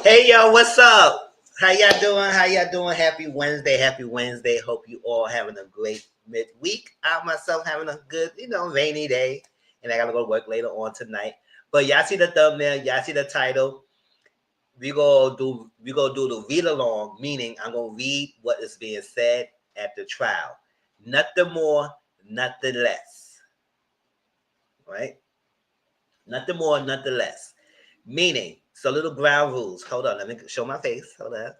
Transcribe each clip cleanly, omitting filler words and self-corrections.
Hey yo, what's up? How y'all doing? How y'all doing? Happy Wednesday. Happy Wednesday. Hope you all having a great midweek. I myself having a good, rainy day. And I gotta go to work later on tonight. But y'all see the thumbnail, y'all see the title. We gonna do the read along, meaning I'm gonna read what is being said at the trial. Nothing more, nothing less. Right? Nothing more, nothing less. Meaning, so little ground rules. Hold on, let me show my face. Hold on.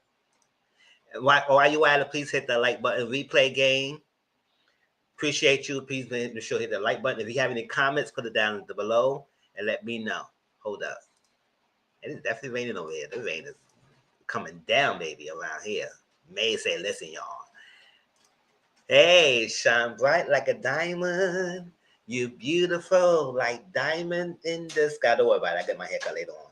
While you at it, please hit the like button. Replay game. Appreciate you. Please make sure to hit the like button. If you have any comments, put it down below and let me know. Hold up. It is definitely raining over here. The rain is coming down, baby, around here. May say, listen, y'all. Hey, shine bright like a diamond. You beautiful like diamond in the sky. Don't worry about it. I get my haircut later on.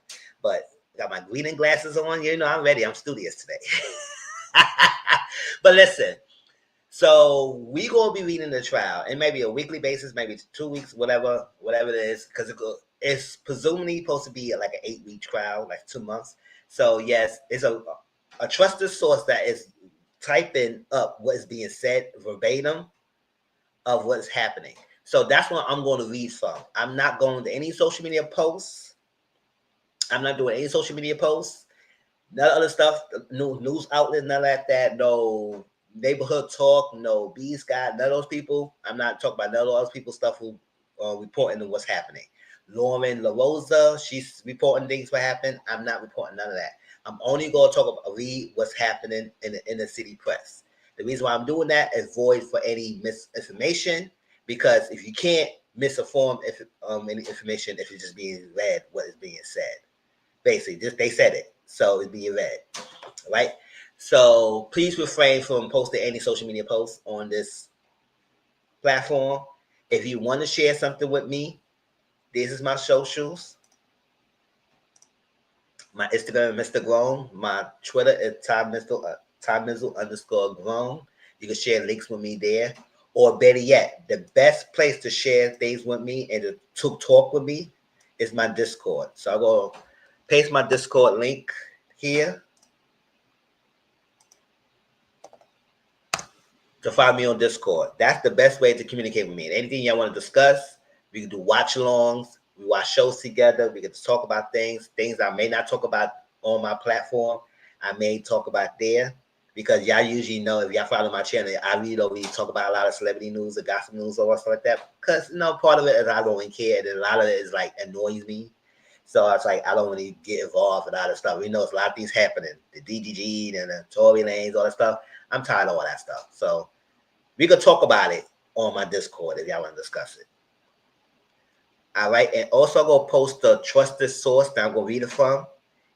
But got my reading glasses on. You know, I'm ready. I'm studious today. But listen. So we gonna be reading the trial, and maybe a weekly basis, maybe 2 weeks, whatever it is, because it's presumably supposed to be like an 8-week trial, like 2 months. So yes, it's a trusted source that is typing up what is being said verbatim of what's happening. So that's what I'm going to read from. I'm not going to any social media posts. I'm not doing any social media posts. None other stuff, no news outlets, none like that. No neighborhood talk, no B Scott, none of those people. I'm not talking about none of those people stuff who are reporting on what's happening. Lauren LaRosa, she's reporting things what happened. I'm not reporting none of that. I'm only going to talk about read what's happening in the inner city press. The reason why I'm doing that is void for any misinformation, because if you can't misinform any information if it's just being read what is being said. Basically, just they said it, so it's being read, right? So please refrain from posting any social media posts on this platform. If you want to share something with me, this is my socials. My Instagram, Mr. Grown. My Twitter is Mizzle_Grown. You can share links with me there. Or better yet, the best place to share things with me and to talk with me is my Discord. So I'm going to paste my Discord link here to find me on Discord. That's the best way to communicate with me. And anything y'all want to discuss, we can do watch-alongs. We watch shows together. We get to talk about things I may not talk about on my platform. I may talk about there, because y'all usually know, if y'all follow my channel, I really don't really talk about a lot of celebrity news or gossip news or stuff like that, because part of it is I don't really care, and a lot of it is like annoys me. So it's like I don't really get involved in all that stuff. We know it's a lot of things happening, the DGG and the Tory Lanes, all that stuff. I'm tired of all that stuff. So we could talk about it on my Discord if y'all want to discuss it. All right. And also go post the trusted source that I'm going to read it from.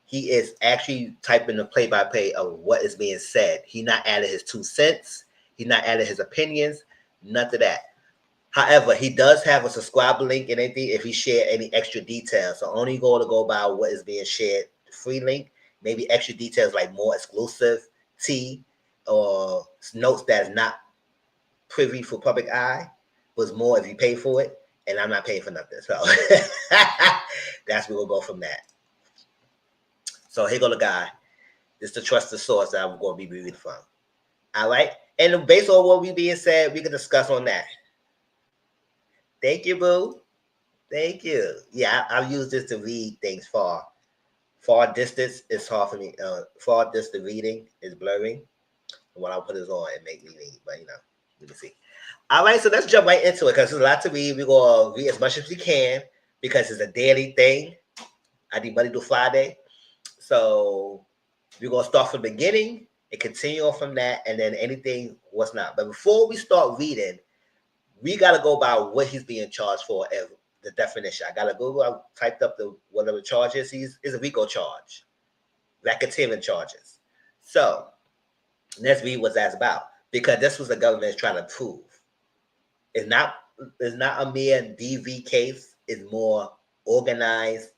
He is actually typing the play-by-play of what is being said. He not adding his 2 cents. He not adding his opinions. None of that. However, he does have a subscriber link and anything if he share any extra details. So only going to go by what is being shared, the free link. Maybe extra details like more exclusive tea or notes that is not privy for public eye, was more if you pay for it, and I'm not paying for nothing. So that's where we'll go from that. So here go the guy. This is the trusted source that I'm going to be reading from. All right. And based on what we being said, we can discuss on that. Thank you, boo. Thank you. Yeah, I've used this to read things far distance. It's hard for me. Far distance reading is blurring. And when I put this on, it make me read. But let me see. All right, so let's jump right into it, because there's a lot to read. We're going to read as much as we can, because it's a daily thing. I do Monday through Friday. So we're going to start from the beginning and continue on from that, and then anything what's not. But before we start reading, we got to go by what he's being charged for and the definition. I got to Google. I typed up whatever the charge is. It's a RICO charge, racketeering charges. So let's read what that's about, because this was the government trying to prove. It's not a mere DV case. It's more organized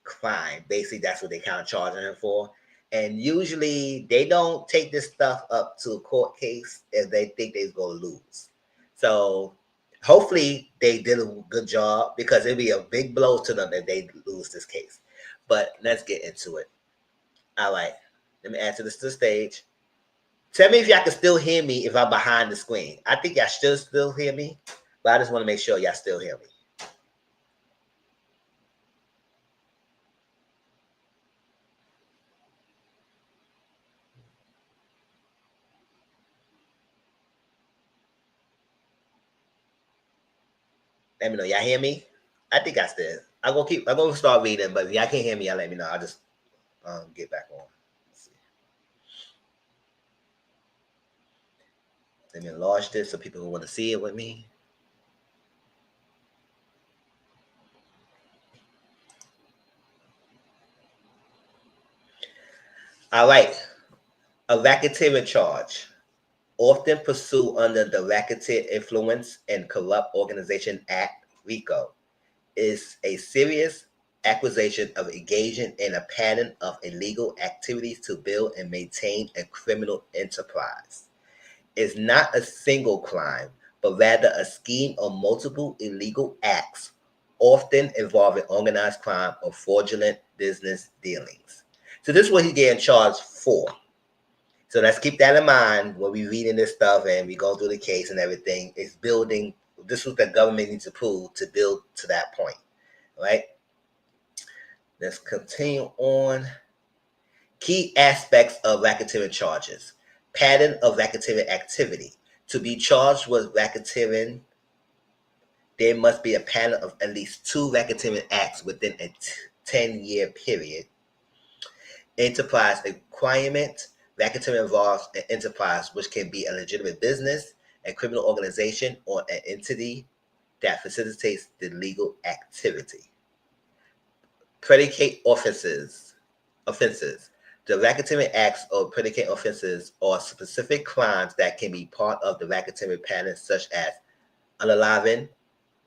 crime. Basically, that's what they kind of charging him for. And usually, they don't take this stuff up to a court case if they think they're going to lose. So hopefully, they did a good job, because it'd be a big blow to them if they lose this case. But let's get into it. All right. Let me answer this to the stage. Tell me if y'all can still hear me if I'm behind the screen. I think y'all should still hear me, but I just want to make sure y'all still hear me. Let me know. Y'all hear me? I think I still. I'm gonna start reading, but if y'all can't hear me, y'all let me know. I'll just get back on. Let's see. Let me enlarge this so people who want to see it with me. All right. A racketeering charge, often pursued under the Racketeer Influence and Corrupt Organization Act, RICO, is a serious accusation of engaging in a pattern of illegal activities to build and maintain a criminal enterprise. It's not a single crime, but rather a scheme of multiple illegal acts, often involving organized crime or fraudulent business dealings. So this is what he's getting charged for. So let's keep that in mind when we reading this stuff and we go through the case and everything. It's building. This is what the government needs to prove to build to that point, right? Let's continue on. Key aspects of racketeering charges. Pattern of racketeering activity. To be charged with racketeering, there must be a pattern of at least 2 racketeering acts within a 10-year period. Enterprise requirement. Racketeering involves an enterprise which can be a legitimate business, a criminal organization, or an entity that facilitates the legal activity. Predicate offenses. The racketeering acts or predicate offenses are specific crimes that can be part of the racketeering pattern, such as unaliving,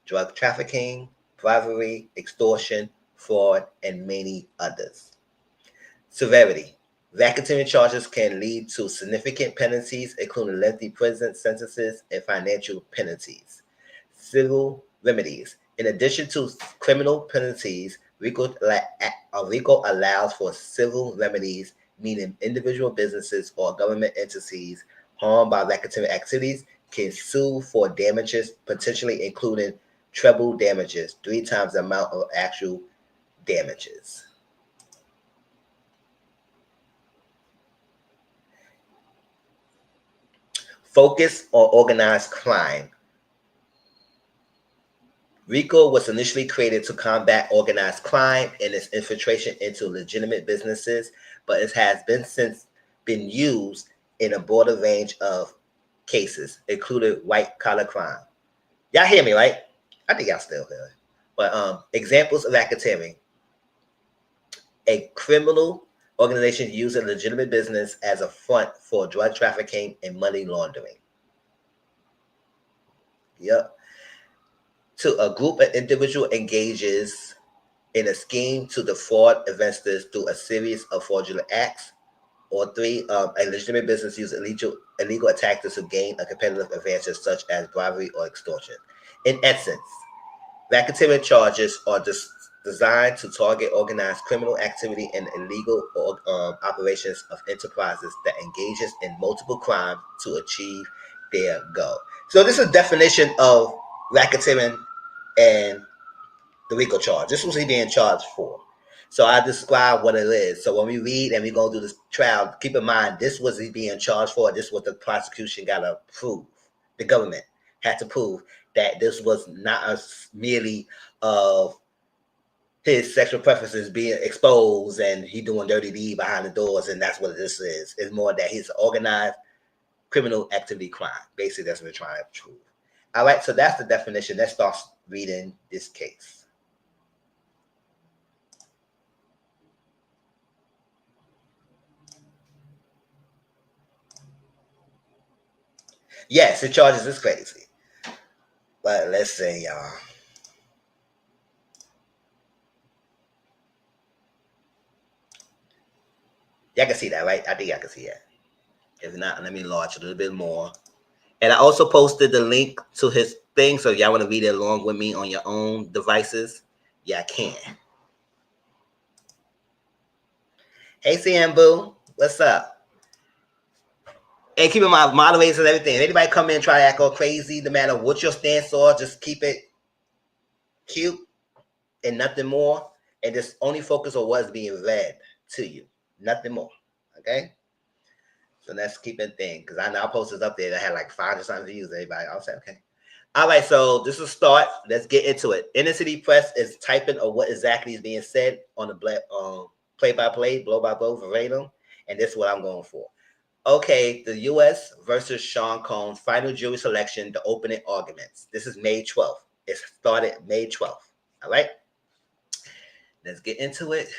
drug trafficking, bribery, extortion, fraud, and many others. Severity. Racketeering charges can lead to significant penalties, including lengthy prison sentences and financial penalties. Civil remedies. In addition to criminal penalties, RICO allows for civil remedies, meaning individual businesses or government entities harmed by racketeering activities can sue for damages, potentially including treble damages, 3 times the amount of actual damages. Focus on organized crime. RICO was initially created to combat organized crime and its infiltration into legitimate businesses, but it has since been used in a broader range of cases, including white-collar crime. Y'all hear me, right? I think y'all still hear it. But examples of racketeering. A criminal organization using legitimate business as a front for drug trafficking and money laundering. Yep. To a group of individual engages in a scheme to defraud investors through a series of fraudulent acts. Or 3, a legitimate business uses illegal tactics to gain a competitive advantage, such as bribery or extortion. In essence, racketeering charges are designed to target organized criminal activity and illegal operations of enterprises that engages in multiple crimes to achieve their goal. So this is a definition of racketeering and the RICO charge. This was he being charged for. So I describe what it is. So when we read and we go through this trial, keep in mind this was he being charged for. This was the prosecution got to prove. The government had to prove that this was not merely of his sexual preferences being exposed and he doing dirty deed behind the doors, and that's what this is. It's more that he's organized criminal activity crime. Basically, that's what they're trying to prove. All right, so that's the definition. Let's start reading this case. Yes, the charges is crazy. But let's say, y'all. Y'all can see that, right? I think y'all can see that. If not, let me enlarge a little bit more. And I also posted the link to his thing, so if y'all want to read it along with me on your own devices, y'all can. Hey, CM Boo. What's up? Hey, keep in mind, moderators and everything. If anybody come in and try to act all crazy, no matter what your stance are, just keep it cute and nothing more. And just only focus on what's being read to you. Nothing more. Okay? So let's keep it thing. Because I know I posted up there that had like 500 something views. Everybody, I'll say, okay. All right, so this is a start. Let's get into it. Inner City Press is typing of what exactly is being said on the play-by-play, blow-by-blow, verbatim. And this is what I'm going for. Okay, the U.S. versus Sean Combs final jury selection, the opening arguments. This is May 12th. It started May 12th. All right, let's get into it.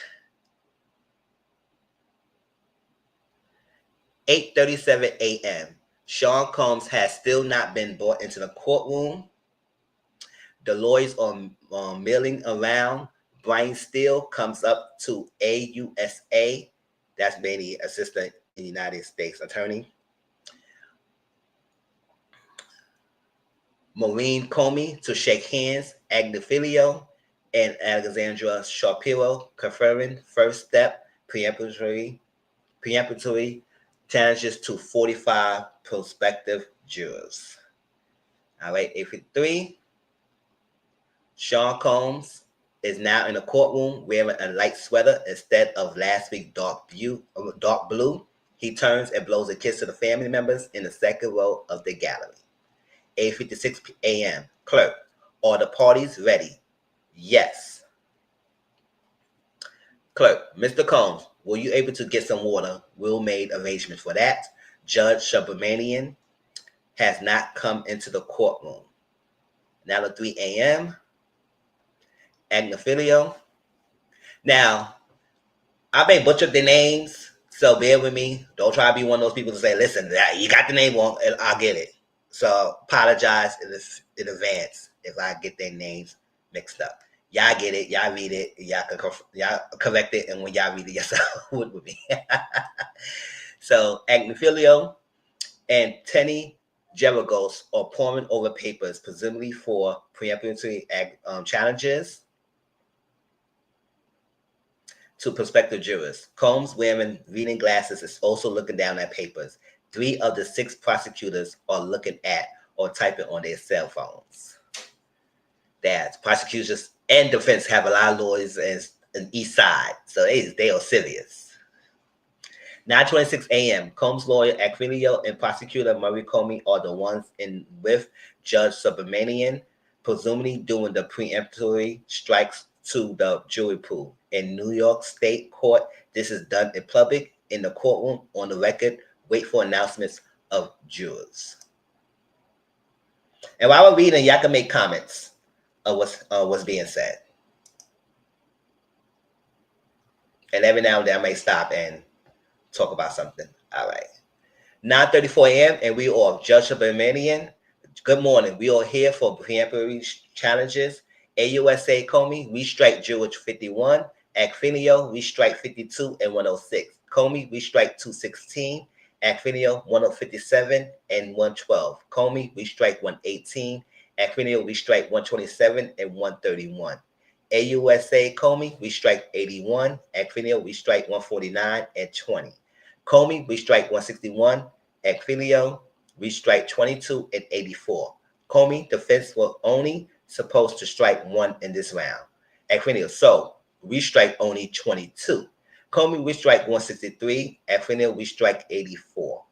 8:37 a.m. Sean Combs has still not been brought into the courtroom. The lawyers are milling around. Brian Steele comes up to AUSA. That's mainly Assistant United States Attorney. Maureen Comey to shake hands. Agnifilio and Alexandra Shapiro conferring first step preemptory challenges to 45 prospective jurors. All right, 8:53. Sean Combs is now in the courtroom wearing a light sweater instead of last week's dark blue. He turns and blows a kiss to the family members in the second row of the gallery. 8:56 a.m. Clerk, are the parties ready? Yes. Clerk, Mr. Combs, were you able to get some water? Will made arrangements for that. Judge Subramanian has not come into the courtroom. Now at 3 a.m. Agnifilio. Now, I may butcher the names, so bear with me. Don't try to be one of those people to say, listen, you got the name wrong, and I'll get it. So apologize in advance if I get their names mixed up. Y'all get it, y'all read it, y'all correct it, and when y'all read it yourself with me. So Agnifilio and Tenny Geragos are pouring over papers, presumably for preemptory challenges to prospective jurors. Combs, wearing reading glasses, is also looking down at papers. 3 of the 6 prosecutors are looking at or typing on their cell phones. That prosecutors and defense have a lot of lawyers on each side, so they are serious. 9:26 a.m. Combs' lawyer Aquilio and prosecutor Marie Comey are the ones in with Judge Subramanian, presumably doing the preemptory strikes to the jury pool. In New York State Court, this is done in public, in the courtroom, on the record. Wait for announcements of jurors. And while we're reading, y'all can make comments of what's being said. And every now and then I may stop and talk about something. All right. 9:34 a.m. and we are Judge Subramanian. Good morning. We are here for preemptory challenges. AUSA Comey, we strike juror 51. Aquilio, we strike 52 and 106. Comey, we strike 216. Aquilio, 157 and 112. Comey, we strike 118. Aquilio, we strike 127 and 131. AUSA Comey, we strike 81. Aquilio, we strike 149 and 20. Comey, we strike 161. Aquilio, we strike 22 and 84. Comey, defense was only supposed to strike 1 in this round. Aquilio, so we strike only 22. Comey, we strike 163. Aquilio, we strike 84.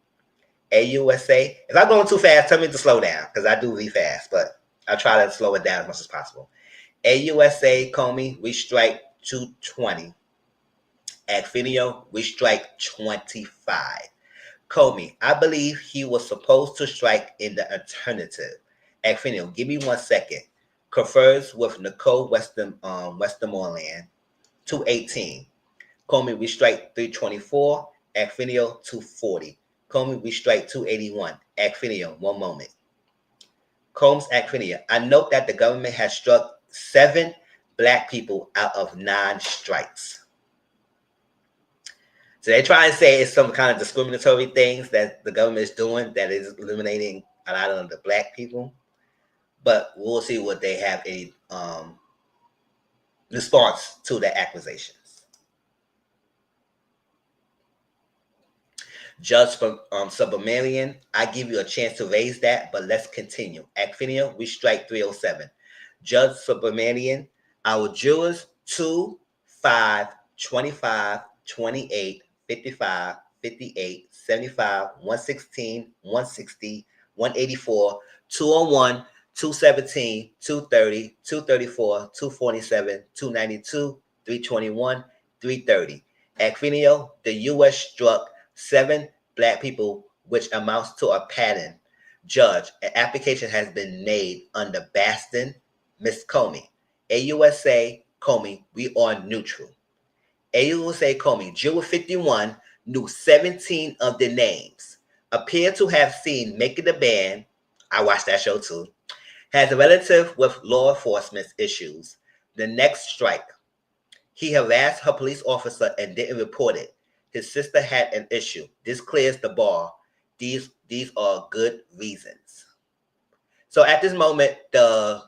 AUSA, if I'm going too fast, tell me to slow down because I do read fast, but I'll try to slow it down as much as possible. AUSA Comey, we strike 220. Aquilio, we strike 25. Comey, I believe he was supposed to strike in the alternative. Aquilio, give me 1 second. Confers with Nicole Westmoreland, 218. Comey, we strike 324. Aquilio, 240. Comey, we strike 281. Aquilio, 1 moment. Combs Aquilio, I note that the government has struck 7 black people out of 9 strikes. So they try and say it's some kind of discriminatory things that the government is doing that is eliminating a lot of the black people. But we'll see what they have a response to the accusations. Judge from Subramanian, I give you a chance to raise that, but let's continue. Acfinia, we strike 307. Judge Subramanian, our jurors 2, 5, 25, 28, 55, 58, 75, 116, 160, 184, 201, 217, 230, 234, 247, 292, 321, 330. Acfinio, the U.S. struck 7 black people, which amounts to a pattern. Judge, an application has been made under Baston, Miss Comey. AUSA, Comey, we are neutral. AUSA, Comey, Juror 51 knew 17 of the names. Appear to have seen Making the Band. I watched that show too. Has a relative with law enforcement issues. The next strike. He harassed her police officer and didn't report it. His sister had an issue. This clears the bar. These are good reasons. So at this moment, the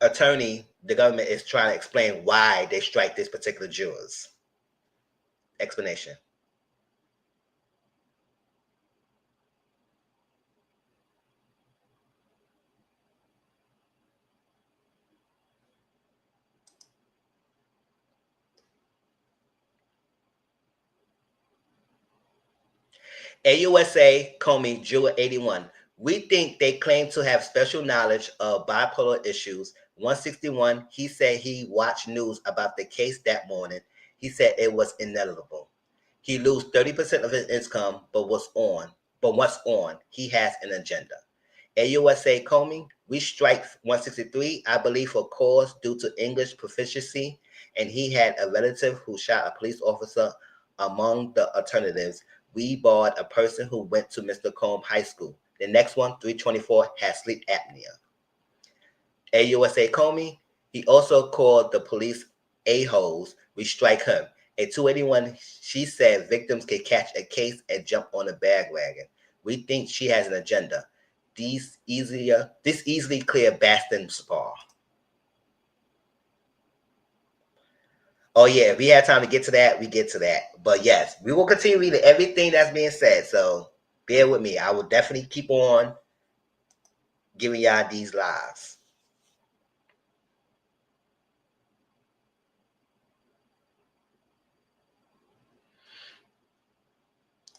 government is trying to explain why they strike these particular jurors. Explanation. AUSA Comey, Juror 81. We think they claim to have special knowledge of bipolar issues. 161, he said he watched news about the case that morning. He said it was inevitable. He lose 30% of his income, but once on, he has an agenda. AUSA Comey, we strike 163, I believe, for cause due to English proficiency, and he had a relative who shot a police officer. Among the alternatives, we barred a person who went to Mr. Combe High School. The next one, 324, has sleep apnea. AUSA Comey, he also called the police a-holes. We strike him. At 281, she said victims can catch a case and jump on a bandwagon. We think she has an agenda. This easily clear Baston's bar. Oh yeah, if we had time to get to that, we get to that. But yes, we will continue reading everything that's being said. So bear with me. I will definitely keep on giving y'all these lives.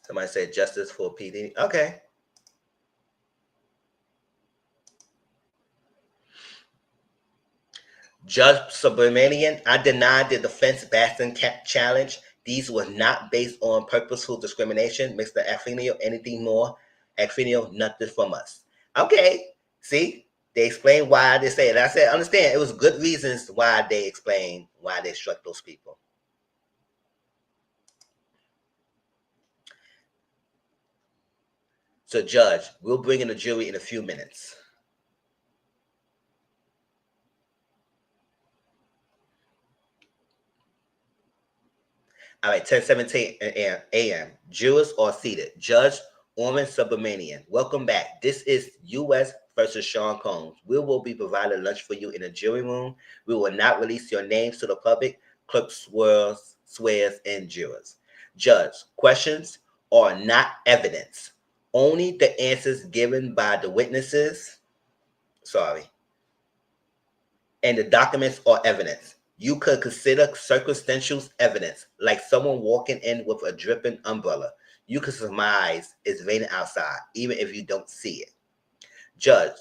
Somebody said justice for PD. Okay. Judge Subramanian, I denied the defense Baston challenge. These were not based on purposeful discrimination. Mr. Acfinio, anything more? Acfinio, nothing from us. Okay. See? They explained why they say it. I said, understand, it was good reasons why they explained why they struck those people. So, Judge, we'll bring in the jury in a few minutes. All right, 10:17 a.m. Jurors are seated. Judge Orman Subramanian, welcome back. This is U.S. versus Sean Combs. We will be providing lunch for you in the jury room. We will not release your names to the public. Clerk swears in jurors. Judge, questions are not evidence. Only the answers given by the witnesses, and the documents are evidence. You could consider circumstantial evidence, like someone walking in with a dripping umbrella. You could surmise it's raining outside, even if you don't see it. Judge,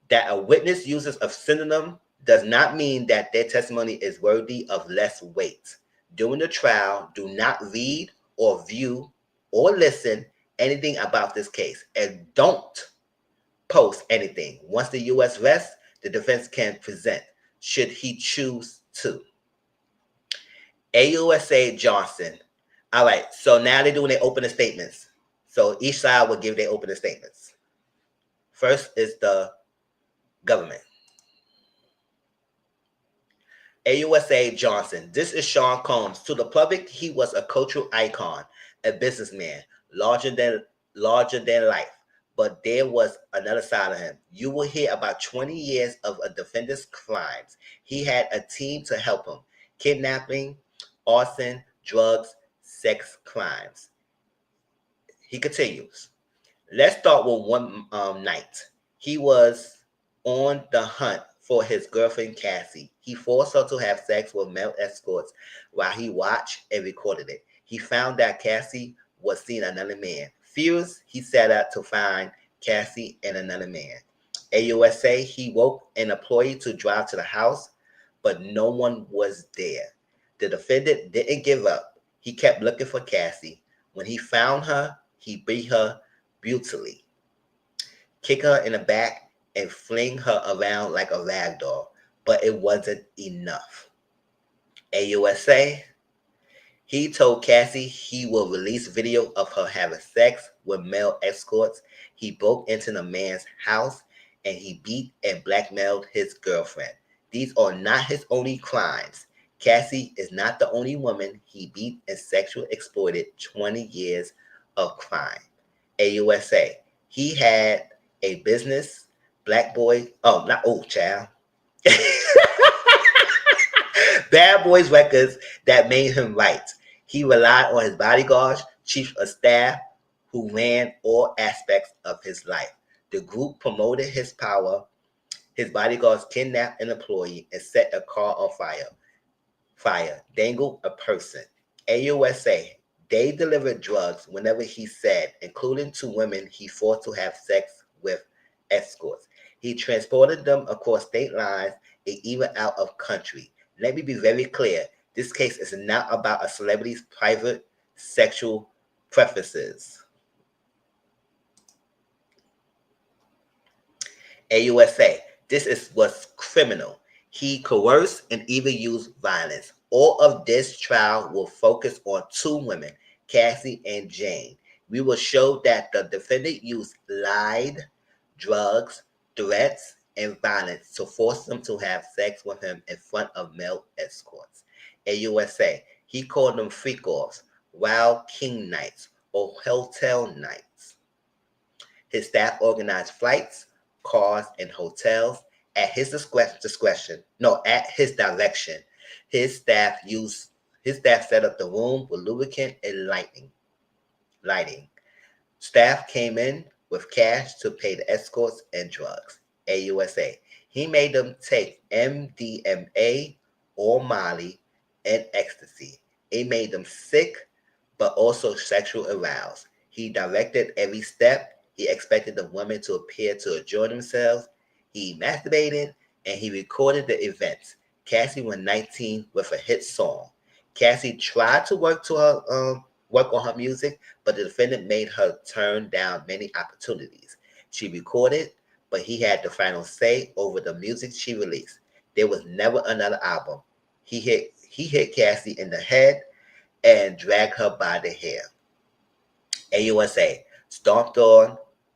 that a witness uses a synonym does not mean that their testimony is worthy of less weight. During the trial, do not read or view or listen anything about this case, and don't post anything. Once the U.S. rests, the defense can present, should he choose to. AUSA Johnson. All right, so now they're doing their opening statements. So each side will give their opening statements. First is the government. AUSA Johnson. This is Sean Combs. To the public, he was a cultural icon, a businessman, larger than life. But there was another side of him. You will hear about 20 years of a defendant's crimes. He had a team to help him. Kidnapping, arson, drugs, sex crimes. He continues. Let's start with one night. He was on the hunt for his girlfriend Cassie. He forced her to have sex with male escorts while he watched and recorded it. He found that Cassie was seeing another man. Furious, he set out to find Cassie and another man. AUSA, he woke an employee to drive to the house, but no one was there. The defendant didn't give up. He kept looking for Cassie. When he found her, he beat her brutally, kick her in the back, and fling her around like a rag doll. But it wasn't enough. AUSA, he told Cassie he will release video of her having sex with male escorts. He broke into the man's house and he beat and blackmailed his girlfriend. These are not his only crimes. Cassie is not the only woman he beat and sexually exploited. 20 years of crime. AUSA, he had a business, Black Boy, oh, not old child. Bad Boys Records that made him right. He relied on his bodyguards, chief of staff, who ran all aspects of his life. The group promoted his power. His bodyguards kidnapped an employee and set a car on fire, dangled a person. AUSA, they delivered drugs whenever he said, including to women he forced to have sex with escorts. He transported them across state lines and even out of country. Let me be very clear. This case is not about a celebrity's private sexual preferences. AUSA, was criminal. He coerced and even used violence. All of this trial will focus on two women, Cassie and Jane. We will show that the defendant used lied, drugs, threats, and violence to force them to have sex with him in front of male escorts. AUSA, he called them freak-offs, wild king nights, or hotel nights. His staff organized flights, cars, and hotels at his direction. His staff set up the room with lubricant and lighting. Staff came in with cash to pay the escorts and drugs. AUSA. He made them take MDMA or Molly and ecstasy. It made them sick, but also sexual aroused. He directed every step. He expected the women to appear to enjoy themselves. He masturbated and he recorded the events. Cassie was 19 with a hit song. Cassie tried to work on her music, but the defendant made her turn down many opportunities. She recorded, but he had the final say over the music she released. There was never another album. He hit Cassie in the head and dragged her by the hair. AUSA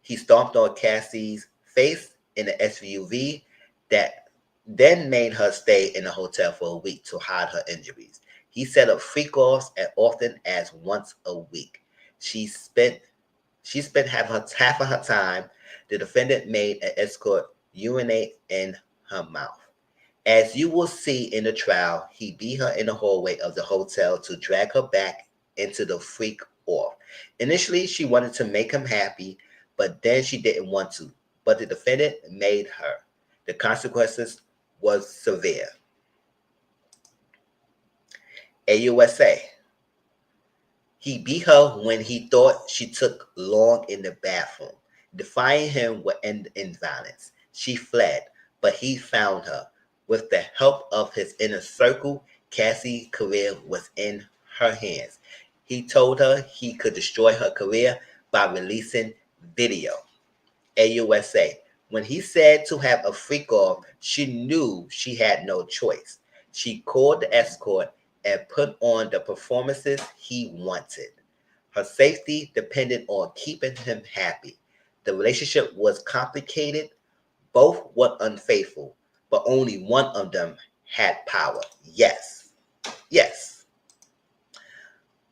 he stomped on Cassie's face in an SUV that then made her stay in the hotel for a week to hide her injuries. He set up freak-offs as often as once a week. She spent half of her time. The defendant made an escort urinate in her mouth. As you will see in the trial, he beat her in the hallway of the hotel to drag her back into the freak-off. Initially, she wanted to make him happy, but then she didn't want to. But the defendant made her. The consequences was severe. AUSA. He beat her when he thought she took long in the bathroom. Defying him would end in violence. She fled, but he found her. With the help of his inner circle, Cassie's career was in her hands. He told her he could destroy her career by releasing video. AUSA. When he said to have a freak-off, she knew she had no choice. She called the escort and put on the performances he wanted. Her safety depended on keeping him happy. The relationship was complicated. Both were unfaithful, but only one of them had power. Yes.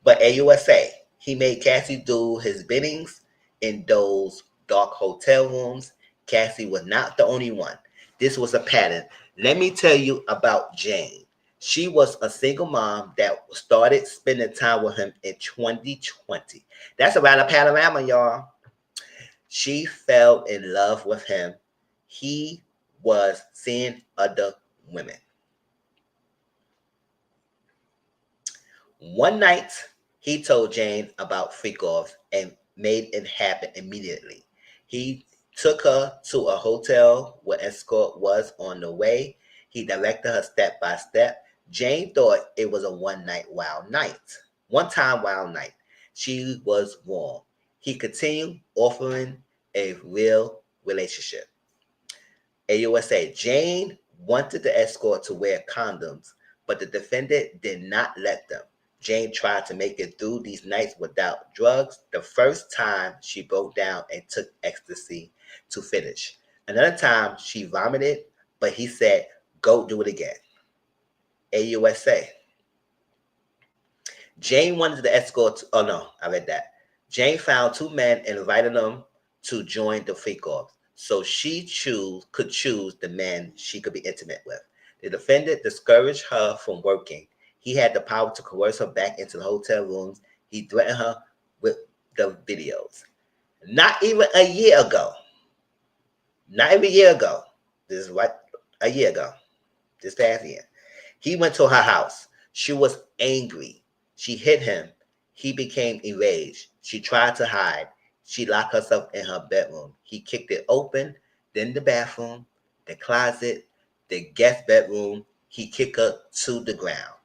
But AUSA, he made Cassie do his biddings in those dark hotel rooms. Cassie was not the only one. This was a pattern. Let me tell you about Jane. She was a single mom that started spending time with him in 2020. That's around the panorama, y'all. She fell in love with him. He was seeing other women. One night, he told Jane about freak offs and made it happen immediately. He took her to a hotel where escort was on the way. He directed her step by step. Jane thought it was a one time wild night. She was wrong. He continued offering a real relationship. AUSA, Jane wanted the escort to wear condoms, but the defendant did not let them. Jane tried to make it through these nights without drugs. The first time she broke down and took ecstasy to finish. Another time she vomited, but he said, go do it again. AUSA. Jane wanted the escort to, oh no, I read that. Jane found two men and invited them to join the freak off, so she could choose the men she could be intimate with. The defendant discouraged her from working. He had the power to coerce her back into the hotel rooms. He threatened her with the videos. Not even a year ago. Not even a year ago. This is what a year ago. This past year. He went to her house. She was angry. She hit him. He became enraged. She tried to hide. She locked herself in her bedroom. He kicked it open, then the bathroom, the closet, the guest bedroom. He kicked her to the ground.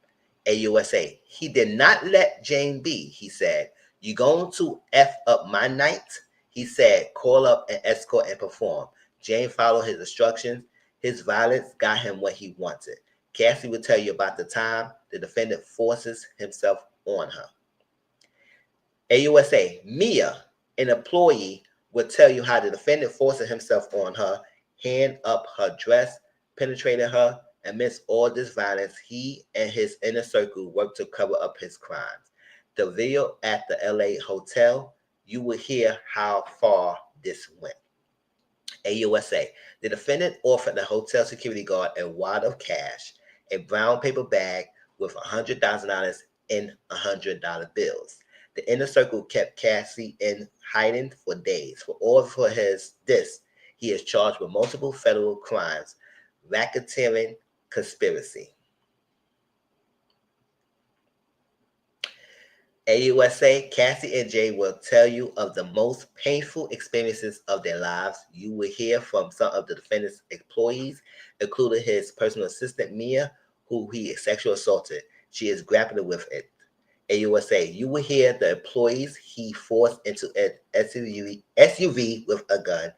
AUSA. He did not let Jane be, he said. You going to F up my night? He said, call up an escort and perform. Jane followed his instructions. His violence got him what he wanted. Cassie will tell you about the time the defendant forces himself on her. AUSA, Mia, an employee, will tell you how the defendant forced himself on her, hand up her dress, penetrated her. Amidst all this violence, he and his inner circle worked to cover up his crimes. The video at the LA hotel, you will hear how far this went. AUSA, the defendant offered the hotel security guard a wad of cash, a brown paper bag with $100,000 in $100 bills. The inner circle kept Cassie in hiding for days. He is charged with multiple federal crimes, racketeering, conspiracy. AUSA, Cassie and Jay will tell you of the most painful experiences of their lives. You will hear from some of the defendant's employees, including his personal assistant, Mia, who he sexually assaulted. She is grappling with it. AUSA, you will hear the employees he forced into an SUV with a gun,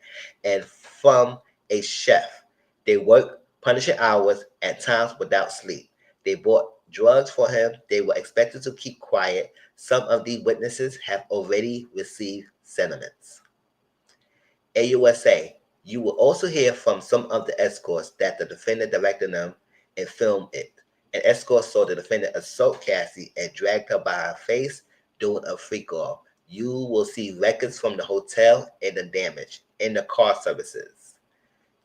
and from a chef. They work punishing hours, at times without sleep. They bought drugs for him. They were expected to keep quiet. Some of the witnesses have already received sentiments. AUSA, you will also hear from some of the escorts that the defendant directed them and filmed it. An escort saw the defendant assault Cassie and dragged her by her face doing a freak off. You will see records from the hotel and the damage in the car services.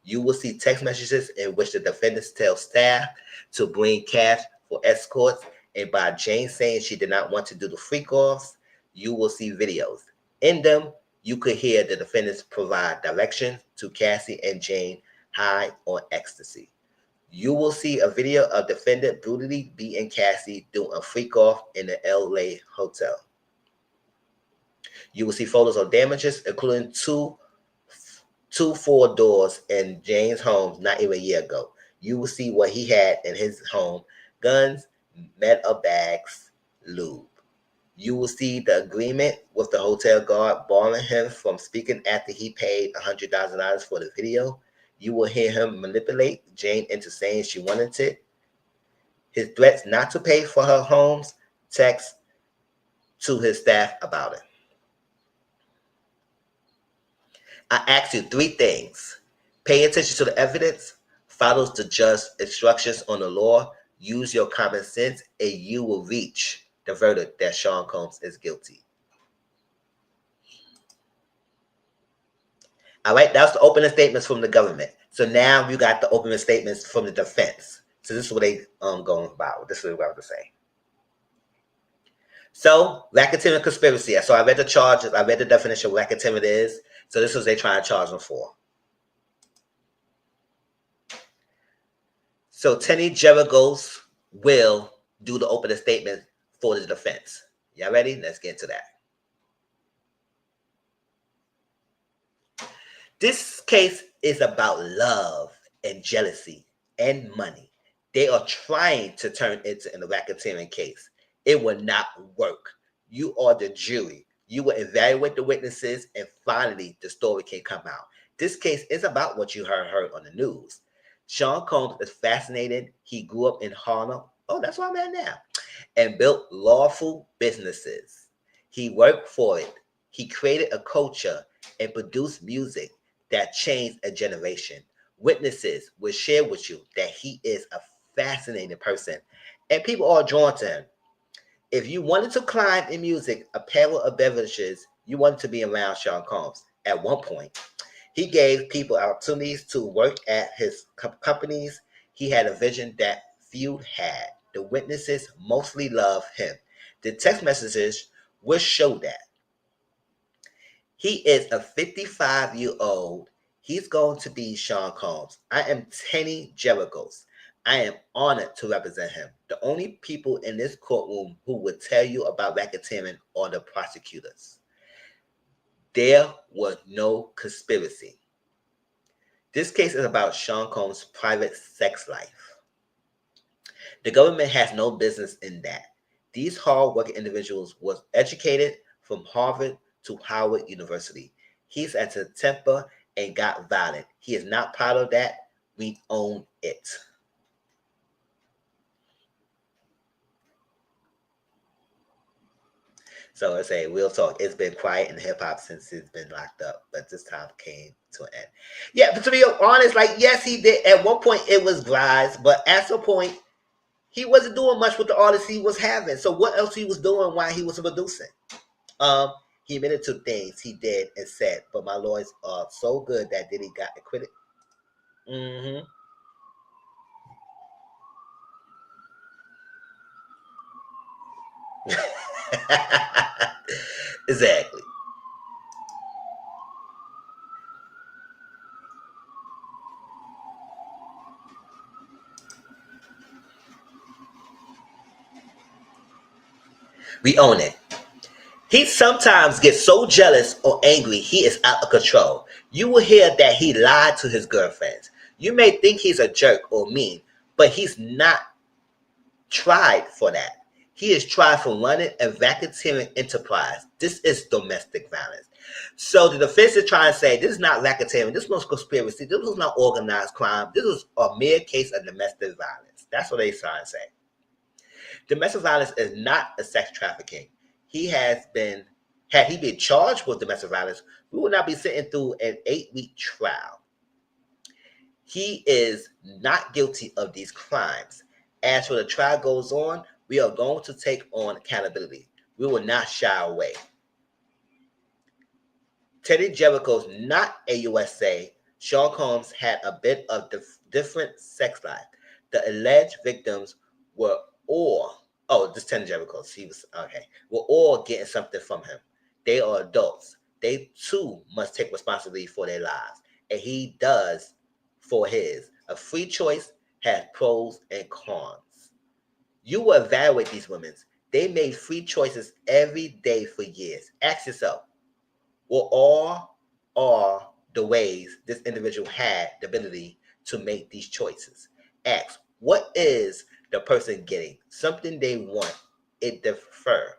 You will see text messages in which the defendants tell staff to bring cash for escorts, and by Jane saying she did not want to do the freak offs, you will see videos. In them, you could hear the defendants provide directions to Cassie and Jane high on ecstasy. You will see a video of defendant brutally beating Cassie doing a freak off in the LA hotel. You will see photos of damages, including two full doors in Jane's home not even a year ago. You will see what he had in his home: guns, metal bags, lube. You will see the agreement with the hotel guard barring him from speaking after he paid $100,000 for the video. You will hear him manipulate Jane into saying she wanted it. His threats not to pay for her home's text to his staff about it. I ask you three things. Pay attention to the evidence, follow the judge's instructions on the law, use your common sense, and you will reach the verdict that Sean Combs is guilty. All right, that's the opening statements from the government. So now you got the opening statements from the defense. So this is what they going about. This is what I was to say. So racketeering conspiracy. So I read the charges. I read the definition of racketeering is. So this is what they trying to charge them for. So Tenny Jericho's will do the opening statement for the defense. Y'all ready? Let's get into that. This case is about love and jealousy and money. They are trying to turn it into a racketeering case. It will not work. You are the jury. You will evaluate the witnesses, and finally, the story can come out. This case is about what you heard on the news. Sean Combs is fascinated. He grew up in Harlem. Oh, that's where I'm at now. And built lawful businesses. He worked for it. He created a culture and produced music that changed a generation. Witnesses will share with you that he is a fascinating person, and people are drawn to him. If you wanted to climb in music, apparel, or beverages, you wanted to be around Sean Combs. At one point, he gave people opportunities to work at his companies. He had a vision that few had. The witnesses mostly love him. The text messages will show that. He is a 55-year-old. He's going to be Sean Combs. I am Tenny Jericho's. I am honored to represent him. The only people in this courtroom who would tell you about racketeering are the prosecutors. There was no conspiracy. This case is about Sean Combs' private sex life. The government has no business in that. These hard-working individuals was educated from Harvard to Howard University. He's at a temper and got violent. He is not proud of that. We own it. So I say, real talk. It's been quiet in hip hop since he's been locked up, but this time came to an end. Yeah, but to be honest, like yes, he did. At one point, it was Glides, but at some point, he wasn't doing much with the artists he was having. So what else he was doing while he was producing? He admitted to things he did and said, but my lawyers are so good that Diddy got acquitted. Mm-hmm. Exactly. We own it. He sometimes gets so jealous or angry he is out of control. You will hear that he lied to his girlfriends. You may think he's a jerk or mean, but he's not tried for that. He is tried for running a racketeering enterprise. This is domestic violence. So the defense is trying to say this is not racketeering, this was conspiracy, this was not organized crime, this was a mere case of domestic violence. That's what they're trying to say. Domestic violence is not a sex trafficking. He has been, had he been charged with domestic violence, we would not be sitting through an 8-week trial. He is not guilty of these crimes. As for the trial goes on, we are going to take on accountability. We will not shy away. Teddy Jericho's not a USA. Sean Combs had a bit of different sex life. The alleged victims were all, this Teddy Jericho's, he was, okay, were all getting something from him. They are adults. They too must take responsibility for their lives. And he does for his. A free choice has pros and cons. You will evaluate these women. They made free choices every day for years. Ask yourself, what all are the ways this individual had the ability to make these choices? Ask, what is the person getting? Something they want. It differ.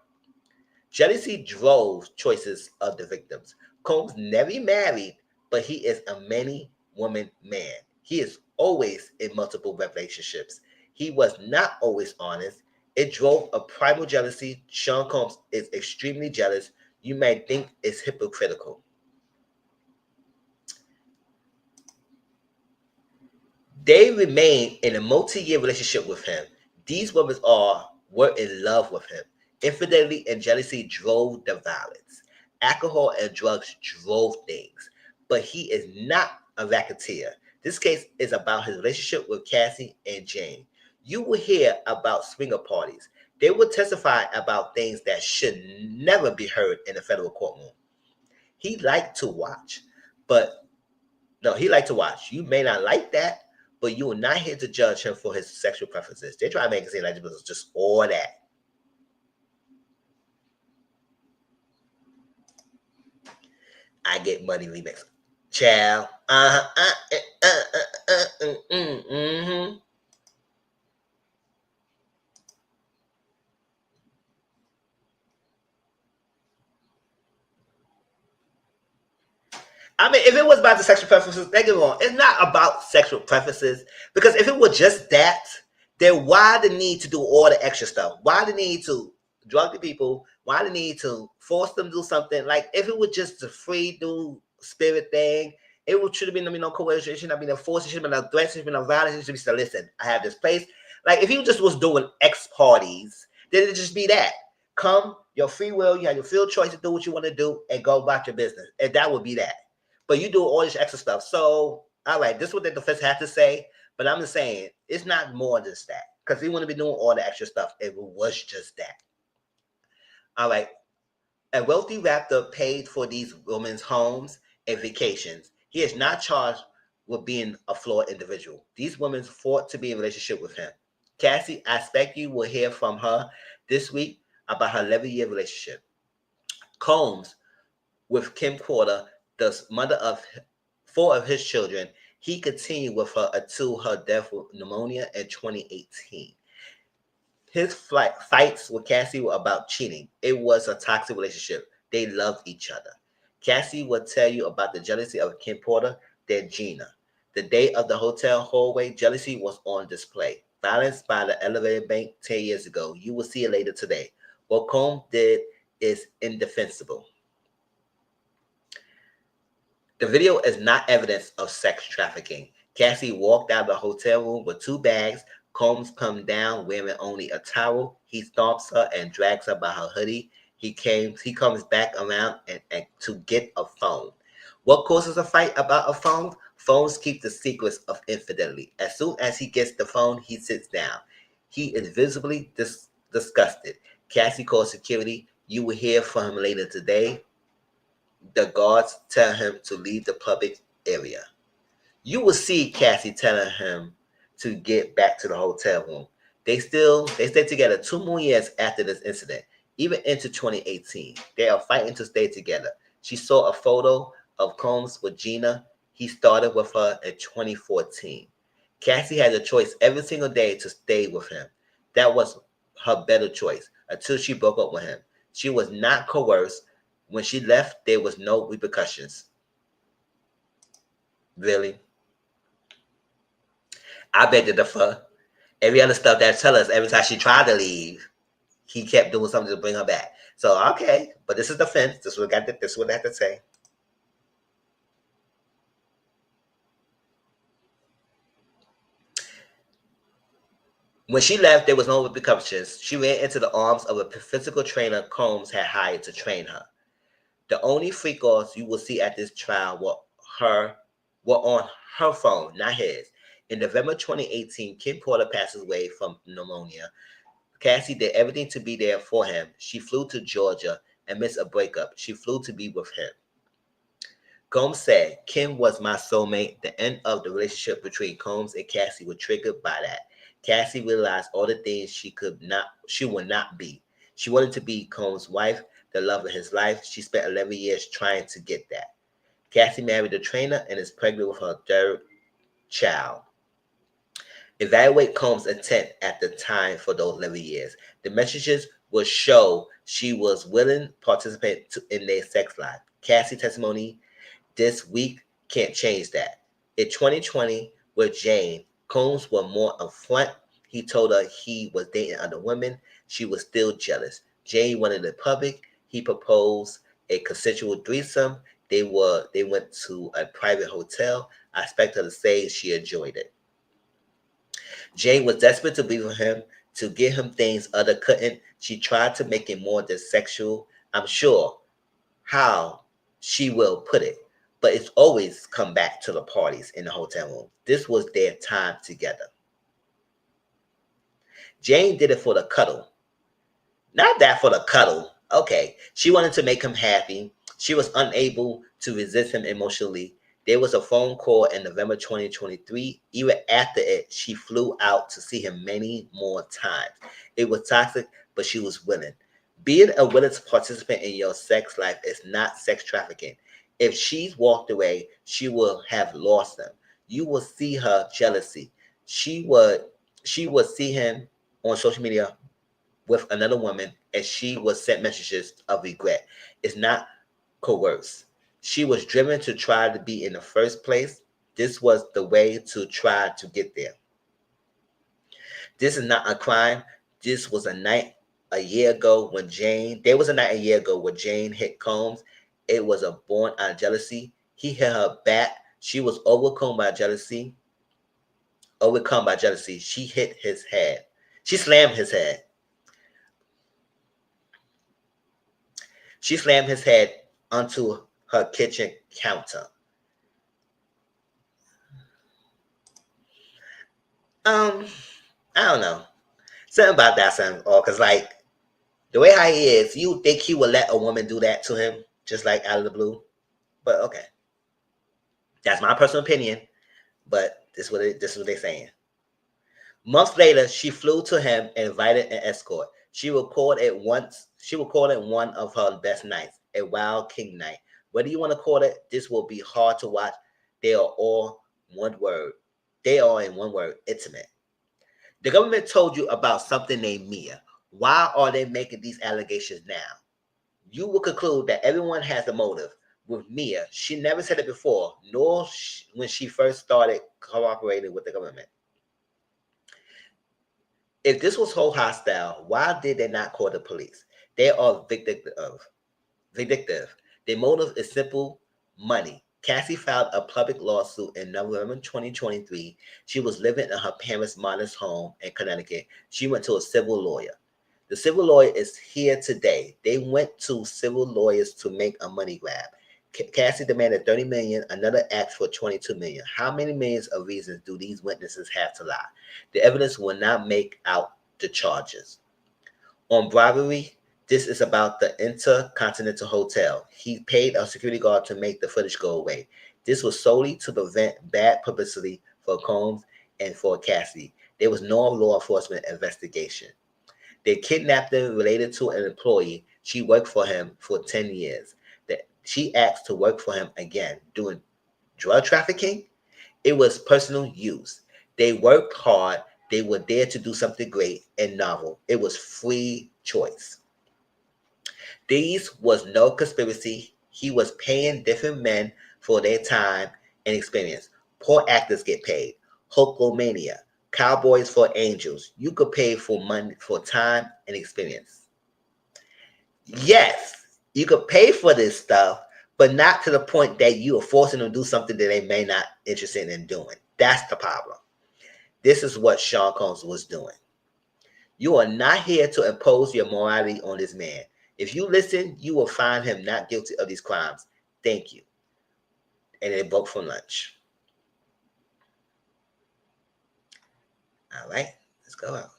Jealousy drove choices of the victims. Combs never married, but he is a many-woman man. He is always in multiple relationships. He was not always honest. It drove a primal jealousy. Sean Combs is extremely jealous. You may think it's hypocritical. They remain in a multi-year relationship with him. These women were in love with him. Infidelity and jealousy drove the violence. Alcohol and drugs drove things. But he is not a racketeer. This case is about his relationship with Cassie and Jane. You will hear about swinger parties. They will testify about things that should never be heard in a federal courtroom. He liked to watch, but no, he liked to watch. You may not like that, but you are not here to judge him for his sexual preferences. They try to make it seem like it was just all that. I Get Money remix. Child. Mm-hmm. I mean, if it was about the sexual preferences, don't get me wrong. It's not about sexual preferences because if it were just that, then why the need to do all the extra stuff? Why the need to drug the people? Why the need to force them to do something? Like if it was just a free do spirit thing, it would should have been no coercion. It should have been a force. It should have been a threat. It should have been a violence. It should be said, listen, I have this place. Like if you just was doing X parties, then it'd just be that. Come, your free will, you have your free choice to do what you want to do and go about your business. And that would be that. But you do all this extra stuff. So, all right, this is what the defense had to say. But I'm just saying, it's not more than that. Because he wouldn't be doing all the extra stuff if it was just that. All right. A wealthy rapper paid for these women's homes and vacations. He is not charged with being a flawed individual. These women fought to be in a relationship with him. Cassie, I expect you will hear from her this week about her 11-year relationship. Combs with Kim Porter, the mother of 4 of his children. He continued with her until her death with pneumonia in 2018. His fights with Cassie were about cheating. It was a toxic relationship. They loved each other. Cassie will tell you about the jealousy of Kim Porter, then Gina. The day of the hotel hallway, jealousy was on display. Violence by the elevator bank 10 years ago. You will see it later today. What Combs did is indefensible. The video is not evidence of sex trafficking. Cassie walked out of the hotel room with 2 bags. Combs comes down wearing only a towel. He stomps her and drags her by her hoodie. He comes back around and to get a phone. What causes a fight about a phone? Phones keep the secrets of infidelity. As soon as he gets the phone, he sits down. He is visibly disgusted. Cassie calls security. You will hear from him later today. The guards tell him to leave the public area. You will see Cassie telling him to get back to the hotel room. They stay together 2 more years after this incident, even into 2018. They are fighting to stay together. She saw a photo of Combs with Gina. He started with her in 2014. Cassie had a choice every single day to stay with him. That was her better choice until she broke up with him. She was not coerced. When she left, there was no repercussions. Really? I beg to differ. Every other stuff that tell us every time she tried to leave, he kept doing something to bring her back. So okay, but this is the fence. This is what I have to say. When she left, there was no repercussions. She ran into the arms of a physical trainer Combs had hired to train her. The only freak offs you will see at this trial were on her phone, not his. In November 2018, Kim Porter passes away from pneumonia. Cassie did everything to be there for him. She flew to Georgia and missed a breakup. She flew to be with him. Combs said, Kim was my soulmate. The end of the relationship between Combs and Cassie was triggered by that. Cassie realized all the things she would not be. She wanted to be Combs' wife, the love of his life. She spent 11 years trying to get that. Cassie married a trainer and is pregnant with her 3rd child. Evaluate Combs' intent at the time for those 11 years. The messages will show she was willing to participate in their sex life. Cassie's testimony this week can't change that. In 2020, with Jane, Combs was more upfront. He told her he was dating other women. She was still jealous. Jane wanted it public. He proposed a consensual threesome. They went to a private hotel. I expect her to say she enjoyed it. Jane was desperate to be with him, to get him things other couldn't. She tried to make it more than sexual. I'm sure how she will put it, but it's always come back to the parties in the hotel room. This was their time together. Jane did it for the cuddle. Not that for the cuddle. Okay. She wanted to make him happy. She was unable to resist him emotionally. There was a phone call in November 2023. Even after it, she flew out to see him many more times. It was toxic, but she was willing. Being a willing participant in your sex life is not sex trafficking. If she's walked away, she will have lost him. You will see her jealousy. She would see him on social media with another woman, and she was sent messages of regret. It's not coerced. She was driven to try to be in the first place. This was the way to try to get there. This is not a crime. This was a night a year ago when Jane, there was a night a year ago when Jane hit Combs. It was a born out of jealousy. He hit her back. She was overcome by jealousy. Overcome by jealousy. She hit his head. She slammed his head. She slammed his head onto her kitchen counter. I don't know. Something about that, something, or because like the way how he is, you think he would let a woman do that to him, just like out of the blue. But okay, that's my personal opinion. But this is what they're saying. Months later, she flew to him and invited an escort. She recalled it once. She recalled it one of her best nights, a wild king night. Whether you want to call it, this will be hard to watch. They are all one word. They are in one word, intimate. The government told you about something named Mia. Why are they making these allegations now? You will conclude that everyone has a motive. With Mia, she never said it before, nor when she first started cooperating with the government. If this was so hostile, why did they not call the police? They are vindictive. Vindictive. Their motive is simple: money. Cassie filed a public lawsuit in November 2023. She was living in her parents' modest home in Connecticut. She went to a civil lawyer. The civil lawyer is here today. They went to civil lawyers to make a money grab. Cassie demanded 30 million. Another asked for 22 million. How many millions of reasons do these witnesses have to lie? The evidence will not make out the charges. On bribery, this is about the Intercontinental Hotel. He paid a security guard to make the footage go away. This was solely to prevent bad publicity for Combs and for Cassie. There was no law enforcement investigation. They kidnapped them related to an employee. She worked for him for 10 years. She asked to work for him again, doing drug trafficking. It was personal use. They worked hard. They were there to do something great and novel. It was free choice. These was no conspiracy. He was paying different men for their time and experience. Poor actors get paid. Hulkamania. Cowboys for angels. You could pay for money for time and experience. Yes, you could pay for this stuff, but not to the point that you are forcing them to do something that they may not interested in doing. That's the problem. This is what Sean Combs was doing. You are not here to impose your morality on this man. If you listen, you will find him not guilty of these crimes. Thank you. And they broke for lunch. All right, let's go out.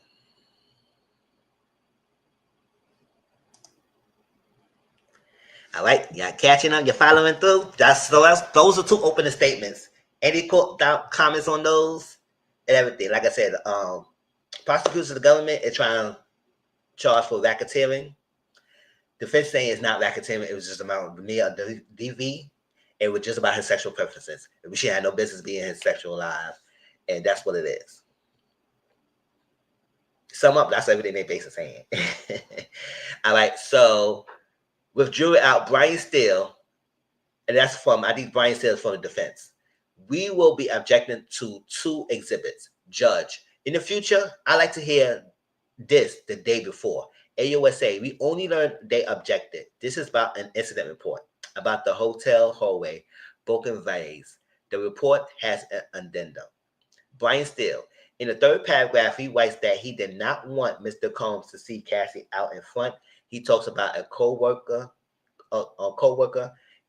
All right, y'all catching up? You're following through? Those are two opening statements. Any comments on those and everything? Like I said, prosecutors of the government are trying to charge for racketeering. Defense saying it's not racketeering. It was just about Mia DV. It was just about his sexual preferences. She had no business being in his sexual life, and that's what it is. Sum up, that's everything they basically saying. All right, so withdrew it out Brian Steele, and that's from, I think Brian Steele is from the defense. We will be objecting to 2 exhibits. Judge, in the future, I like to hear this the day before. AUSA, we only learned they objected. This is about an incident report about the hotel hallway, broken vase. The report has an addendum. Brian Steele, in the 3rd paragraph, he writes that he did not want Mr. Combs to see Cassie out in front. He talks about a co-worker,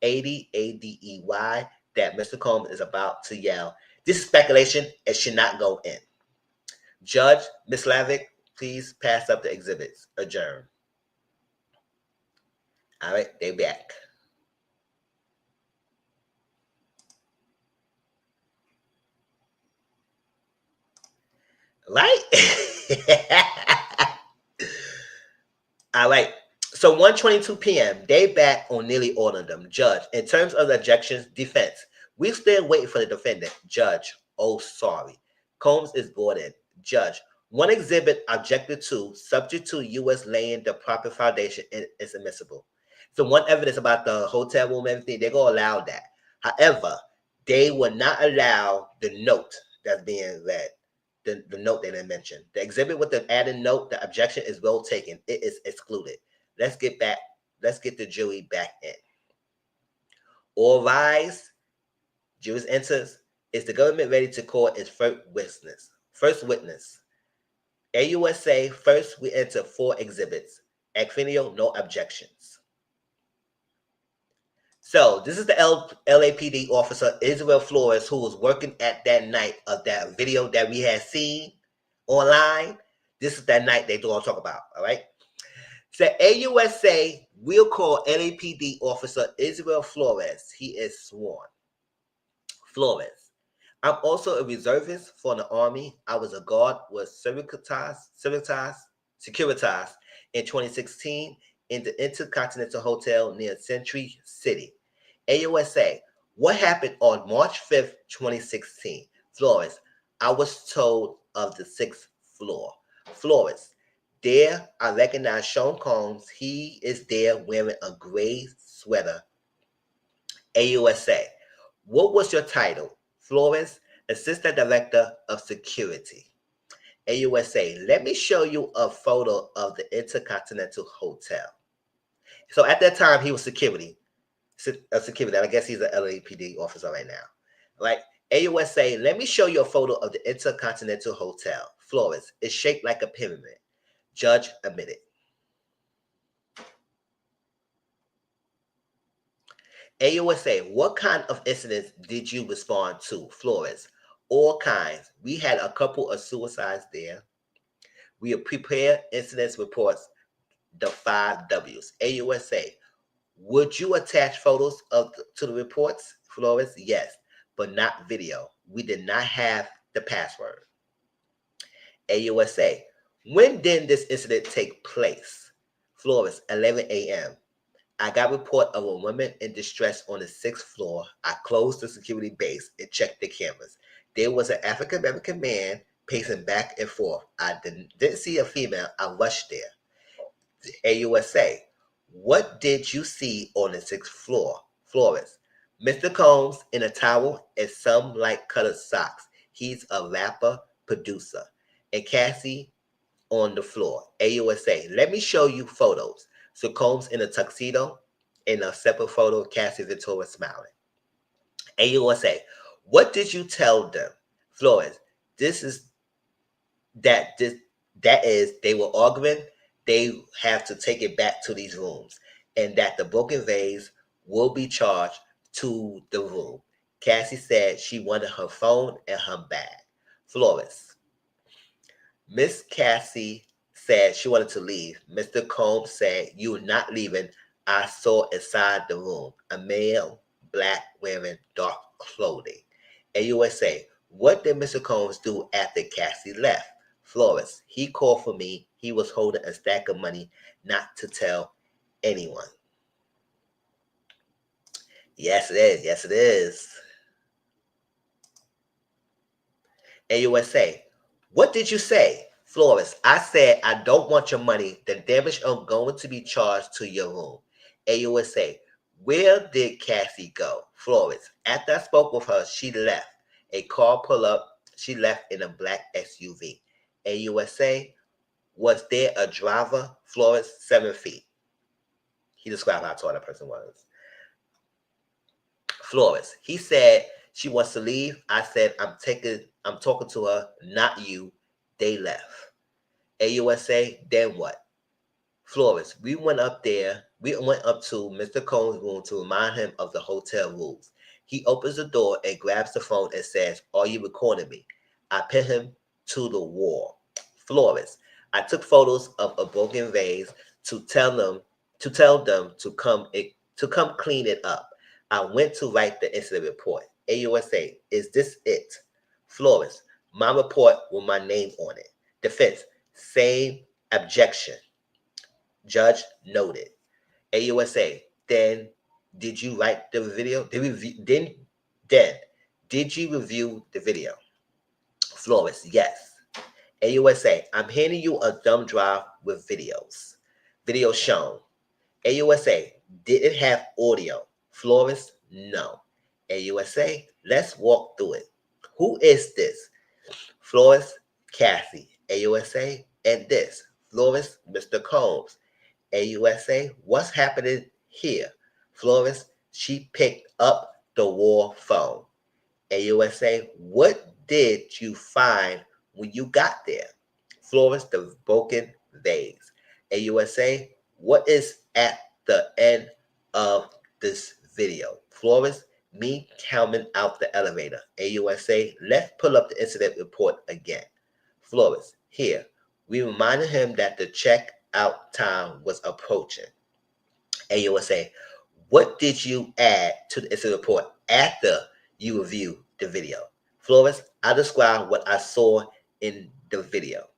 ADEY, that Mr. Combs is about to yell. This is speculation. It should not go in. Judge, Ms. Lavick, Please pass up the exhibits. Adjourn. All right, they back. Right? All right. So 1:22 p.m. They back on nearly all of them. Judge, in terms of the objections, defense. We still waiting for the defendant. Judge, oh sorry. Combs is brought in. Judge, one exhibit objected to, subject to U.S. laying the proper foundation, is admissible. So one evidence about the hotel room, everything, they're gonna allow that. However, they will not allow the note that's being read. The note they didn't mention. The exhibit with the added note, the objection is well taken. It is excluded. Let's get back. Let's get the jury back in. All rise. Jury enters. Is the government ready to call its first witness? First witness. AUSA, first we enter 4 exhibits. Acfinio, no objections. So this is the LAPD officer, Israel Flores, who was working at that night of that video that we had seen online. This is that night they don't talk about, all right? So AUSA will call LAPD officer Israel Flores. He is sworn. Flores. I'm also a reservist for the Army. I was a guard with Securitas in 2016 in the Intercontinental Hotel near Century City. AUSA, what happened on March 5th, 2016? Flores, I was told of the 6th floor. Flores, there I recognize Sean Combs. He is there wearing a gray sweater. AUSA, what was your title? Flores, Assistant Director of Security. AUSA, let me show you a photo of the Intercontinental Hotel. So at that time, he was security. I guess he's an LAPD officer right now. Like AUSA, let me show you a photo of the Intercontinental Hotel. Flores, it's shaped like a pyramid. Judge admitted. AUSA, what kind of incidents did you respond to? Flores, all kinds. We had a couple of suicides there. We have prepared incidents reports, the 5 W's. AUSA, would you attach photos to the reports? Flores, yes, but not video. We did not have the password. AUSA, when did this incident take place? Flores, 11 a.m. I got report of a woman in distress on the 6th floor. I closed the security base and checked the cameras. There was an African American man pacing back and forth. I didn't see a female. I rushed there. AUSA, what did you see on the 6th floor? Flores, Mr. Combs in a towel and some light colored socks. He's a rapper producer. And Cassie on the floor. AUSA, let me show you photos. So Combs in a tuxedo, in a separate photo, Cassie Ventura smiling. AUSA, what did you tell them? Flores, that is they were arguing. They have to take it back to these rooms, and that the broken vase will be charged to the room. Cassie said she wanted her phone and her bag. Flores, Miss Cassie said she wanted to leave. Mr. Combs said, you're not leaving. I saw inside the room a male, black, wearing dark clothing. AUSA, what did Mr. Combs do after Cassie left? Flores, he called for me. He was holding a stack of money not to tell anyone. Yes, it is. Yes, it is. AUSA, what did you say? Flores, I said I don't want your money. The damage is going to be charged to your room. AUSA, where did Cassie go? Flores, after I spoke with her, she left. A car pulled up. She left in a black SUV. AUSA, was there a driver? Flores, 7 feet. He described how tall that person was. Flores, he said she wants to leave. I said, I'm talking to her, not you. They left. AUSA, then what? Flores, we went up to Mr. Combs' room to remind him of the hotel rules. He opens the door and grabs the phone and says, are you recording me? I pin him to the wall. Flores, I took photos of a broken vase to tell them to come clean it up. I went to write the incident report. AUSA, is this it? Florist, my report with my name on it. Defense, same objection. Judge noted. AUSA, then did you write the video? Did you review the video? Florist, yes. AUSA, I'm handing you a thumb drive with videos. Video shown. AUSA, did it have audio? Florist, no. AUSA, let's walk through it. Who is this? Florist, Cassie. AUSA, and this. Florist, Mr. Combs. AUSA, what's happening here? Florist, she picked up the war phone. AUSA, what did you find when you got there? Florist, the broken vase. AUSA, what is at the end of this video? Florist, me coming out the elevator. AUSA, let's pull up the incident report again. Florist, here, we reminded him that the checkout time was approaching. AUSA, what did you add to the incident report after you reviewed the video? Florist, I described what I saw in the video.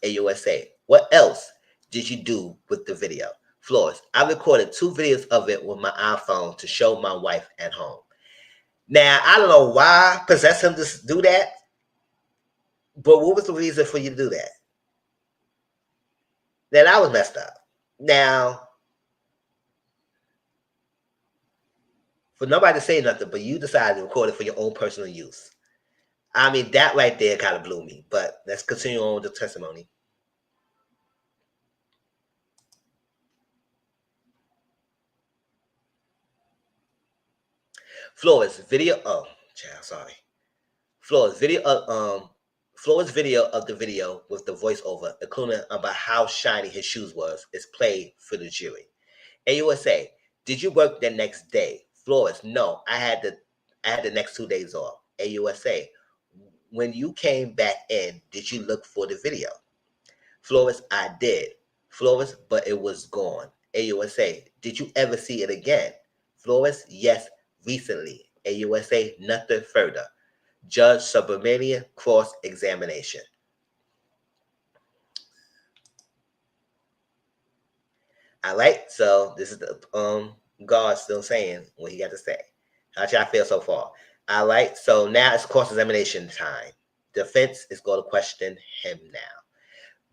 AUSA, what else did you do with the video? Florist, I recorded 2 videos of it with my iPhone to show my wife at home. Now, I don't know why possessed him to do that, but what was the reason for you to do that? Now, that was messed up. Now, for nobody to say nothing, but you decided to record it for your own personal use. I mean, that right there kind of blew me, but let's continue on with the testimony. Flores video. Oh, child, sorry. Flores video. Flores video of the video with the voiceover, including about how shiny his shoes was, is played for the jury. AUSA, did you work the next day? Flores, no, I had the next 2 days off. AUSA, when you came back in, did you look for the video? Flores, I did. Flores, but it was gone. AUSA, did you ever see it again? Flores, yes, recently. AUSA, nothing further. Judge Subramanian, cross-examination. All right, so this is the guard still saying what he got to say. How y'all feel so far? All right, so now it's cross-examination time. Defense is going to question him now.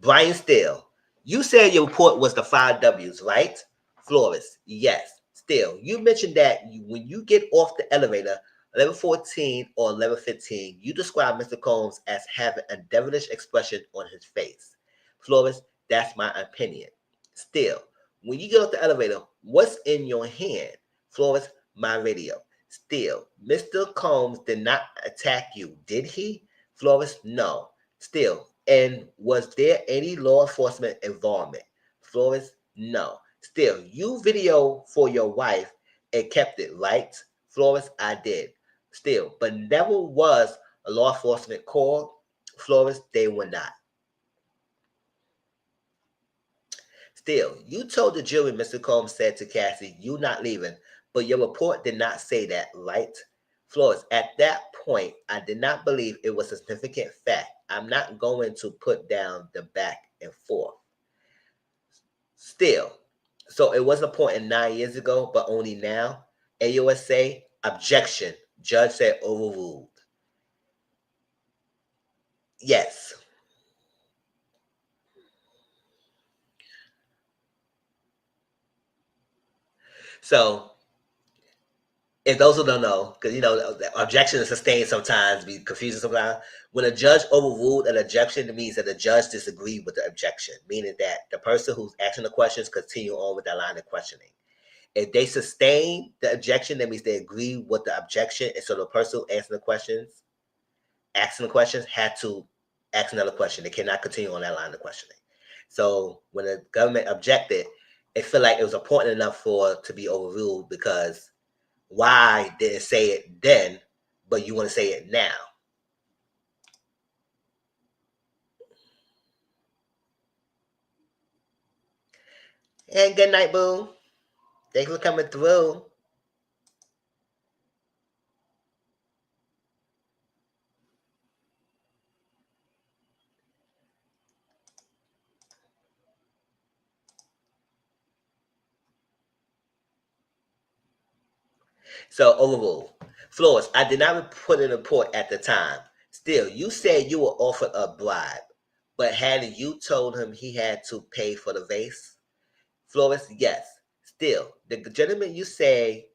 Brian Steele, you said your report was the 5 W's, right? Flores, yes. Steele, you mentioned that when you get off the elevator, 11:14 or 11:15, you describe Mr. Combs as having a devilish expression on his face. Flores, that's my opinion. Steele, when you get off the elevator, what's in your hand? Flores, my radio. Steele, Mr. Combs did not attack you, did he? Flores, no. Steele, and was there any law enforcement involvement? Flores, no. Still, you video for your wife and kept it, right? Flores, I did. Still, but never was a law enforcement call. Flores, they were not. Still, you told the jury Mr. Combs said to Cassie, you not leaving, but your report did not say that, right? Flores, at that point, I did not believe it was a significant fact. I'm not going to put down the back and forth. Still, so it wasn't a point in 9 years ago, but only now. AUSA, objection. Judge said overruled. Yes. So, if those who don't know, because objection and sustained sometimes be confusing sometimes. When a judge overruled an objection, it means that the judge disagreed with the objection, meaning that the person who's asking the questions continue on with that line of questioning. If they sustain the objection, that means they agree with the objection, and so the person asking the questions had to ask another question. They cannot continue on that line of questioning. So when the government objected, it felt like it was important enough for it to be overruled, because why didn't say it then, but you want to say it now? And good night, boo. Thanks for coming through. So overrule. Flores, I did not put in a report at the time. Still, you said you were offered a bribe, but hadn't you told him he had to pay for the vase? Flores, yes. Still, the gentleman you say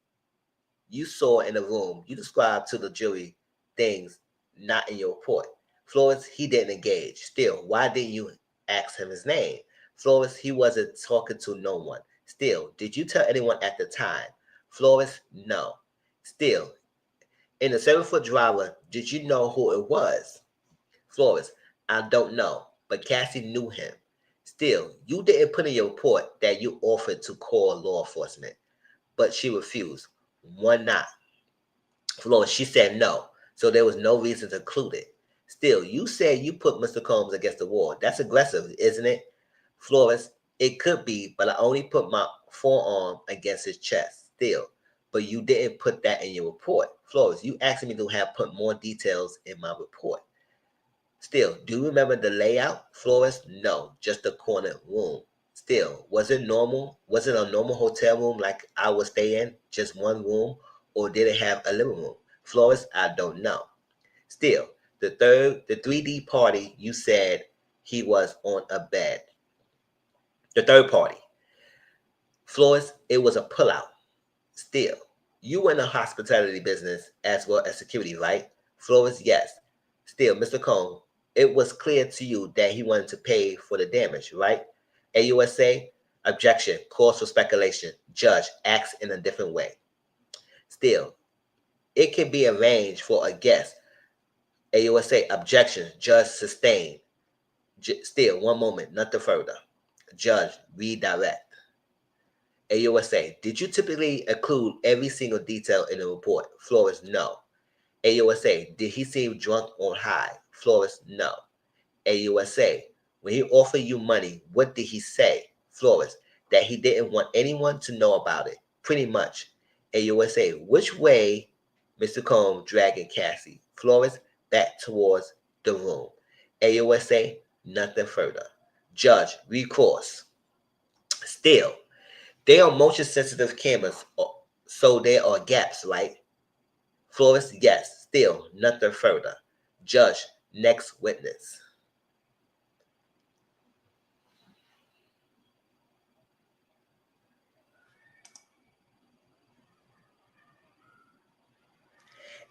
you saw in the room, you described to the jury things not in your report. Flores, he didn't engage. Still, why didn't you ask him his name? Flores, he wasn't talking to no one. Still, did you tell anyone at the time? Flores, no. Still, in the 7-foot driver, did you know who it was? Flores, I don't know, but Cassie knew him. Still, you didn't put in your report that you offered to call law enforcement, but she refused. Why not? Flores, she said no, so there was no reason to include it. Still, you said you put Mr. Combs against the wall. That's aggressive, isn't it? Flores, it could be, but I only put my forearm against his chest. Still, but you didn't put that in your report. Flores, you asked me to have put more details in my report. Still, do you remember the layout? Flores, no, just the corner room. Still, was it normal? Was it a normal hotel room like I would stay in? Just one room? Or did it have a living room? Flores, I don't know. Still, the 3D party, you said he was on a bed. The third party. Flores, it was a pullout. Still, you were in the hospitality business as well as security, right? Flores, yes. Still, Mr. Cohn, it was clear to you that he wanted to pay for the damage, right? AUSA, objection, cause for speculation. Judge acts in a different way. Still, it can be arranged for a guest. AUSA, objection, judge sustained. Still, one moment, nothing further. Judge, redirect. AUSA, did you typically include every single detail in the report? Flores, no. AUSA, did he seem drunk or high? Flores, no. AUSA, when he offered you money, what did he say? Flores, that he didn't want anyone to know about it. Pretty much. AUSA, which way Mr. Combs dragging Cassie? Flores, back towards the room. AUSA, nothing further. Judge, recourse. Still, they are motion sensitive cameras, so there are gaps, right? Flores, yes. Still, nothing further. Judge, next witness.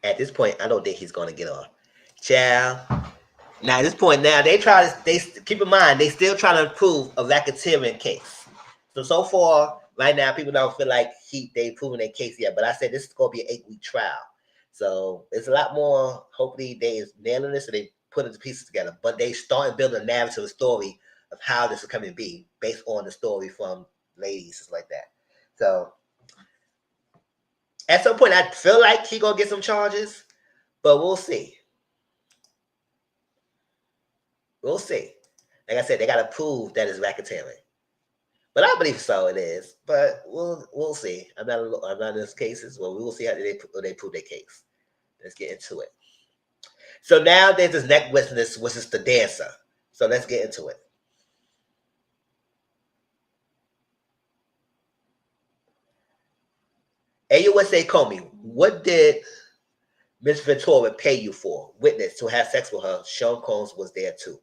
At this point, I don't think he's going to get off. Child. Now, at this point, now they keep in mind they still trying to prove a racketeering case. So far, right now, people don't feel like they proven their case yet. But I said this is going to be an 8-week trial, so it's a lot more. Hopefully, they is nailing this and they put the pieces together. But they starting building a narrative, a story of how this is coming to be based on the story from ladies, stuff like that. So at some point, I feel like he gonna get some charges, but we'll see. We'll see. Like I said, they gotta prove that it's racketeering. But I believe so it is. But we'll see. I'm not in those cases. Well, we will see how they prove their case. Let's get into it. So now there's this next witness, which is the dancer. So let's get into it. AUSA Comey, what did Miss Ventura pay you for? Witness, to have sex with her. Sean Combs was there too.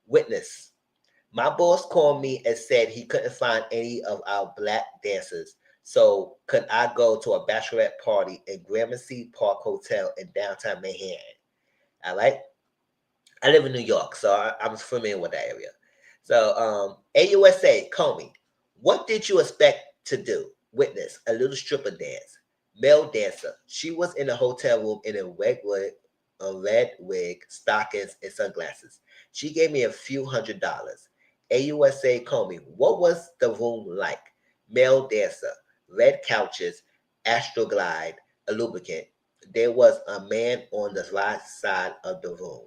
Witness, my boss called me and said he couldn't find any of our black dancers. So could I go to a bachelorette party in Gramercy Park Hotel in downtown Manhattan? All right. I live in New York, so I'm familiar with that area. So AUSA, Comey, what did you expect to do? Witness, a little stripper dance. Male dancer. She was in a hotel room in a red wig, stockings, and sunglasses. She gave me a few $100s. AUSA Comey, what was the room like? Male dancer, red couches, astroglide, a lubricant. There was a man on the right side of the room.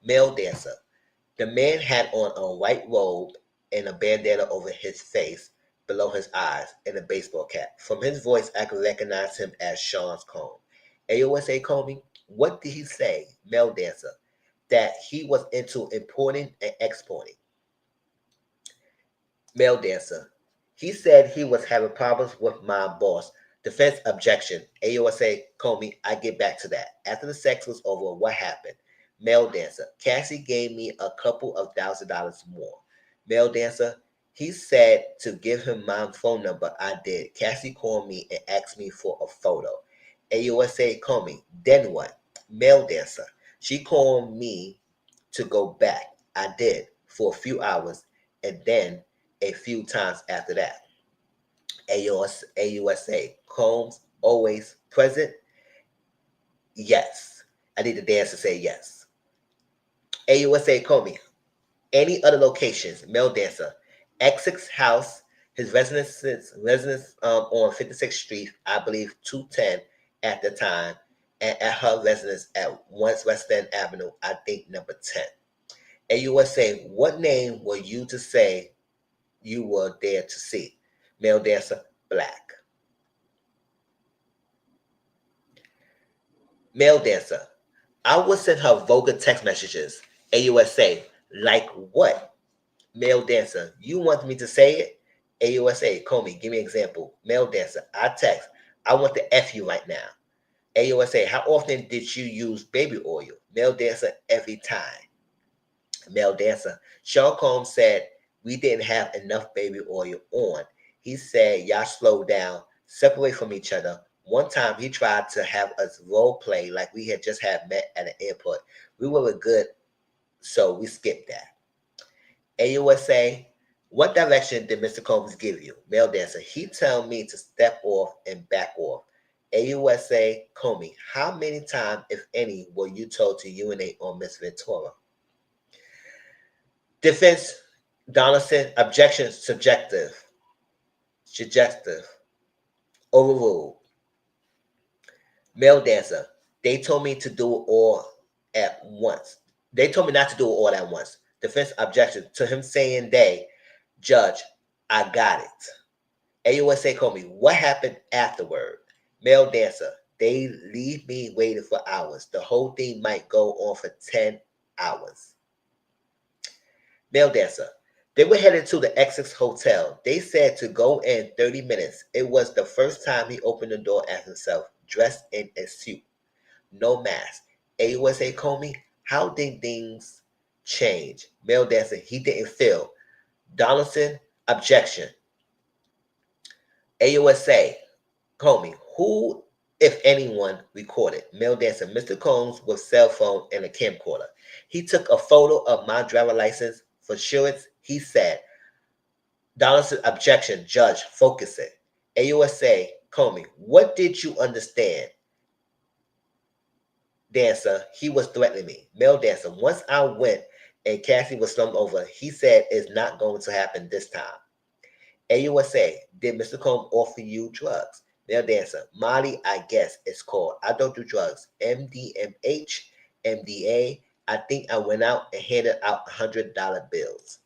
Male dancer. The man had on a white robe and a bandana over his face. below his eyes and a baseball cap. From his voice, I could recognize him as Sean's Combe. AOSA Comey, what did he say, male dancer, that he was into importing and exporting? Male dancer, he said he was having problems with my boss. Defense objection. AOSA Comey, I get back to that. After the sex was over, what happened? Male dancer, Cassie gave me a couple of $1,000 more. Male dancer, he said to give him my phone number. I did. Cassie called me and asked me for a photo. AUSA Comey, then what? Male dancer, she called me to go back. I did for a few hours and then a few times after that. AUSA Combs always present? Yes. I need the dance to say yes. AUSA Comey, any other locations? Male dancer, Essex house, his residence on 56th Street, I believe 210 at the time, and at her residence at West End Avenue, I think number 10. AUSA, what name were you to say you were there to see? Male dancer, Black. Male dancer, I would send her vulgar text messages. AUSA, like what? Male dancer, you want me to say it? AUSA, Comey, give me an example. Male dancer, I text, I want to F you right now. AUSA, how often did you use baby oil? Male dancer, every time. Male dancer, Sean Combs said we didn't have enough baby oil on. He said y'all slow down, separate from each other. One time he tried to have us role play like we had just had met at an airport. We were good, so we skipped that. AUSA, what direction did Mr. Combs give you? Male dancer, he tell me to step off and back off. AUSA Comey, how many times, if any, were you told to urinate on Miss Ventura? Defense Donaldson, objection subjective. Subjective. Overruled. Male dancer, they told me to do it all at once. They told me not to do it all at once. Defense objection to him saying they. Judge, I got it. AUSA Comey, what happened afterward? Male dancer, they leave me waiting for hours. The whole thing might go on for 10 hours. Male dancer, they were headed to the Essex Hotel. They said to go in 30 minutes. It was the first time he opened the door at himself, dressed in a suit, no mask. AUSA Comey, how did things change? Male dancer, he didn't feel. Donaldson, objection. AUSA Comey, who, if anyone, recorded? Male dancer, Mr. Combs with cell phone and a camcorder. He took a photo of my driver license for assurance. He said, Donaldson, objection. Judge, focus it. AUSA Comey, what did you understand? Dancer, he was threatening me. Male dancer, once I went and Cassie was slumped over, he said it's not going to happen this time. AUSA, did Mr. Combs offer you drugs? Male dancer, Molly, I guess it's called. I don't do drugs. MDMH, MDA. I think I went out and handed out $100 bills.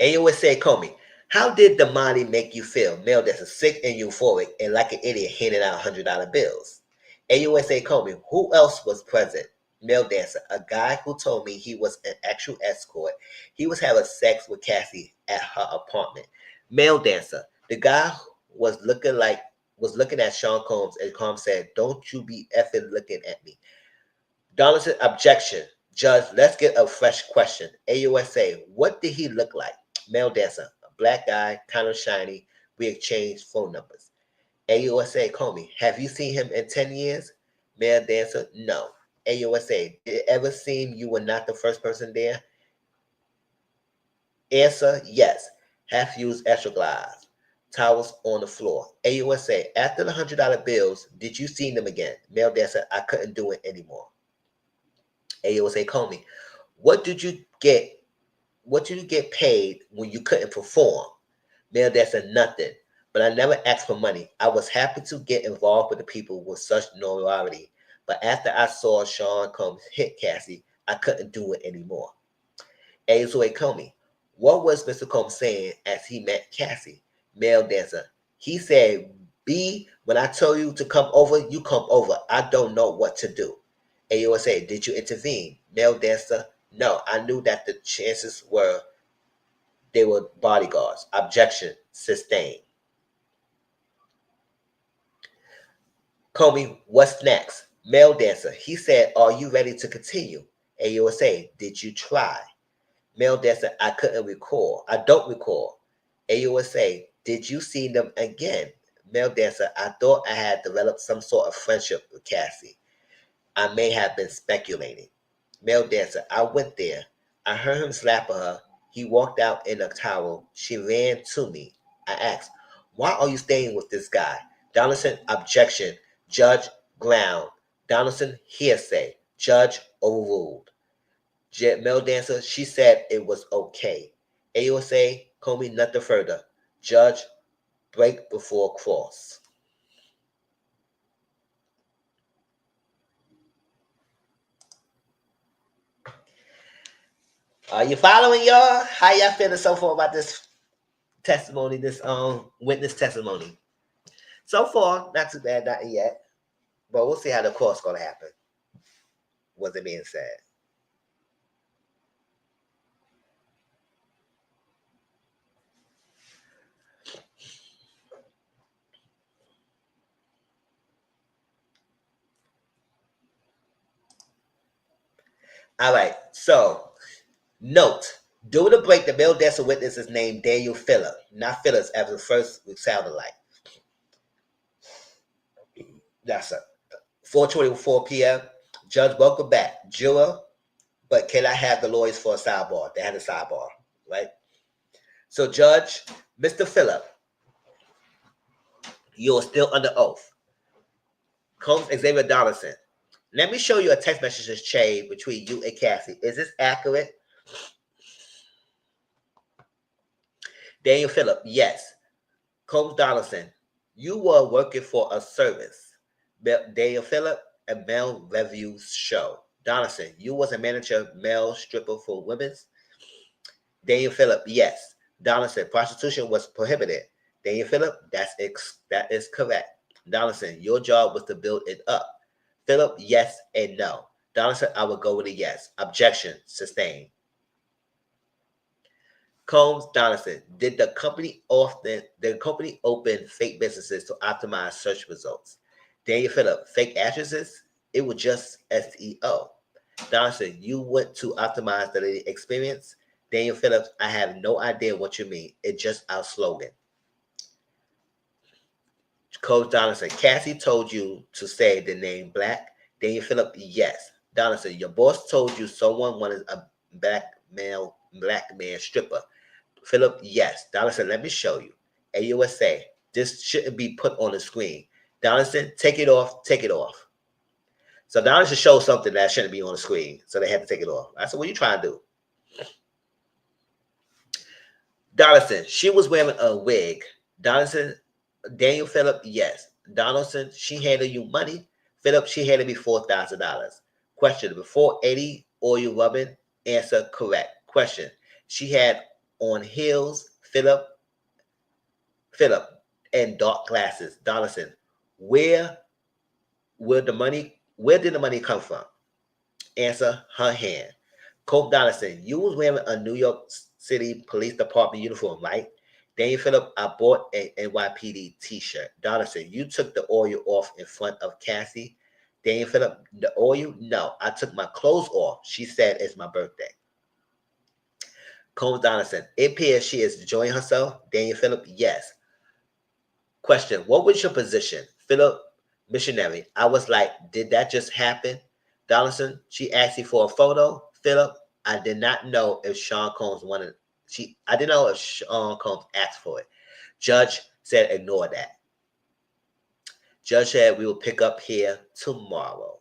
AUSA Comey, how did the Molly make you feel? Male dancer, sick and euphoric and like an idiot handing out $100 bills. AUSA Comey, who else was present? Male dancer, a guy who told me he was an actual escort. He was having sex with Cassie at her apartment. Male dancer, the guy was looking at Sean Combs and Combs said, don't you be effing looking at me. Donaldson, objection. Judge, let's get a fresh question. AUSA, what did he look like? Male dancer, a black guy, kind of shiny. We exchanged phone numbers. AUSA, Comey, have you seen him in 10 years? Male dancer, no. AUSA, did it ever seem you were not the first person there? Answer, yes. Have used extra glass. Towels on the floor. AUSA, after the $100 bills, did you see them again? Male dancer, I couldn't do it anymore. AUSA Comey, what did you get? What did you get paid when you couldn't perform? Male dancer, nothing. but I never asked for money. I was happy to get involved with the people with such notoriety. But after I saw Sean Combs hit Cassie, I couldn't do it anymore. Azoi Comey. What was Mr. Combs saying as he met Cassie? Male dancer. He said, B, when I tell you to come over, you come over. I don't know what to do. AUSA, did you intervene? Male dancer. No, I knew that the chances were they were bodyguards. Objection. Sustained. Comey, what's next? Male dancer. He said, are you ready to continue? AUSA, did you try? Male dancer, I couldn't recall. I don't recall. AUSA, did you see them again? Male dancer, I thought I had developed some sort of friendship with Cassie. I may have been speculating. Male dancer, I went there. I heard him slap her. He walked out in a towel. She ran to me. I asked, why are you staying with this guy? Donaldson, objection. Judge, ground. Donaldson, hearsay. Judge, overruled. Male dancer, she said it was okay. AUSA, Comey, nothing further. Judge, break before cross. Are you following, y'all? How y'all feeling so far about this testimony, this witness testimony? So far, not too bad, not yet. But we'll see how the court's gonna happen. Was it being said? All right. So note, during the break, the male dancer witness is named Daniel Phillip, not Phillips, as the first sounded like. That's it. 4:24 p.m. Judge, welcome back. Juror, but can I have the lawyers for a sidebar? They had a sidebar, right? So, Judge, Mr. Phillip, you're still under oath. Combs Xavier Donaldson. Let me show you a text message chain between you and Cassie. Is this accurate? Daniel Phillip, yes. Combs Donaldson, you were working for a service. Daniel Phillip, a male reviews show. Donaldson, you was a manager, male stripper for women's. Daniel Phillip, yes. Donaldson, prostitution was prohibited. Daniel Phillip, that is correct. Donaldson, your job was to build it up. Phillip, yes and no. Donaldson, I would go with a yes. Objection, sustained. Combs Donaldson, did the company open fake businesses to optimize search results? Daniel Phillip, fake addresses? It was just SEO. Donaldson, you went to optimize the experience? Daniel Phillips, I have no idea what you mean. It's just our slogan. Coach Donaldson, Cassie told you to say the name Black. Daniel Phillips, yes. Donaldson, your boss told you someone wanted a black man stripper. Philip, yes. Donaldson, let me show you. AUSA, this shouldn't be put on the screen. Donaldson, take it off, take it off. So Donaldson showed something that shouldn't be on the screen, so they had to take it off. I said, what are you trying to do? Donaldson, she was wearing a wig. Donaldson, Daniel Phillip, yes. Donaldson, she handed you money. Phillip, she handed me $4,000. Question, before 80 oil rubbing? Answer, correct. Question, she had on heels. Phillip, and dark glasses. Donaldson, where did the money come from? Answer, her hand. Cope Donaldson, you was wearing a New York City Police Department uniform, right? Daniel Phillip, I bought an NYPD t-shirt. Donaldson, you took the oil off in front of Cassie. Daniel Phillip, the oil? No, I took my clothes off. She said it's my birthday. Combs Donaldson, it appears she is enjoying herself. Daniel Phillip, yes. Question, what was your position? Phillip, missionary. I was like, did that just happen? Donaldson, she asked you for a photo. Phillip, I did not know if Sean Combs wanted. I didn't know if Sean Combs asked for it. Judge said, ignore that. Judge said we will pick up here tomorrow.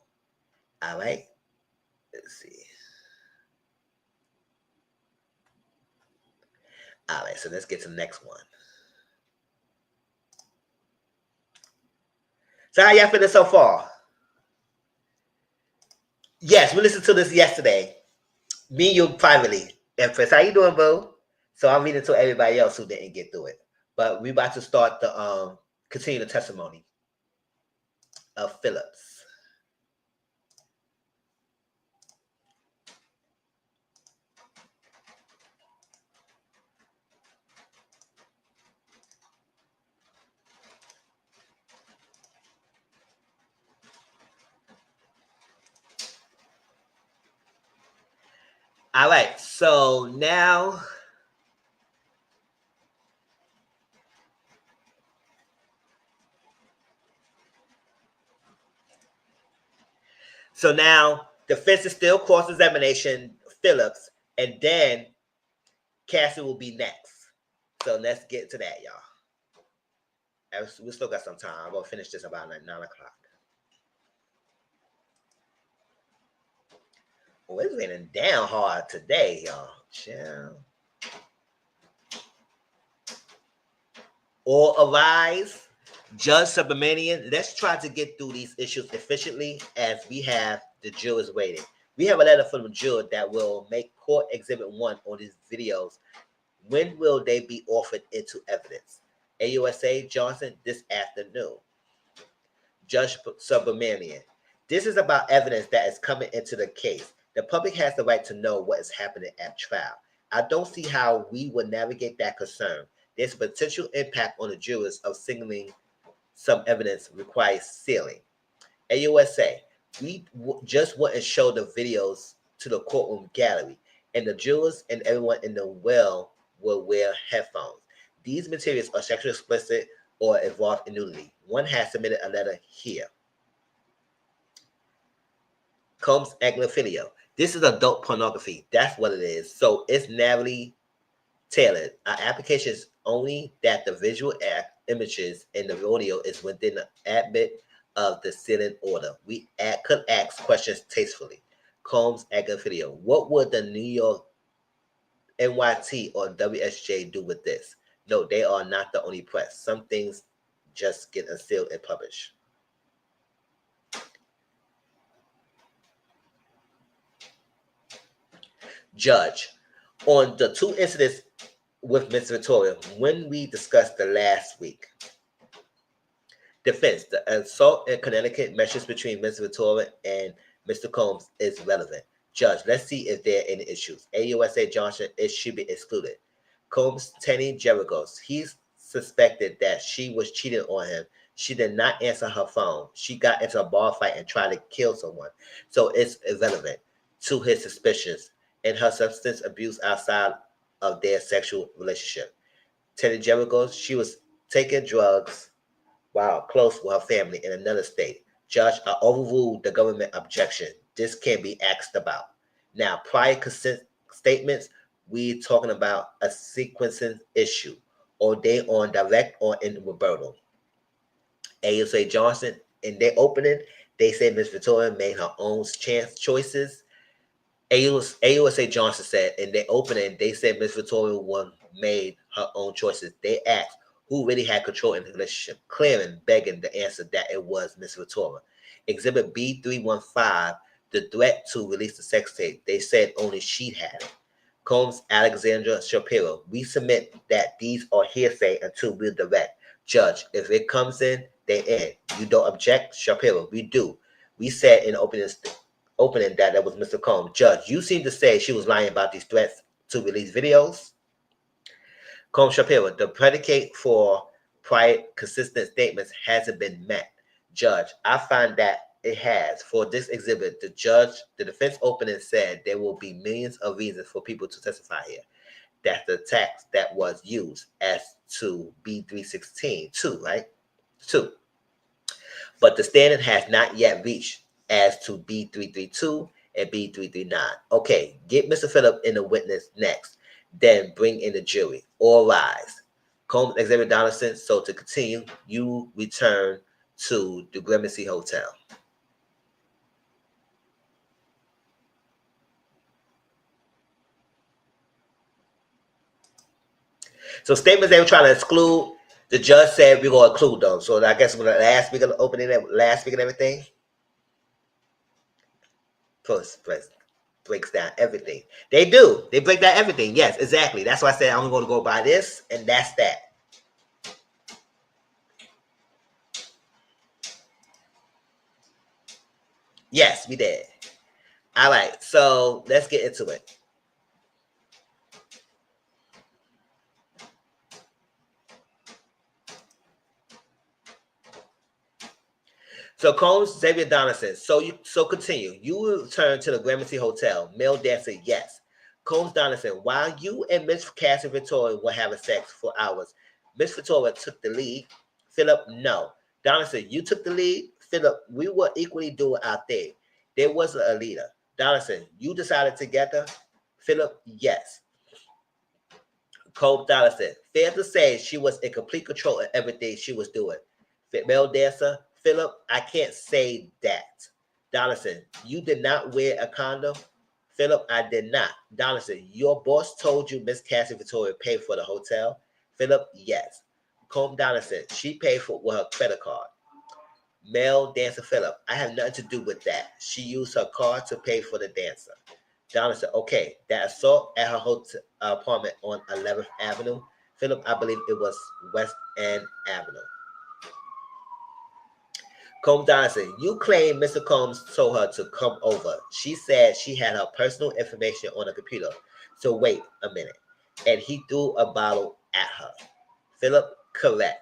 All right. Let's see. All right. So let's get to the next one. So how y'all feeling so far? Yes, we listened to this yesterday. Me and you privately. Empress, how you doing, boo? So I'm reading to everybody else who didn't get through it. But we about to start the continue the testimony of Phillips. All right, so now defense is still cross-examination Phillips, and then Cassie will be next. So let's get to that, y'all. We still got some time. I'm gonna finish this about 9 o'clock. Oh, it's raining down hard today, y'all. Chill. All arise. Judge Subramanian, let's try to get through these issues efficiently as we have the jurors waiting. We have a letter from the juror that will make court exhibit 1 on these videos. When will they be offered into evidence? AUSA Johnson this afternoon. Judge Subramanian, this is about evidence that is coming into the case. The public has the right to know what is happening at trial. I don't see how we would navigate that concern. There's a potential impact on the jurors of signaling some evidence requires sealing. AUSA, we just wouldn't show the videos to the courtroom gallery, and the jurors and everyone in the well will wear headphones. These materials are sexually explicit or involve in nudity. One has submitted a letter here. Combs Agnophilio. This is adult pornography. That's what it is. So it's narrowly tailored. Our application is only that the visual images and the audio is within the ambit of the sealing order. We could ask questions tastefully. Combs Agnophilio. What would the New York NYT or WSJ do with this? No, they are not the only press. Some things just get unsealed and published. Judge, on the 2 incidents with Ms. Victoria, when we discussed the last week, defense, the assault in Connecticut measures between Ms. Victoria and Mr. Combs is relevant. Judge, let's see if there are any issues. AUSA Johnson, it should be excluded. Combs, Tenny Geragos, he's suspected that she was cheating on him. She did not answer her phone. She got into a bar fight and tried to kill someone. So it's irrelevant to his suspicions and her substance abuse outside of their sexual relationship. Tenny Geragos, she was taking drugs while close with her family in another state. Judge, I overruled the government objection. This can be asked about. Now, prior consent statements, we talking about a sequencing issue, or they on direct or in rebuttal. AUSA Johnson, in their opening, they said Ms. Victoria made her own choices. AUSA Johnson said in their opening, they said Ms. Victoria made her own choices. They asked who really had control in the relationship, clearing, begging the answer that it was Ms. Victoria. Exhibit B315, the threat to release the sex tape, they said only she had it. Combs Alexandra Shapiro, we submit that these are hearsay until we're direct. Judge, if it comes in, they in. You don't object? Shapiro, we do. We said in opening that was Mr. Combs. Judge, you seem to say she was lying about these threats to release videos. Combs Shapiro, the predicate for prior consistent statements hasn't been met. Judge, I find that it has. For this exhibit, the defense opening said there will be millions of reasons for people to testify here. That's the text that was used as to B316, 2, right? 2. But the standard has not yet reached as to B332 and B339. Okay, get Mr. Phillip in the witness next. Then bring in the jury. All rise. Combs Exhibit Donaldson. So to continue, you return to the Gramercy Hotel. So statements they were trying to exclude, The judge said we're going to include them. So I guess when the last week of the opening, last week and everything, plus breaks down everything. They do. They break down everything. Yes, exactly. That's why I said I'm going to go by this, and that's that. Yes, we did. All right, so let's get into it. So Combs, Xavier Donaldson. So continue. You will return to the Gramercy Hotel. Male dancer, yes. Combs Donaldson. While you and Miss Cassie Victoria were having sex for hours, Miss Victoria took the lead. Philip, no. Donaldson, you took the lead. Philip, we were equally doing our thing. There was a leader. Donaldson, you decided together. Philip, yes. Combs Donaldson. Fair to say she was in complete control of everything she was doing. Male dancer, Philip, I can't say that. Donaldson, you did not wear a condom? Philip, I did not. Donaldson, your boss told you Miss Cassie Victoria paid for the hotel? Philip, yes. Combs Donaldson, she paid for with her credit card. Male dancer Philip, I have nothing to do with that. She used her card to pay for the dancer. Donaldson, okay, that assault at her hotel apartment on 11th Avenue. Philip, I believe it was West End Avenue. Combs Donaldson, you claim Mr. Combs told her to come over. She said she had her personal information on the computer. So wait a minute. And he threw a bottle at her. Philip, correct.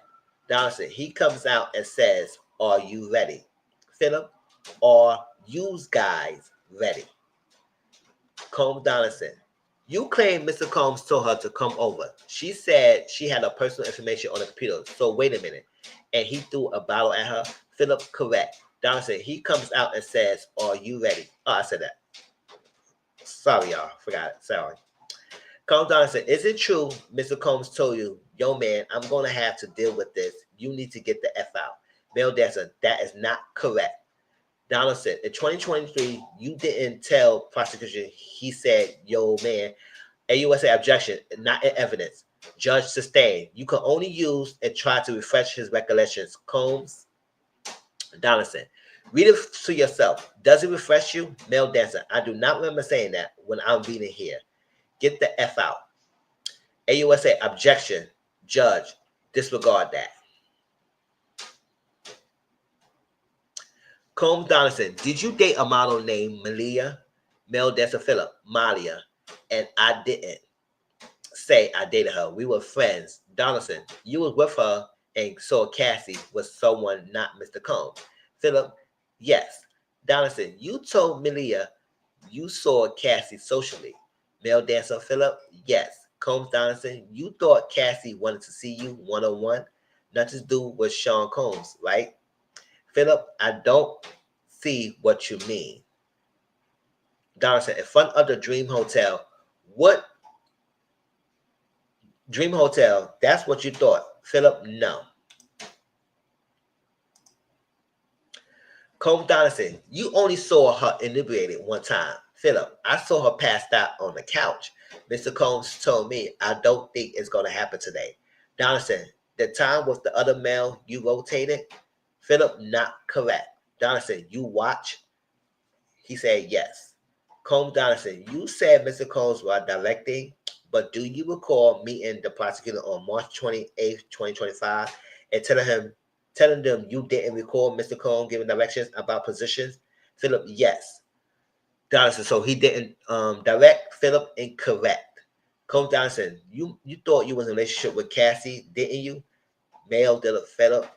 Donaldson, he comes out and says, are you ready? Philip, are you guys ready? Combs Donaldson, you claim Mr. Combs told her to come over. She said she had her personal information on the computer. So wait a minute. And he threw a bottle at her. Philip, correct. Donaldson, he comes out and says, are you ready? Oh, I said that. Sorry, y'all. Forgot it. Sorry. Combs Donaldson, is it true Mr. Combs told you, yo, man, I'm going to have to deal with this. You need to get the F out. Male dancer, that is not correct. Donaldson, in 2023, you didn't tell prosecution. He said, yo, man, AUSA objection, not in evidence. Judge sustained. You can only use and try to refresh his recollections. Combs Donaldson, read it to yourself. Does it refresh you? Male dancer, I do not remember saying that when I'm reading here. Get the F out. AUSA objection. Judge, disregard that. Combs Donaldson, did you date a model named Malia? Male dancer Philip, Malia, and I didn't say I dated her. We were friends. Donaldson, you was with her and saw Cassie with someone, not Mr. Combs. Philip, yes. Donaldson, you told Malia you saw Cassie socially. Male dancer Philip, yes. Combs Donaldson, you thought Cassie wanted to see you one-on-one. Nothing to do with Sean Combs, right? Philip, I don't see what you mean. Donaldson, in front of the Dream Hotel. What? Dream Hotel, that's what you thought. Philip, no. Combs Donaldson, you only saw her inebriated one time. Philip, I saw her passed out on the couch. Mr. Combs told me, I don't think it's going to happen today. Donaldson, the time with the other male you rotated? Philip, not correct. Donaldson, you watch? He said yes. Combs Donaldson, you said Mr. Combs was directing, but do you recall meeting the prosecutor on March 28th, 2025, and telling them you didn't recall Mr. Combs giving directions about positions? Philip, yes. Donaldson, so he didn't direct. Philip, incorrect. Combs Donaldson, you thought you was in a relationship with Cassie, didn't you? Male, Philip.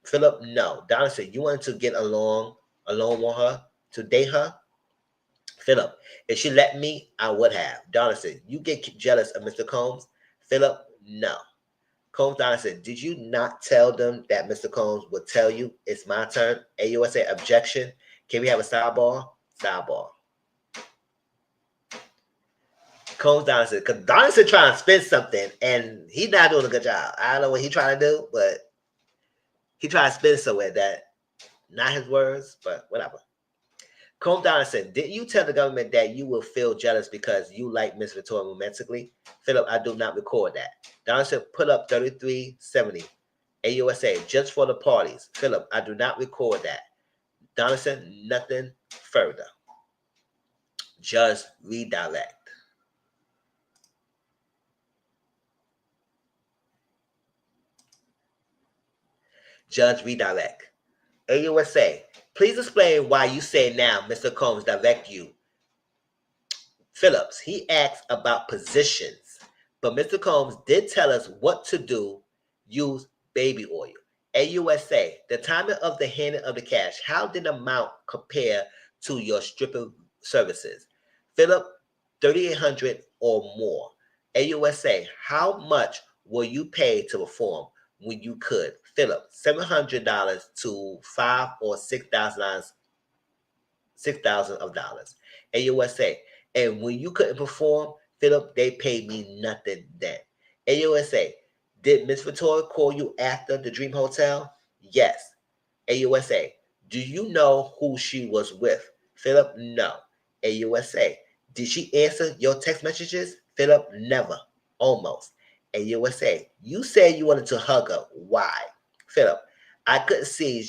Philip, no. Donaldson, you wanted to get along with her, to date her? Philip, if she let me, I would have. Donaldson, you get jealous of Mr. Combs? Philip, no. Combs Donaldson, did you not tell them that Mr. Combs would tell you it's my turn? AUSA objection. Can we have a sidebar? Sidebar. Combs Donaldson, because Donaldson trying to spin something and he's not doing a good job. I don't know what he's trying to do, but he trying to spin somewhere that not his words, but whatever. Combs Donaldson, didn't you tell the government that you will feel jealous because you like Miss Victoria romantically? Philip, I do not record that. Donaldson, put up 3370. AUSA, just for the parties. Philip, I do not record that. Donaldson, nothing further. Judge, redirect. Judge, redirect. AUSA, please explain why you say now Mr. Combs direct you. Phillips, he asked about positions, but Mr. Combs did tell us what to do, use baby oil. AUSA, the timing of the handing of the cash, how did the amount compare to your stripping services? Philip, 3,800 or more. AUSA, how much will you pay to perform when you could? Philip, $700 to $5,000 or $6,000, $6,000. AUSA, and when you couldn't perform, Philip, they paid me nothing then. AUSA, did Miss Victoria call you after the Dream Hotel? Yes. AUSA, do you know who she was with? Philip, no. AUSA, did she answer your text messages? Philip, never. Almost. AUSA, you said you wanted to hug her. Why? Philip, I could see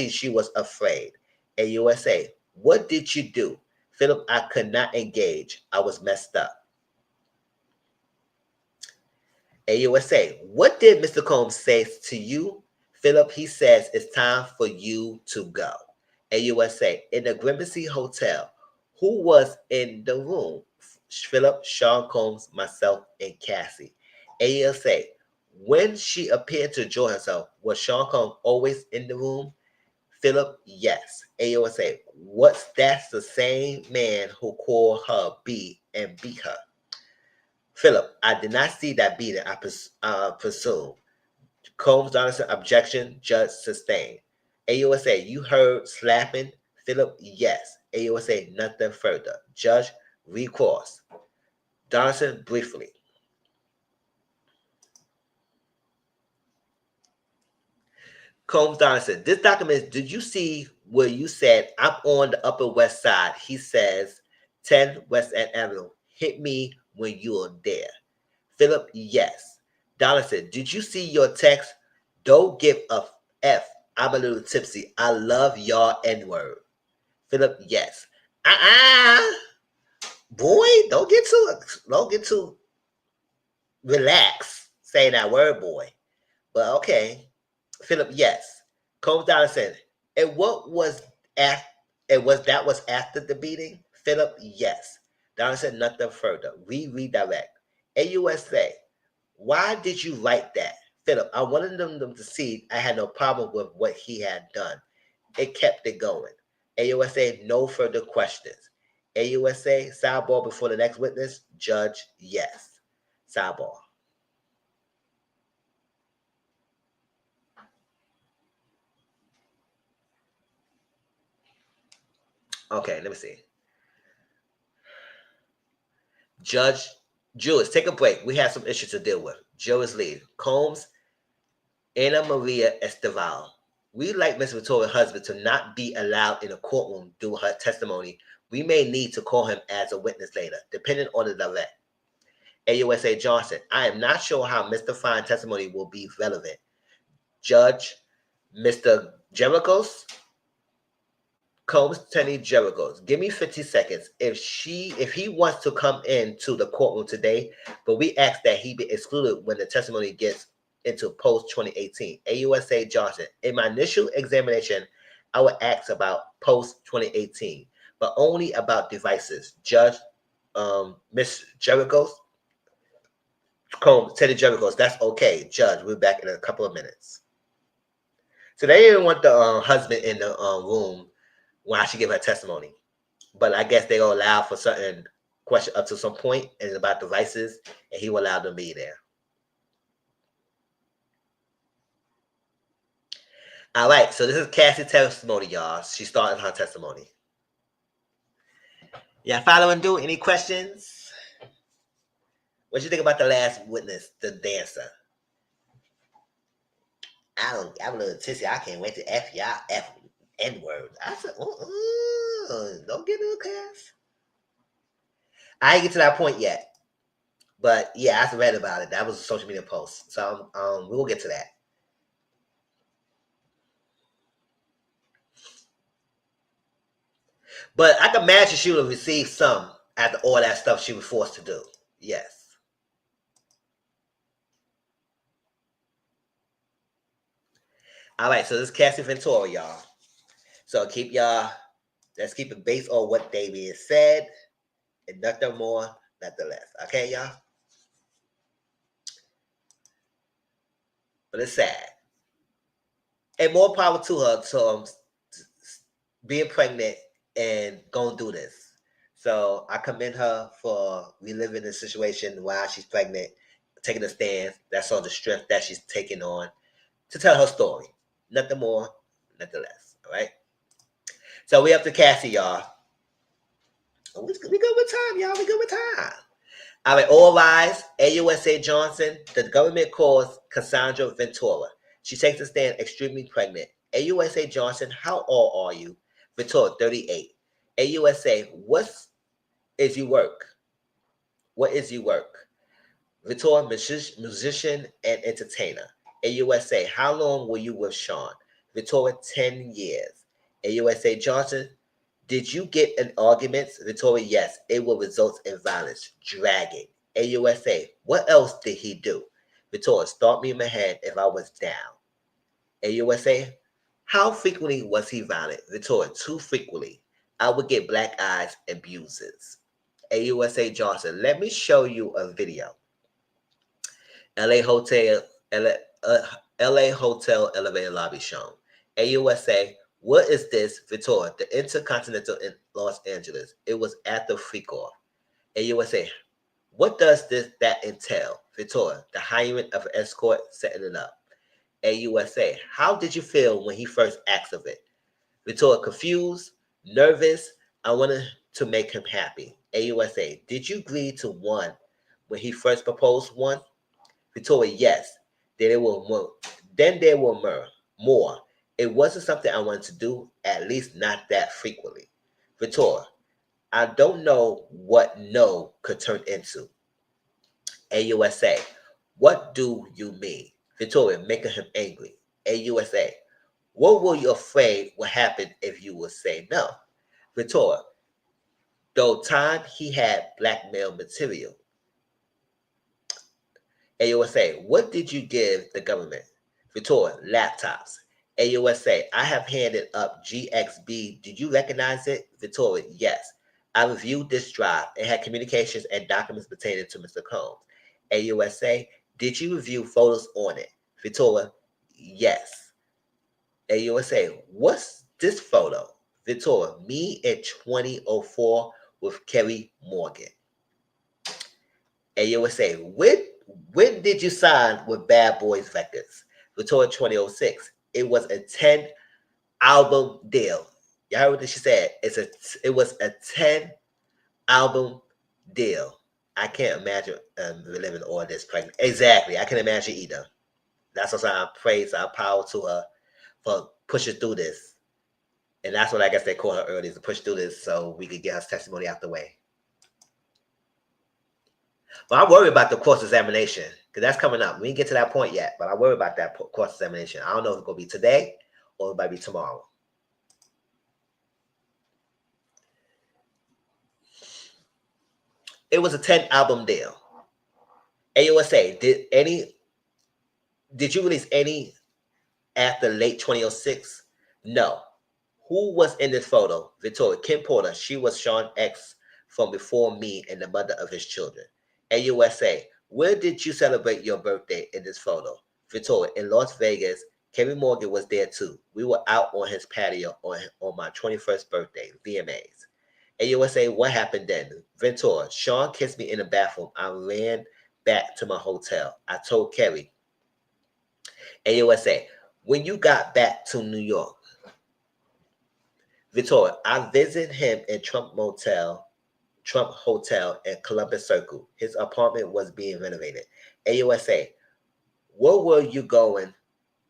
she was afraid. AUSA, what did you do? Philip, I could not engage. I was messed up. AUSA, what did Mr. Combs say to you? Philip, he says it's time for you to go. AUSA, in the Gramercy Hotel, who was in the room? Philip, Sean Combs, myself, and Cassie. AUSA, when she appeared to enjoy herself, was Sean Combs always in the room? Philip, yes. AUSA, that's the same man who called her B and beat her. Philip, I did not see that beating, I presume. Combs Donaldson, objection, judge sustained. AUSA, you heard slapping? Philip, yes. AUSA, nothing further. Judge, recourse. Donaldson, briefly. Combs Donaldson, this document, did you see where you said, I'm on the Upper West Side? He says, 10 West End Avenue. Hit me when you're there. Philip, yes. Donaldson, did you see your text? Don't give a F. I'm a little tipsy. I love y'all N-word. Philip, yes. Boy, don't get too relaxed saying that word, boy. But okay. Philip, yes. Combs Donaldson, and what was after? And was after the beating? Philip, yes. Donaldson, nothing further. We redirect. AUSA, why did you write that? Philip, I wanted them to see I had no problem with what he had done. It kept it going. AUSA, no further questions. AUSA, sidebar before the next witness. Judge, yes. Sidebar. Okay, let me see. Judge, Jules, take a break. We have some issues to deal with. Jules leave. Combs, Ana Maria Esteval. We like Miss Victoria's husband to not be allowed in a courtroom during her testimony. We may need to call him as a witness later, depending on the direct. AUSA Johnson, I am not sure how Mr. Fine's testimony will be relevant. Judge, Mr. Jericho's, Combs, Tenny Jericho's. Give me 50 seconds. If he wants to come into the courtroom today, but we ask that he be excluded when the testimony gets into post 2018. AUSA Johnson. In my initial examination, I would ask about post 2018, but only about devices. Judge, Miss Jericho's, Combs, Teddy Jericho's. That's okay. Judge, we're back in a couple of minutes. So they didn't want the husband in the room when she gave her testimony, but I guess they will allow for certain question up to some point, and it's about devices, and he will allow them to be there. All right, so this is Cassie's testimony, y'all. She started her testimony. Yeah, following do any questions? What you think about the last witness, the dancer? I'm a little tipsy. I can't wait to F y'all F N-word. I said, don't get no class. I ain't get to that point yet. But yeah, I read about it. That was a social media post. So we will get to that. But I can imagine she would receive some after all that stuff she was forced to do. Yes. All right, so this is Cassie Ventura, y'all. So let's keep it based on what they being said and nothing more, nothing less. Okay, y'all? But it's sad. And more power to her to being pregnant and going through this. So I commend her for reliving the situation while she's pregnant, taking a stand. That's all the strength that she's taking on to tell her story. Nothing more, nothing less. All right. So we up to Cassie, y'all. We good with time, y'all. We good with time. All right, all rise. AUSA Johnson, the government calls Cassandra Ventura. She takes a stand extremely pregnant. AUSA Johnson, how old are you? Ventura, 38. AUSA, what is your work? What is your work? Ventura, musician and entertainer. AUSA, how long were you with Sean? Ventura, 10 years. AUSA Johnson, did you get in arguments? Victoria, yes, it will result in violence, dragging. AUSA, what else did he do? Victoria, start me in my head if I was down. AUSA, how frequently was he violent? Victoria, too frequently. I would get black eyes and bruises. AUSA Johnson, let me show you a video. LA Hotel, LA Hotel elevator lobby shown. AUSA, what is this? Victoria, the Intercontinental in Los Angeles. It was at the freak off. AUSA, what does that entail? Victoria, the hiring of an escort, setting it up. AUSA, how did you feel when he first asked of it? Victoria, confused, nervous. I wanted to make him happy. AUSA, did you agree to one when he first proposed one? Victoria, yes. Then there were more. Then there were more. It wasn't something I wanted to do, at least not that frequently. Victoria, I don't know what no could turn into. AUSA, what do you mean? Victoria, making him angry. AUSA, what were you afraid would happen if you would say no? Victoria, though time he had blackmail material. AUSA, what did you give the government? Victoria, laptops. AUSA, I have handed up GXB. Did you recognize it? Victoria, yes. I reviewed this drive and had communications and documents pertaining to Mr. Combs. AUSA, did you review photos on it? Victoria, yes. AUSA, what's this photo? Victoria, me in 2004 with Kerry Morgan. AUSA, when did you sign with Bad Boys Records? Victoria, 2006. It was a 10 album deal. Y'all heard what she said? It was a 10 album deal. I can't imagine living all this pregnant. Exactly. I can imagine either. That's what I praise our power to her for pushing through this. And that's what I guess they call her earlier, to push through this so we could get her testimony out the way. But I worry about the course examination because that's coming up. We didn't get to that point yet, but I worry about that course examination. I don't know if it's going to be today or it might be tomorrow. It was a 10 album deal. AUSA, did you release any after late 2006? No. Who was in this photo? Victoria, Kim Porter. She was Sean X from before me and the mother of his children. AUSA, where did you celebrate your birthday in this photo? Victoria, in Las Vegas. Kerry Morgan was there too. We were out on his patio on my 21st birthday, VMAs. AUSA, what happened then? Ventura, Sean kissed me in the bathroom. I ran back to my hotel. I told Kerry. AUSA, when you got back to New York, Victoria, I visited him in Trump Hotel in Columbus Circle. His apartment was being renovated. AUSA, where were you going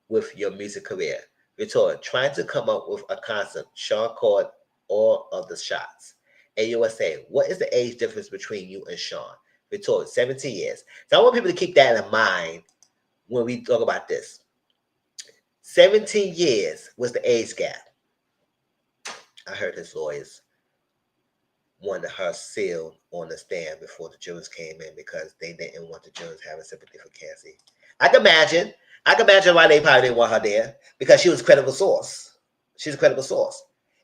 with your music career? Victoria, trying to come up with a concept. Sean called all of the shots. AUSA, what is the age difference between you and Sean? Victoria, 17 years. So I want people to keep that in mind when we talk about this. 17 years was the age gap. I heard his lawyers. wanted her sealed on the stand before the jurors came in because they didn't want the jurors having sympathy for Cassie. I can imagine. I can imagine why they probably didn't want her there because she was a credible source. She's a credible source.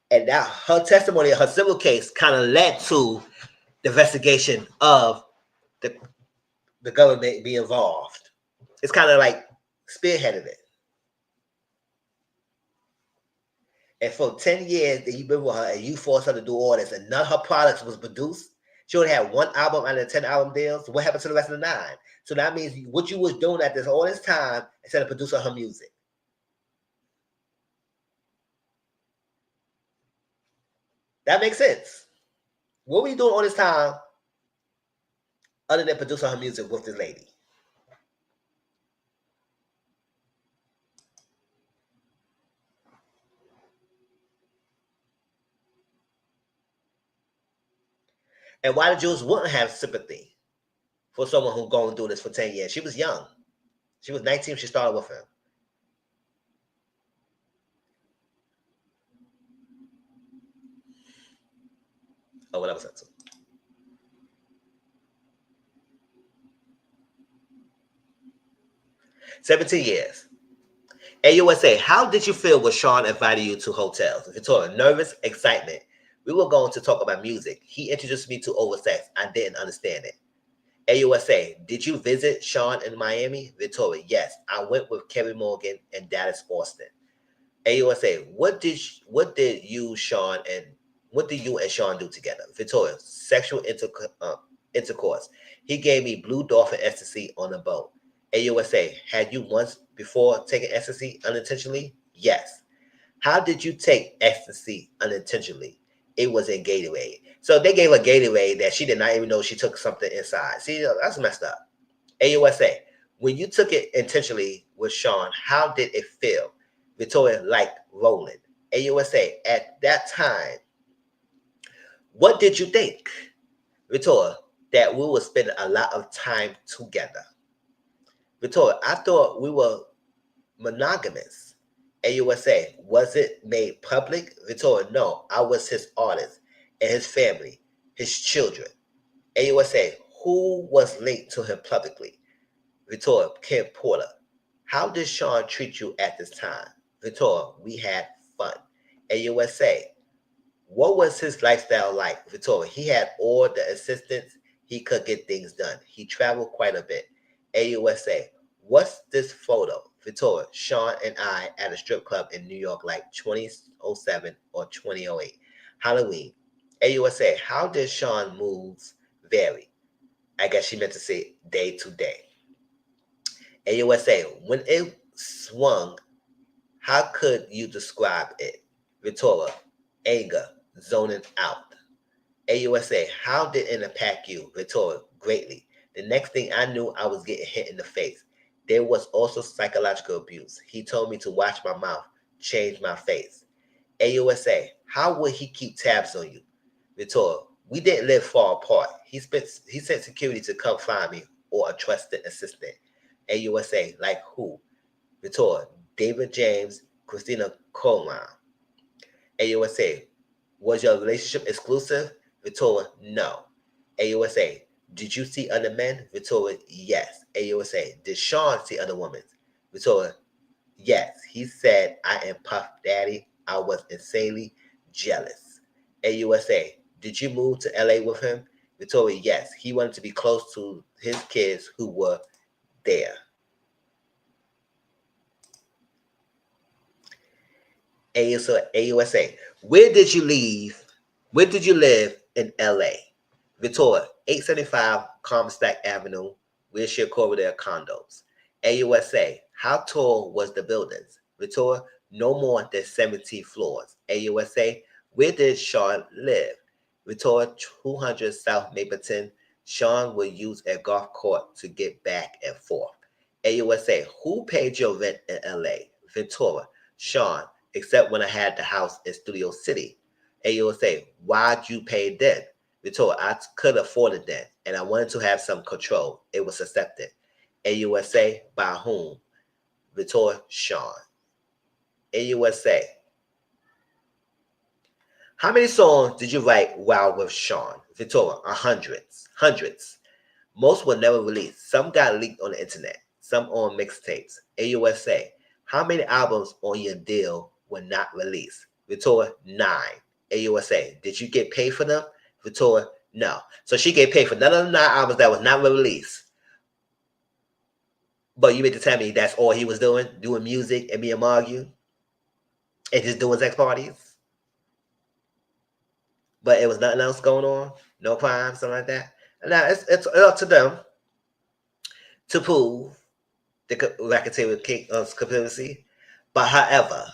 And now her testimony, her civil case, kind of led to the investigation of the government be involved. It's kind of like spearheaded it. And for 10 years that you've been with her and you forced her to do all this and none of her products was produced, she only had one album out of the 10 album deals. What happened to the rest of the 9? So that means what you was doing at this all this time instead of producing her music. That makes sense. What were you doing all this time other than producing her music with this lady? And why the Jews wouldn't have sympathy for someone who's going through this for 10 years? She was young. She was 19 when she started with him. Oh, what I was that to? 17 years. AUSA, how did you feel when Sean invited you to hotels? Victoria, nervous, excitement. We were going to talk about music. He introduced me to oversex. I didn't understand it. AUSA, did you visit Sean in Miami? Victoria, yes. I went with Kerry Morgan and Dallas Austin. AUSA, what did you, Sean, and what did you and Sean do together? Victoria, sexual intercourse. He gave me blue dolphin ecstasy on a boat. AUSA, had you once before taken ecstasy unintentionally? Yes. How did you take ecstasy unintentionally? It was in Gatorade. So they gave her Gatorade that she did not even know she took something inside. See, that's messed up. AUSA, when you took it intentionally with Sean, how did it feel? Victoria, like rolling. AUSA, at that time, what did you think? Victoria, that we would spend a lot of time together. Victoria, I thought we were monogamous. AUSA, was it made public? Victoria, no, I was his artist and his family, his children. AUSA, who was linked to him publicly? Victoria, Kim Porter. How did Sean treat you at this time? Victoria, we had fun. AUSA, what was his lifestyle like? Victoria, he had all the assistance. He could get things done. He traveled quite a bit. AUSA, what's this photo? Victoria, Sean and I at a strip club in New York like 2007 or 2008. Halloween. AUSA, how did Sean moves vary? I guess she meant to say day to day. AUSA, when it swung, how could you describe it? Victoria, anger, zoning out. AUSA, how did it impact you? Victoria, greatly. The next thing I knew, I was getting hit in the face. There was also psychological abuse. He told me to watch my mouth, change my face. AUSA, how would he keep tabs on you? Victoria, we didn't live far apart. He sent security to come find me or a trusted assistant. AUSA, like who? Victoria, David James, Christina Coleman. AUSA, was your relationship exclusive? Victoria, no. AUSA, did you see other men? Victoria, yes. AUSA, did Sean see other women? Victoria, yes. He said, I am Puff Daddy. I was insanely jealous. AUSA, did you move to LA with him? Victoria, yes. He wanted to be close to his kids who were there. AUSA, where did you leave? Where did you live in LA? Victoria, 875 Comstock Avenue, Wilshire Corridor condos. AUSA, how tall was the buildings? Victoria, no more than 17 floors. AUSA, where did Sean live? Victoria, 200 South Mapleton. Sean will use a golf court to get back and forth. AUSA, who paid your rent in LA? Victoria, Sean, except when I had the house in Studio City. AUSA, why'd you pay then? Victoria, I could afford it then, and I wanted to have some control. It was accepted. AUSA, by whom? Victoria, Sean. AUSA, How many songs did you write while with Sean? Victoria, hundreds. Hundreds. Most were never released. Some got leaked on the internet. Some on mixtapes. AUSA. How many albums on your deal were not released? Victoria, 9. AUSA. Did you get paid for them? Victoria, no. So she get paid for none of the 9 albums that was not released. But you meant to tell me that's all he was doing music and being argue, and just doing sex parties? But it was nothing else going on? No crime, something like that? Now, it's up to them to prove the racketeering conspiracy. But however,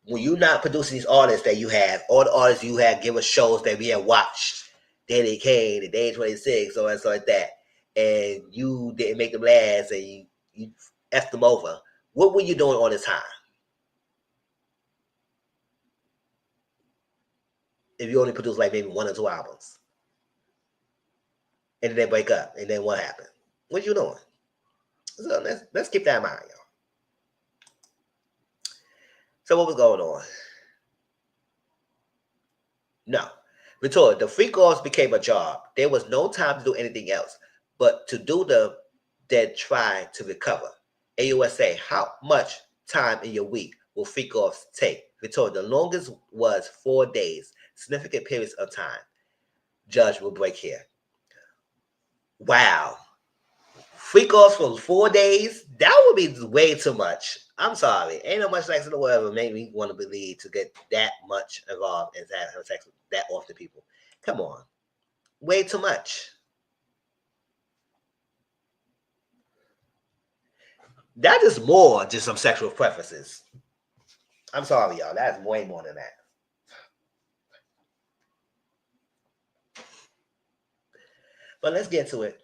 when you're not producing these artists that you have, all the artists you have give us shows that we have watched, Danny Kane, the Day 26, or something like that, and you didn't make them last and you effed them over, what were you doing all this time? If you only produce like maybe 1 or 2 albums, and then they break up, and then what happened? What you doing? So let's keep that in mind, y'all. So what was going on? No. Victoria, the free calls became a job. There was no time to do anything else but to do them, then try to recover. AUSA, how much time in your week will free calls take? Victoria, the longest was 4 days, significant periods of time. Judge will break here. Wow. Free calls for 4 days? That would be way too much. I'm sorry. Ain't no much sex in the world that made me want to believe to get that much involved and have sex with that often people. Come on. Way too much. That is more just some sexual preferences. I'm sorry, y'all. That's way more than that. But let's get to it.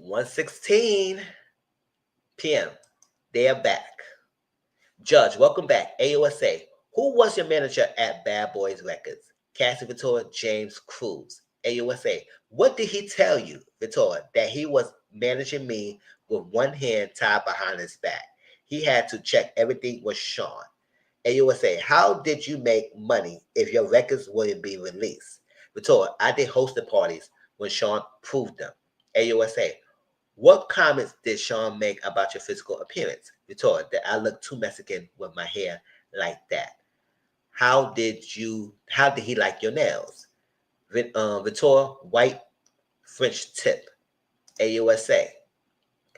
1:16 p.m. They are back. Judge, welcome back. AUSA. Who was your manager at Bad Boys Records? Cassie Victoria, James Cruz. AUSA. What did he tell you, Victoria? That he was managing me with one hand tied behind his back. He had to check everything with Sean. AUSA. How did you make money if your records wouldn't be released? Victoria. I did hosted parties when Sean proved them. AUSA. What comments did Sean make about your physical appearance? Victoria, that I look too Mexican with my hair like that. How did he like your nails? Victoria, white French tip. AUSA.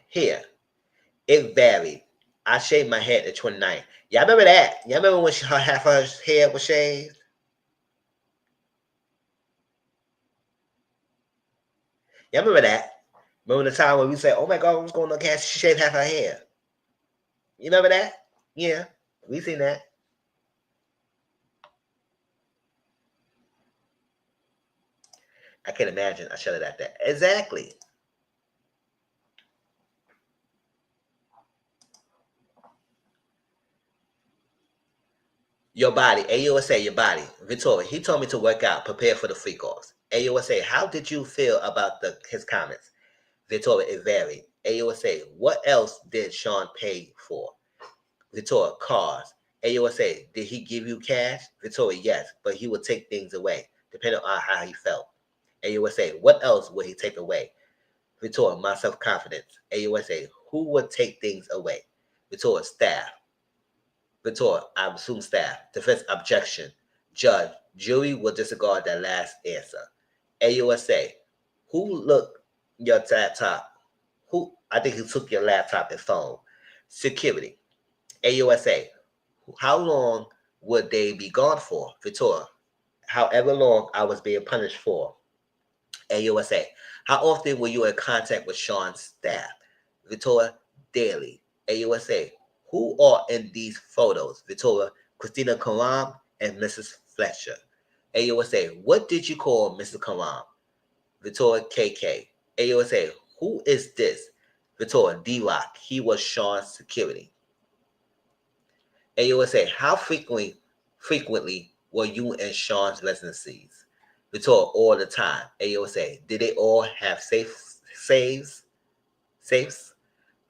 Here, it varied. I shaved my head at 29. Y'all remember that? Y'all remember when half her hair was shaved? Y'all remember that? Remember the time when we said, oh my God, what's going on? She shaved half her hair. You remember that? Yeah, we seen that. I can't imagine I shut it at that. Exactly. Your body, AUSA, your body. Victoria, he told me to work out, prepare for the free calls. AUSA, how did you feel about his comments? Victoria, it varied. AUSA, what else did Sean pay for? Victoria, cars. AUSA, did he give you cash? Victoria, yes, but he would take things away, depending on how he felt. AUSA, what else would he take away? Victoria, my self-confidence. AUSA, who would take things away? Victoria, staff. Victoria, I assume staff. Defense objection. Judge, jury will disregard that last answer. AUSA, who looked your laptop? I think he took your laptop and phone. Security. AUSA, how long would they be gone for? Victoria, however long I was being punished for. AUSA, how often were you in contact with Sean's staff? Victoria, daily. AUSA, who are in these photos? Victoria, Christina Karam and Mrs. Fletcher. AUSA, what did you call Mrs. Karam? Victoria, KK. AUSA, who is this? Victoria, D-Rock. He was Sean's security. AUSA, how frequently were you in Sean's residencies? Victoria, all the time. AUSA, did they all have safes?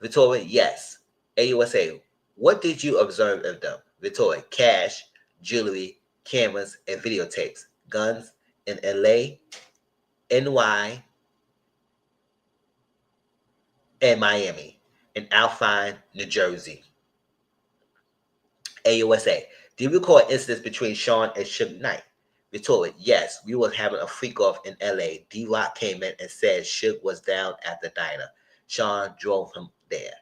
Victoria, yes. AUSA, what did you observe of them? Victoria, cash, jewelry, cameras, and videotapes, guns in LA, NY, and Miami, and Alpine, New Jersey. AUSA. Do you recall incidents between Sean and Suge Knight? Victoria, yes, we was having a freak off in LA. D-Rock came in and said Suge was down at the diner. Sean drove him there.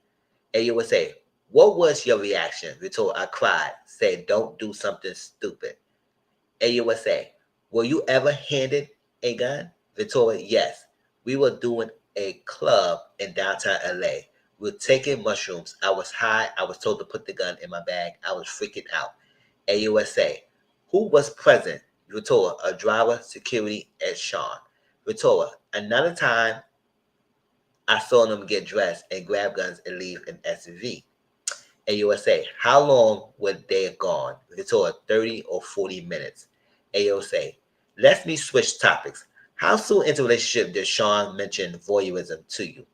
AUSA, what was your reaction? Victoria, I cried, said don't do something stupid. AUSA, were you ever handed a gun? Victoria, yes. We were doing a club in downtown LA. We were taking mushrooms. I was high. I was told to put the gun in my bag. I was freaking out. AUSA, who was present? Victoria, a driver, security, and Sean. Victoria, another time I saw them get dressed and grab guns and leave an SUV. AUSA, how long were they gone? Victoria, 30 or 40 minutes. AUSA, let me switch topics. How soon into a relationship did Sean mention voyeurism to you?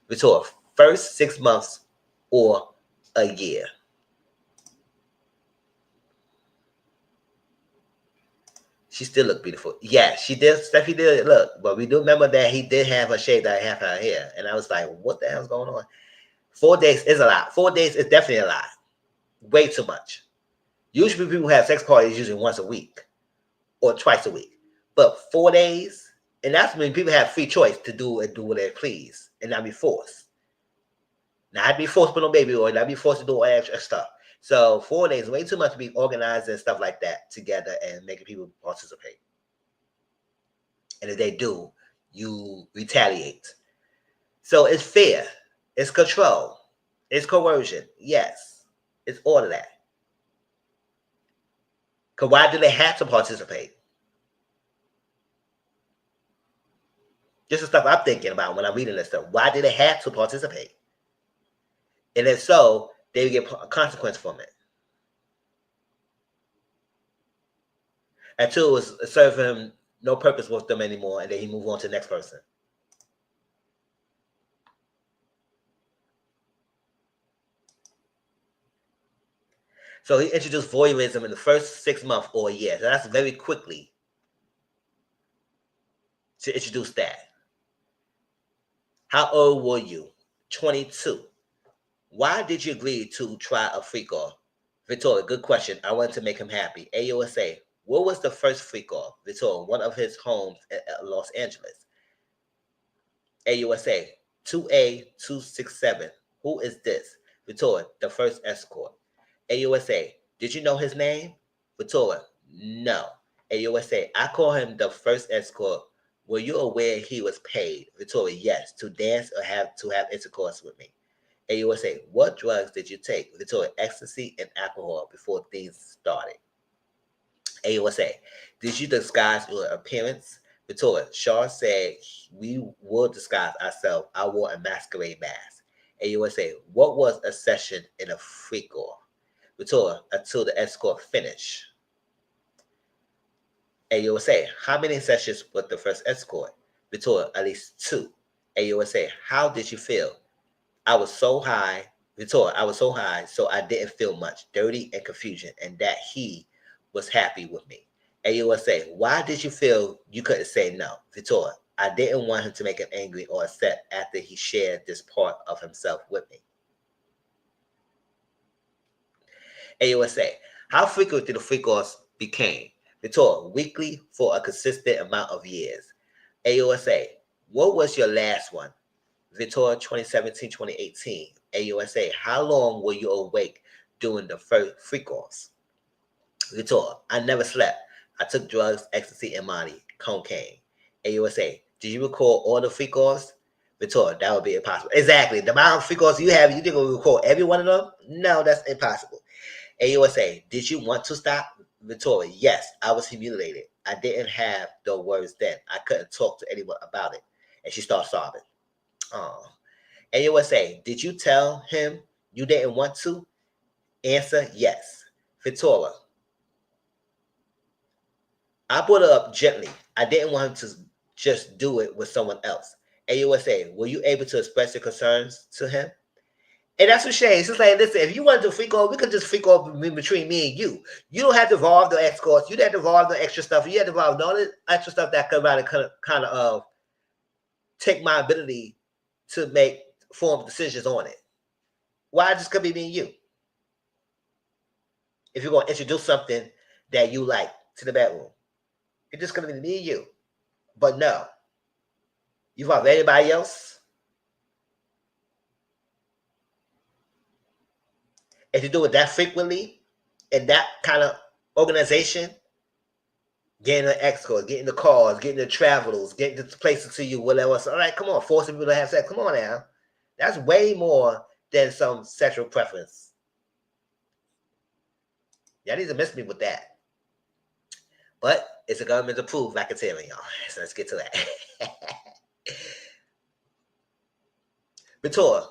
Victoria, first 6 months or a year. She still looked beautiful. Yeah, she did. Steffi did look, but we do remember that he did have her shaved out half her hair, and I was like, "What the hell's going on?" 4 days is a lot. 4 days is definitely a lot. Way too much. Usually, people have sex parties usually once a week or twice a week, but 4 days, and that's when people have free choice to do and do what they please, and not be forced. Not be forced to put on baby oil, not be forced to do all extra stuff. So 4 days, way too much to be organized and stuff like that together and making people participate. And if they do, you retaliate. So it's fear, it's control, it's coercion. Yes, it's all of that. Because why do they have to participate? This is stuff I'm thinking about when I'm reading this stuff. Why do they have to participate? And if so, they get a consequence from it. And two, it was serving him no purpose with them anymore, and then he move on to the next person. So he introduced voyeurism in the first 6 months or a year. So that's very quickly to introduce that. How old were you? 22. Why did you agree to try a freak off? Victoria, good question. I wanted to make him happy. AUSA, what was the first freak off? Victoria, one of his homes at Los Angeles. AUSA, 2A267. Who is this? Victoria, the first escort. AUSA, did you know his name? Victoria, no. AUSA, I call him the first escort. Were you aware he was paid? Victoria, yes, to dance or have intercourse with me. AUSA, what drugs did you take? Victoria, ecstasy and alcohol before things started. AUSA, did you disguise your appearance? Victoria, Shaw said we will disguise ourselves. I wore a masquerade mask. AUSA, what was a session in a freak off? Victoria, until the escort finished. AUSA, how many sessions was the first escort? Victoria, at least 2. AUSA, how did you feel? I was so high. Victoria, I was so high, so I didn't feel much, dirty and confusion, and that he was happy with me. AUSA, why did you feel you couldn't say no? Victoria, I didn't want him to make him angry or upset after he shared this part of himself with me. AUSA, how frequent did the freak offs became? Victoria, weekly for a consistent amount of years. AUSA, what was your last one? Victoria, 2017, 2018. AUSA, how long were you awake during the first freak offs? Victoria, I never slept. I took drugs, ecstasy, and Molly, cocaine. AUSA, do you recall all the freak offs? Victoria, that would be impossible. Exactly. The amount of freak offs you have, you think we'll recall every one of them? No, that's impossible. AUSA, did you want to stop? Victoria, yes, I was humiliated. I didn't have the words then. I couldn't talk to anyone about it. And she started sobbing. Oh. AUSA, did you tell him you didn't want to? Answer, yes. Victoria, I brought it up gently. I didn't want him to just do it with someone else. AUSA, were you able to express your concerns to him? And that's what Shane. She's like, listen, if you want to freak off, we could just freak off between me and you. You don't have to involve the escorts. You don't have to involve the extra stuff. You have to involve all the extra stuff that could kind of take my ability to make form decisions on it. Why just could be me and you? If you're going to introduce something that you like to the bedroom, it's just going to be me and you. But no, you involve anybody else. If you do it that frequently in that kind of organization, getting the escorts, getting the cars, getting the travelers, getting the places to you, whatever. So, all right, come on, forcing people to have sex. Come on now. That's way more than some sexual preference. Y'all need to miss me with that. But it's a government approved, like I tell y'all. So let's get to that. Victoria,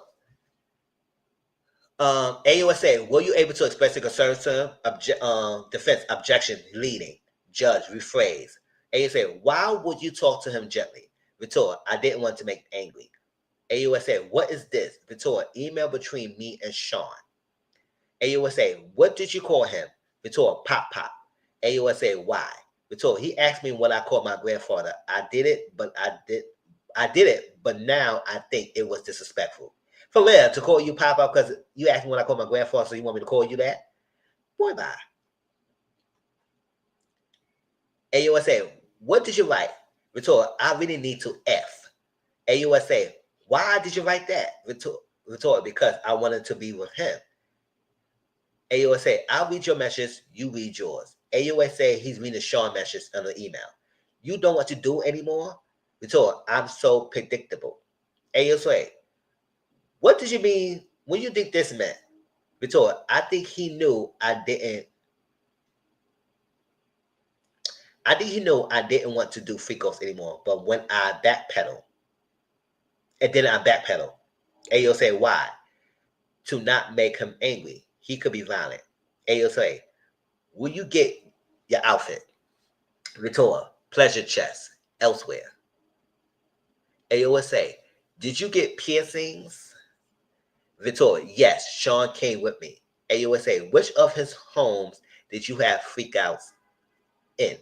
AUSA, were you able to express your concerns to him? Defense, objection, leading. Judge, rephrase. AUSA, why would you talk to him gently? Victoria, I didn't want to make him angry. AUSA, what is this? Victoria, email between me and Sean. AUSA, what did you call him? Victoria, Pop Pop. AUSA, why? Victoria, he asked me what I called my grandfather. I did it, but now I think it was disrespectful. For real, to call you Pop Pop because you asked me what I called my grandfather, so you want me to call you that? Boy, bye. AUSA, what did you write? Victoria, I really need to F. AUSA, why did you write that? Victoria, because I wanted to be with him. AUSA, I'll read your message, you read yours. AUSA, he's reading Sean's message on the email. You don't want to do anymore? Victoria, I'm so predictable. AUSA, what did you mean? What do you think this meant? Victoria, I think he knew I didn't want to do freak offs anymore, but when I backpedal, AUSA, why? To not make him angry. He could be violent. AUSA, will you get your outfit? Victoria, pleasure chest, elsewhere. AUSA, did you get piercings? Victoria, yes, Sean came with me. AUSA, which of his homes did you have freakouts in?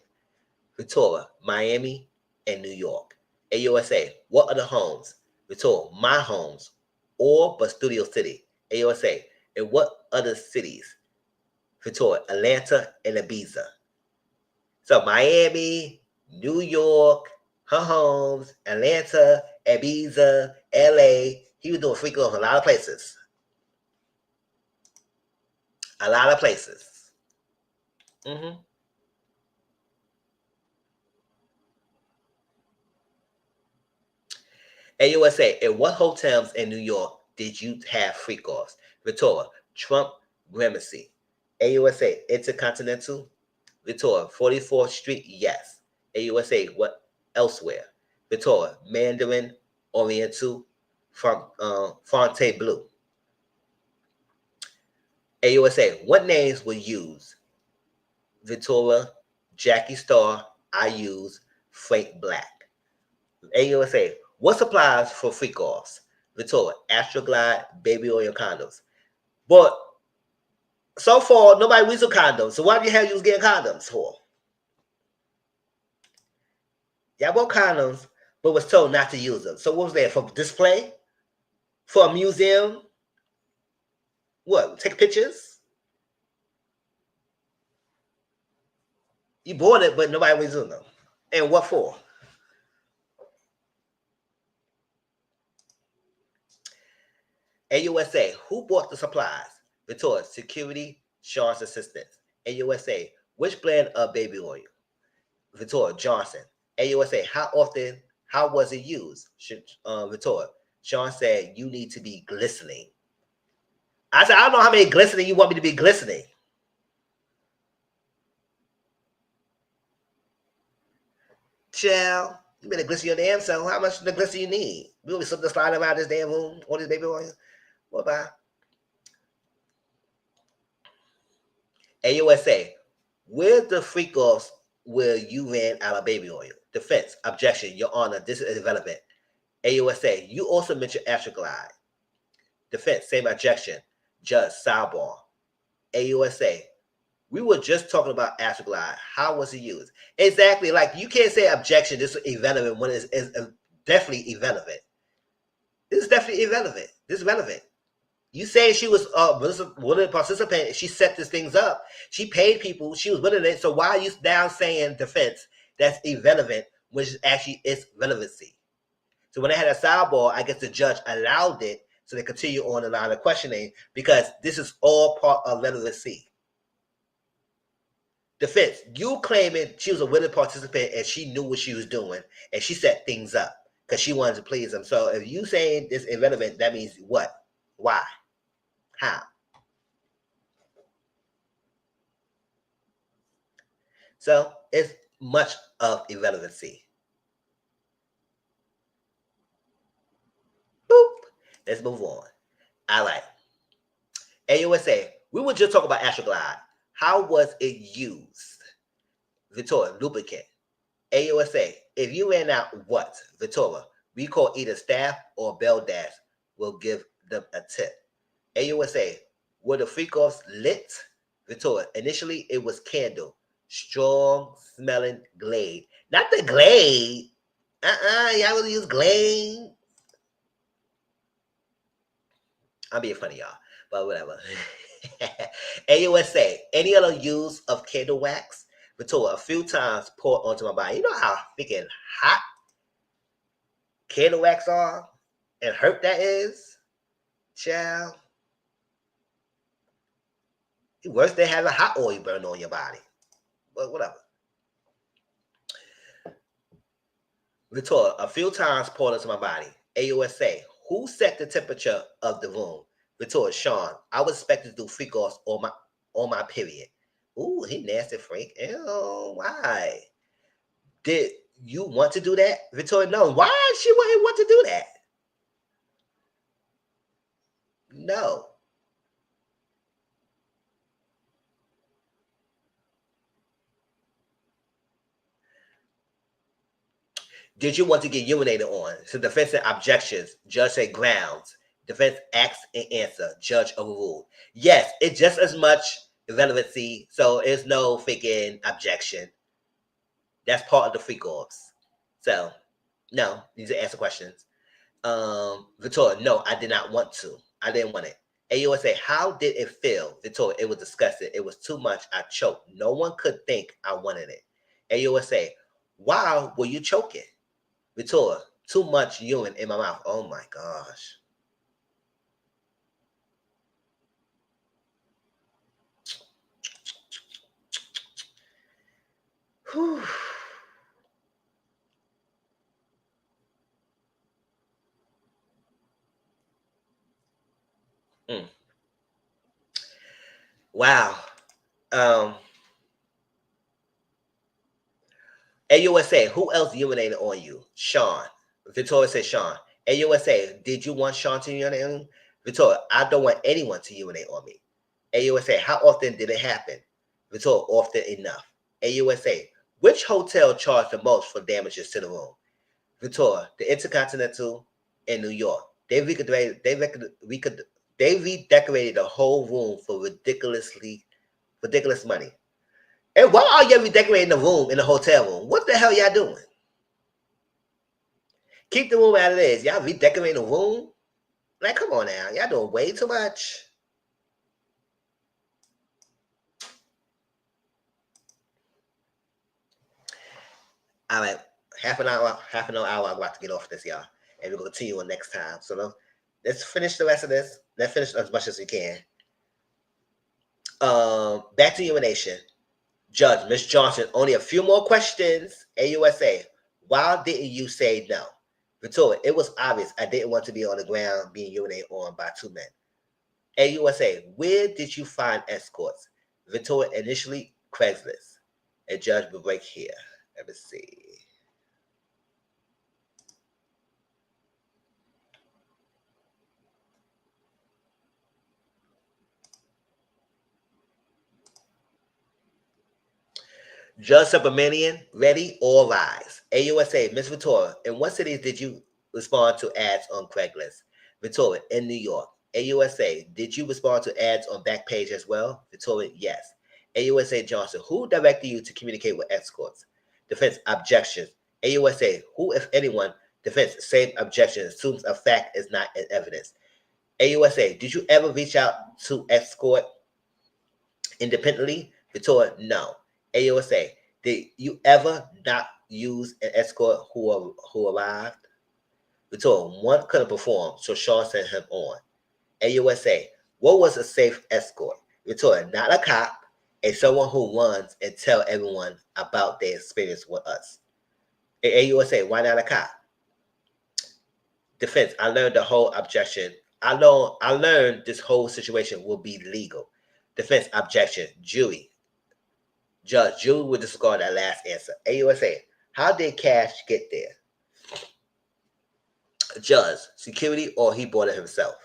Victoria, Miami and New York. AUSA, what are the homes? Victoria, my homes, or but Studio City. AUSA, in what other cities? Victoria, Atlanta and Ibiza. So Miami, New York, her homes, Atlanta, Ibiza, LA. He was doing freak offs in a lot of places. A lot of places. AUSA, in what hotels in New York did you have freak offs? Victoria, Trump, Gramercy. AUSA, Intercontinental. Victoria, 44th Street, yes. AUSA, what elsewhere? Victoria, Mandarin, Oriental, Fontainebleau. AUSA, what names were used? Victoria, Jackie Star, I use Frank Black. AUSA, what supplies for freak offs? Victoria, Astroglide, baby oil condoms. But so far, nobody uses condoms. So why the hell you was getting condoms for? Y'all bought condoms, but was told not to use them. So what was that, for display? For a museum? What, take pictures? You bought it, but nobody was using them. And what for? AUSA, who bought the supplies? Victoria, security, Sean's assistants. AUSA, which brand of baby oil? Victoria, Johnson. AUSA, how was it used? Victoria, Sean said, you need to be glistening. I said, I don't know how many glistening you want me to be glistening. Child, you better glisten your damn self. How much the glisten you need? We will be something to slide around this damn room, all this baby oil. What about? AUSA, where's the freak offs where you ran out of baby oil? Defense, objection, Your Honor, this is irrelevant. AUSA, you also mentioned Astroglide. Defense, same objection. Judge, sidebar. AUSA, we were just talking about Astroglide. How was it used? Exactly. Like, you can't say objection, this is irrelevant when it's definitely irrelevant. This is definitely irrelevant. This is relevant. You say she was willing to participate. She set these things up. She paid people. She was willing to. So why are you now saying defense that's irrelevant, which actually is relevancy? So when they had a sidebar, I guess the judge allowed it so they continue on the line of questioning because this is all part of relevancy. Defense, you claiming she was a willing participant and she knew what she was doing and she set things up because she wanted to please them. So if you saying this irrelevant, that means what? Why? How? So it's much of irrelevancy. Boop. Let's move on. All right. AUSA, we were just talking about Astroglide. How was it used? Victoria, lubricant. AUSA, if you ran out what? Victoria, we call either staff or bell dash. We'll give them a tip. AUSA, were the freak-offs lit? Victoria, initially it was candle. Strong smelling Glade. Not the Glade. Y'all really use Glade. I'm being funny, y'all. But whatever. AUSA, any other use of candle wax? Victoria, a few times poured onto my body. You know how freaking hot candle wax are? And hurt that is? Child. It's worse than having hot oil burn on your body. But whatever. Victoria, a few times poured into my body. AUSA, who set the temperature of the room? Victoria, Sean, I was expected to do freak-offs on my period. Ooh, he nasty freak. Ew, why? Did you want to do that? Victoria, no. Why she wouldn't want to do that? No. Did you want to get urinated on? So defense and objections. Judge say grounds. Defense asks and answer. Judge overruled. Yes, it's just as much relevancy. So there's no freaking objection. That's part of the freak-offs. So, no, these are answer questions. Victoria, no, I did not want to. I didn't want it. AUSA, how did it feel? Victoria, it was disgusting. It was too much. I choked. No one could think I wanted it. AUSA, why were you choking? Victoria, too much urine in my mouth. Oh my gosh. Whew. Wow. AUSA, who else urinated on you? Sean. Victoria said Sean. AUSA, did you want Sean to urinate on you? Victoria, I don't want anyone to urinate on me. AUSA, how often did it happen? Victoria, often enough. AUSA, which hotel charged the most for damages to the room? Victoria, the Intercontinental in New York. They redecorated the whole room for ridiculous money. And why are y'all redecorating the room in the hotel room? What the hell y'all doing? Keep the room as it is. Y'all redecorating the room? Like, come on now. Y'all doing way too much. All right. Half an hour. I'm about to get off this, y'all. And we'll continue on next time. So let's finish the rest of this. Let's finish as much as we can. Back to urination. Judge, Miss Johnson, only a few more questions. AUSA, why didn't you say no? Victoria, it was obvious I didn't want to be on the ground being urinated on by two men. AUSA, where did you find escorts? Victoria, initially Craigslist. A judge will break here. Let me see. Judge Subramanian, ready, all rise. AUSA, Miss Victoria, in what cities did you respond to ads on Craigslist? Victoria, in New York. AUSA, did you respond to ads on Backpage as well? Victoria, yes. AUSA Johnson, who directed you to communicate with escorts? Defense, objections. AUSA, who, if anyone? Defense, same objection, assumes a fact is not in evidence. AUSA, did you ever reach out to escort independently? Victoria, no. AUSA, did you ever not use an escort who arrived? Victoria, one couldn't perform, so Shaw sent him on. AUSA, what was a safe escort? Victoria, not a cop, and someone who runs and tell everyone about their experience with us. AUSA, why not a cop? Defense, I learned the whole objection. I learned this whole situation will be legal. Defense, objection. Jury. Judge, jury will disregard that last answer. AUSA, how did Cash get there? Judge, security, or he bought it himself?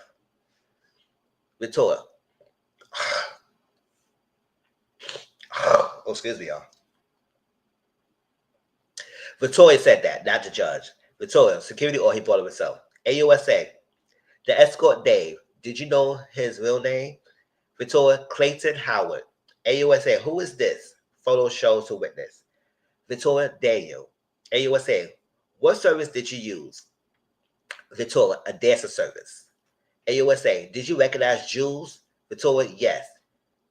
Victoria. Oh, excuse me, y'all. Victoria said that, not the judge. Victoria, security, or he bought it himself? AUSA, the escort Dave, did you know his real name? Victoria, Clayton Howard. AUSA, who is this? Photo shows to witness. Victoria, Daniel. AUSA, what service did you use? Victoria, a dancer service. AUSA, did you recognize Jules? Victoria, yes.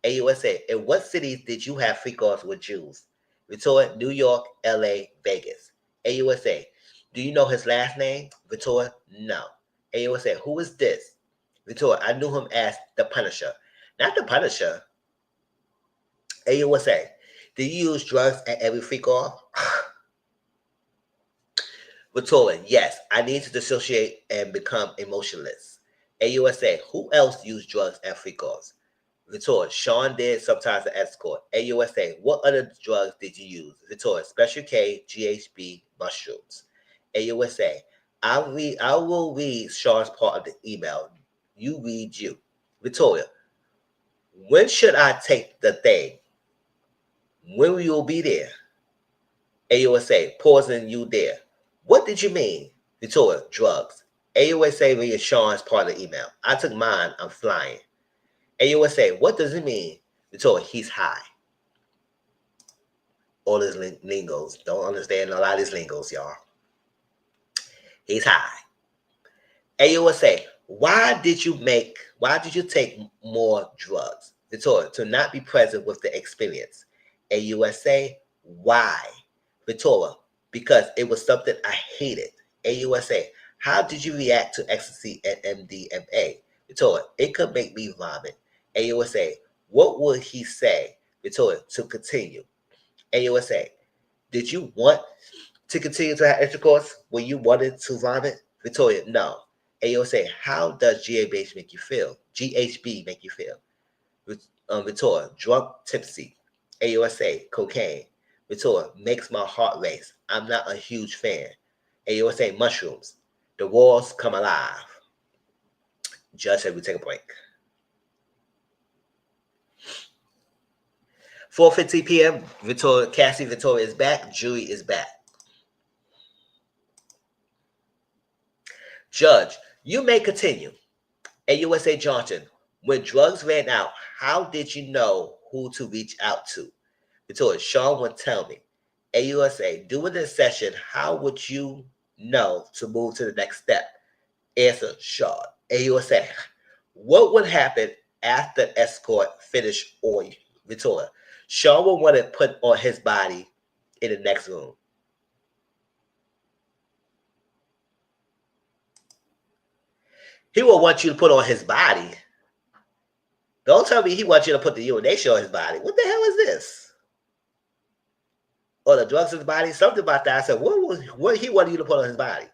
AUSA, in what cities did you have free calls with Jules? Victoria, New York, LA, Vegas. AUSA, do you know his last name? Victoria, no. AUSA, who is this? Victoria, I knew him as the Punisher. Not the Punisher. AUSA, do you use drugs at every free call? Victoria, yes, I need to dissociate and become emotionless. AUSA, who else used drugs at free calls? Victoria, Sean did, sometimes an escort. AUSA, what other drugs did you use? Victoria, Special K, GHB, mushrooms. AUSA, I will read Sean's part of the email. You read you. Victoria, when should I take the thing? When will you be there? AUSA, pausing you there. What did you mean? Victoria, drugs. AUSA read Sean's part of the email. I took mine, I'm flying. AUSA, what does it mean? Victoria, he's high. All these lingos. Don't understand a lot of these lingos, y'all. He's high. AUSA, why did you take more drugs? Victoria, to not be present with the experience. AUSA, why? Victoria, because it was something I hated. AUSA, how did you react to ecstasy and MDMA? Victoria, it could make me vomit. AUSA, what would he say? Victoria, to continue. AUSA, did you want to continue to have intercourse when you wanted to vomit? Victoria, no. AUSA, how does GHB make you feel? GHB make you feel? Victoria, drunk, tipsy. AUSA, cocaine. Victoria, makes my heart race. I'm not a huge fan. AUSA, mushrooms. The walls come alive. Judge said we take a break. 4:50 p.m. Cassie Victoria is back. Jury is back. Judge, you may continue. AUSA Johnson, when drugs ran out, how did you know who to reach out to? Victoria, Sean would tell me. AUSA, during this session, how would you know to move to the next step? Answer, Sean. AUSA, what would happen after escort finished on you? Victoria, Sean will want to put on his body in the next room. He will want you to put on his body. Don't tell me he wants you to put the urination on his body. What the hell is this? Or the drugs in his body? Something about that. I said, what he wanted you to put on his body?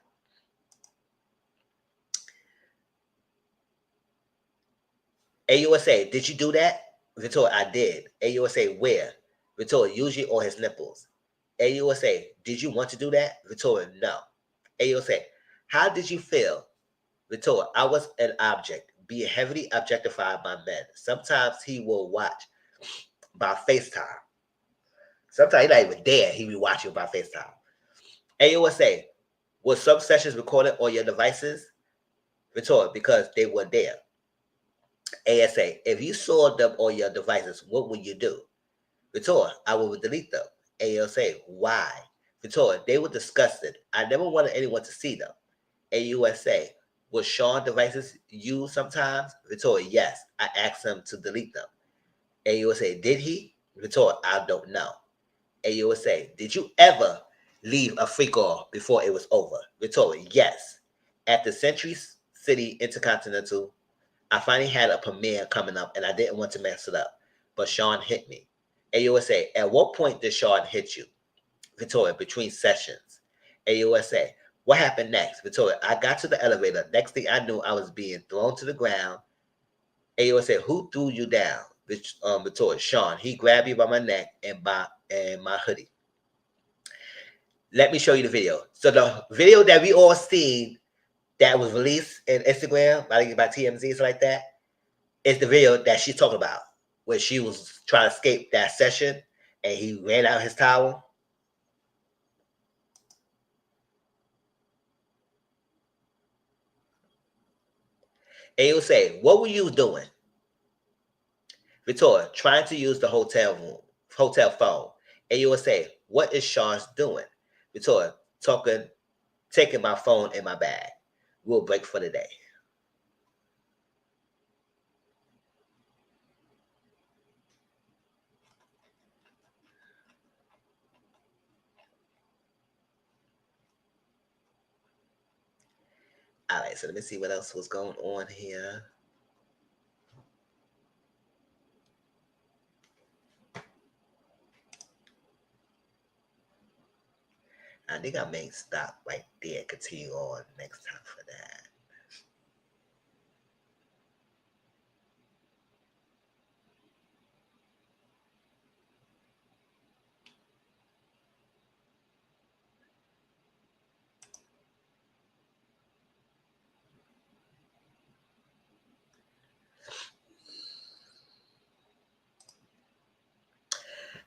AUSA, did you do that? Victoria, I did. AUSA, where? Victoria, usually on his nipples. AUSA, did you want to do that? Victoria, no. AUSA, how did you feel? Victoria, I was an object, being heavily objectified by men. Sometimes he will watch by FaceTime. Sometimes he's not even there. He be watching by FaceTime. AUSA, was some sessions recorded on your devices? Victoria, because they were there. ASA, if you saw them on your devices, what would you do? Retort, I would delete them. ASA, why? Retort, they were disgusted. I never wanted anyone to see them. AUSA, was Sean devices used sometimes? Retort, yes. I asked him to delete them. AUSA, did he? Retort, I don't know. AUSA, did you ever leave a freak off before it was over? Retort, yes. At the Century City Intercontinental, I finally had a premiere coming up and I didn't want to mess it up, but Sean hit me. AUSA, at what point did Sean hit you? Victoria, between sessions. AUSA, what happened next? Victoria, I got to the elevator. Next thing I knew, I was being thrown to the ground. AUSA, who threw you down? Victoria, Sean, he grabbed me by my neck and my hoodie. Let me show you the video. So the video that we all seen that was released in Instagram by TMZ, something like that, is the video that she's talking about, where she was trying to escape that session and he ran out his towel. And he would say, what were you doing? Victoria, trying to use the hotel phone. And you would say, what is Sean's doing? Victoria, taking my phone in my bag. We'll break for the day. All right, so let me see what else was going on here. I think I may stop right there. Continue on next time for that.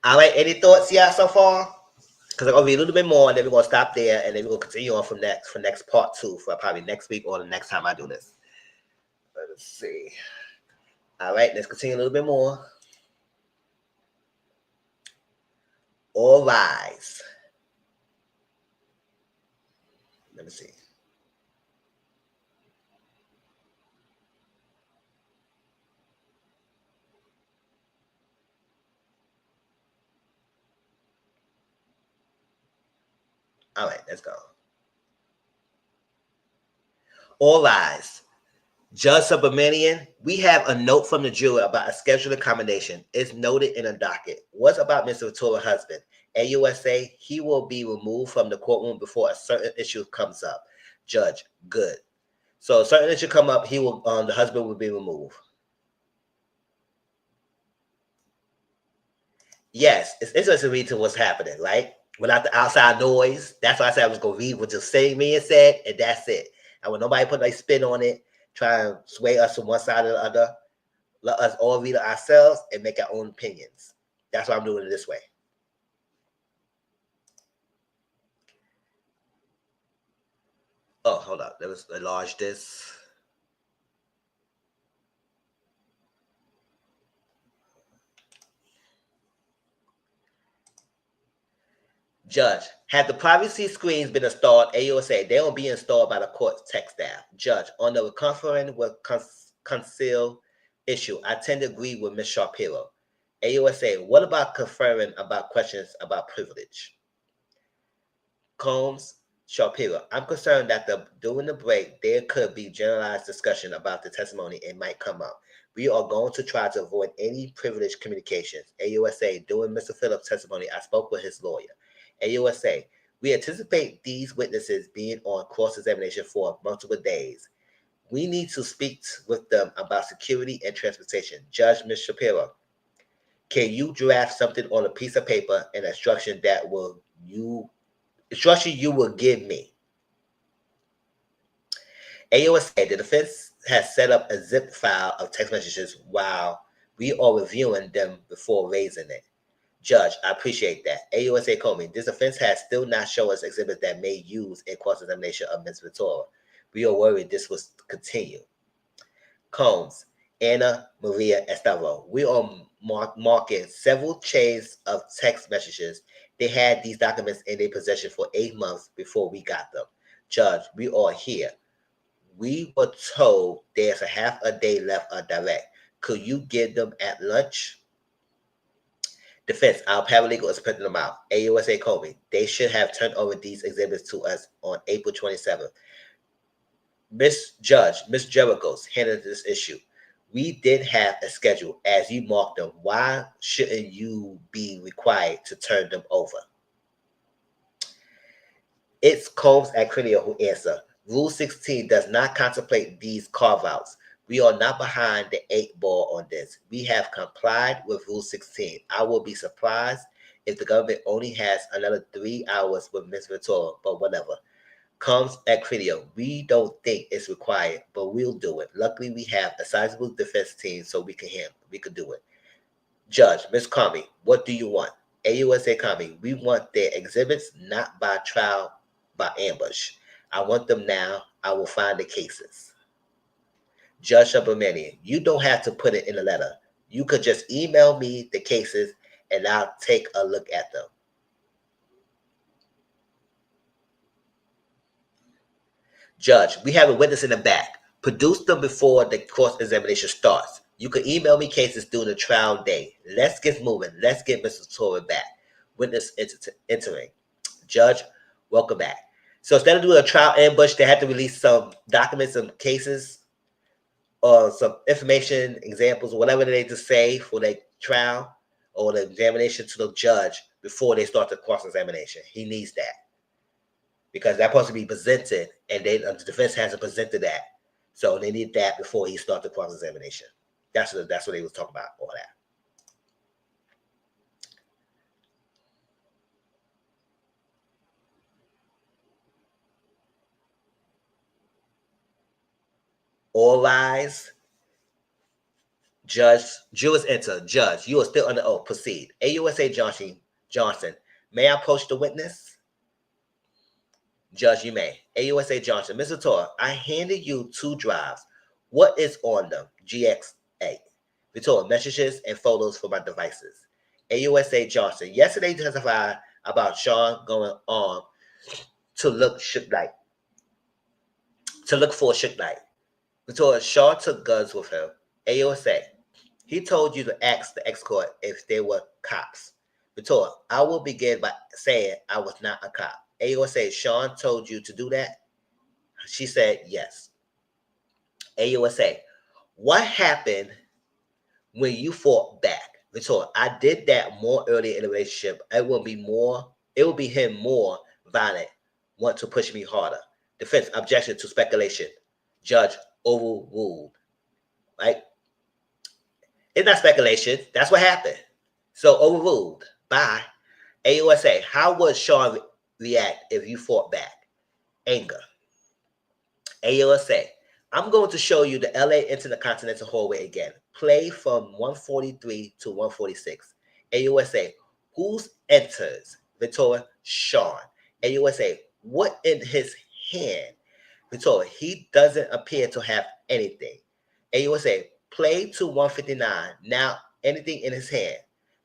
All right, any thoughts here so far? Because I'm gonna read a little bit more, and then we're gonna stop there, and then we're gonna continue on from next part 2 for probably next week or the next time I do this. Let's see. All right, let's continue a little bit more. All rise. Let me see. All right, let's go. All rise. Judge Subramanian, we have a note from the jury about a scheduled accommodation. It's noted in a docket. What's about Mr. Vittoria's husband? AUSA, he will be removed from the courtroom before a certain issue comes up. Judge, good. So a certain issue come up, he will the husband will be removed. Yes, it's interesting to read to what's happening, right? Without the outside noise. That's why I said I was gonna read what just saying me and said, and that's it. I want nobody put a spin on it, try and sway us from one side or the other. Let us all read it ourselves and make our own opinions. That's why I'm doing it this way. Oh, hold up. Let us enlarge this. Judge, had the privacy screens been installed, AUSA, they will be installed by the court tech staff. Judge, on the conferring with conceal issue, I tend to agree with Ms. Shapiro. AUSA, what about conferring about questions about privilege? Combs, Shapiro, I'm concerned that during the break, there could be generalized discussion about the testimony and might come up. We are going to try to avoid any privileged communications. AUSA, during Mr. Phillips' testimony, I spoke with his lawyer. AUSA, we anticipate these witnesses being on cross-examination for multiple days. We need to speak with them about security and transportation. Judge Ms. Shapiro, can you draft something on a piece of paper, an instruction you will give me? AUSA, the defense has set up a zip file of text messages while we are reviewing them before raising it. Judge, I appreciate that. AUSA Comey, this offense has still not shown us exhibits that may use in cross-examination of Ms. Vittoria. We are worried this will continue. Combs, Anna Maria Estavo. We are marking several chains of text messages. They had these documents in their possession for 8 months before we got them. Judge, we are here. We were told there's a half a day left of direct. Could you give them at lunch? Defense, our paralegal is printing them out. AUSA Kobe, they should have turned over these exhibits to us on April 27th. Miss Judge, Miss Jericho's handled this issue. We did have a schedule as you marked them. Why shouldn't you be required to turn them over? It's Combs and Crinio who answer. Rule 16 does not contemplate these carve-outs. We are not behind the 8 ball on this. We have complied with Rule 16. I will be surprised if the government only has another 3 hours with Ms. Ventura, but whatever. Comes at Crinio. We don't think it's required, but we'll do it. Luckily, we have a sizable defense team, so we can do it. Judge, Ms. Comey, what do you want? AUSA Comey, we want their exhibits not by trial, by ambush. I want them now. I will find the cases. Judge Subramanian, you don't have to put it in a letter. You could just email me the cases and I'll take a look at them. Judge, we have a witness in the back. Produce them before the cross-examination starts. You can email me cases during the trial day. Let's get moving. Let's get Mr. Torres back. Witness entering. Judge, welcome back. So instead of doing a trial ambush, they had to release some documents, some cases, or some information, examples, or whatever they need to say for their trial or the examination to the judge before they start the cross-examination. He needs that. Because that's supposed to be presented, and the defense hasn't presented that. So they need that before he starts the cross-examination. That's what they was talking about, all that. All rise. Judge, Jurors enter. Judge, you are still under oath. Proceed. AUSA Johnson, may I approach the witness? Judge, you may. AUSA Johnson, Mr. Torres, I handed you 2 drives. What is on them? GXA. Victoria, messages and photos for my devices. AUSA Johnson, yesterday testified about Sean going on to look for Shook Knight. Victoria, Sean took guns with him. AUSA, he told you to ask the escort if they were cops. Victoria, I will begin by saying I was not a cop. AUSA, Sean told you to do that? She said yes. AUSA, what happened when you fought back? Victoria, I did that more early in the relationship. It will be him more violent, want to push me harder. Defense, objection to speculation. Judge, overruled. Right? It's not speculation. That's what happened. So overruled. Bye. AUSA, how would Sean react if you fought back? Anger. AUSA, I'm going to show you the LA Intercontinental Hallway again. Play from 143 to 146. AUSA, who's enters? Victoria, Sean. AUSA, what in his hand? Victoria, he doesn't appear to have anything. AUSA, play to 159. Now, anything in his hand?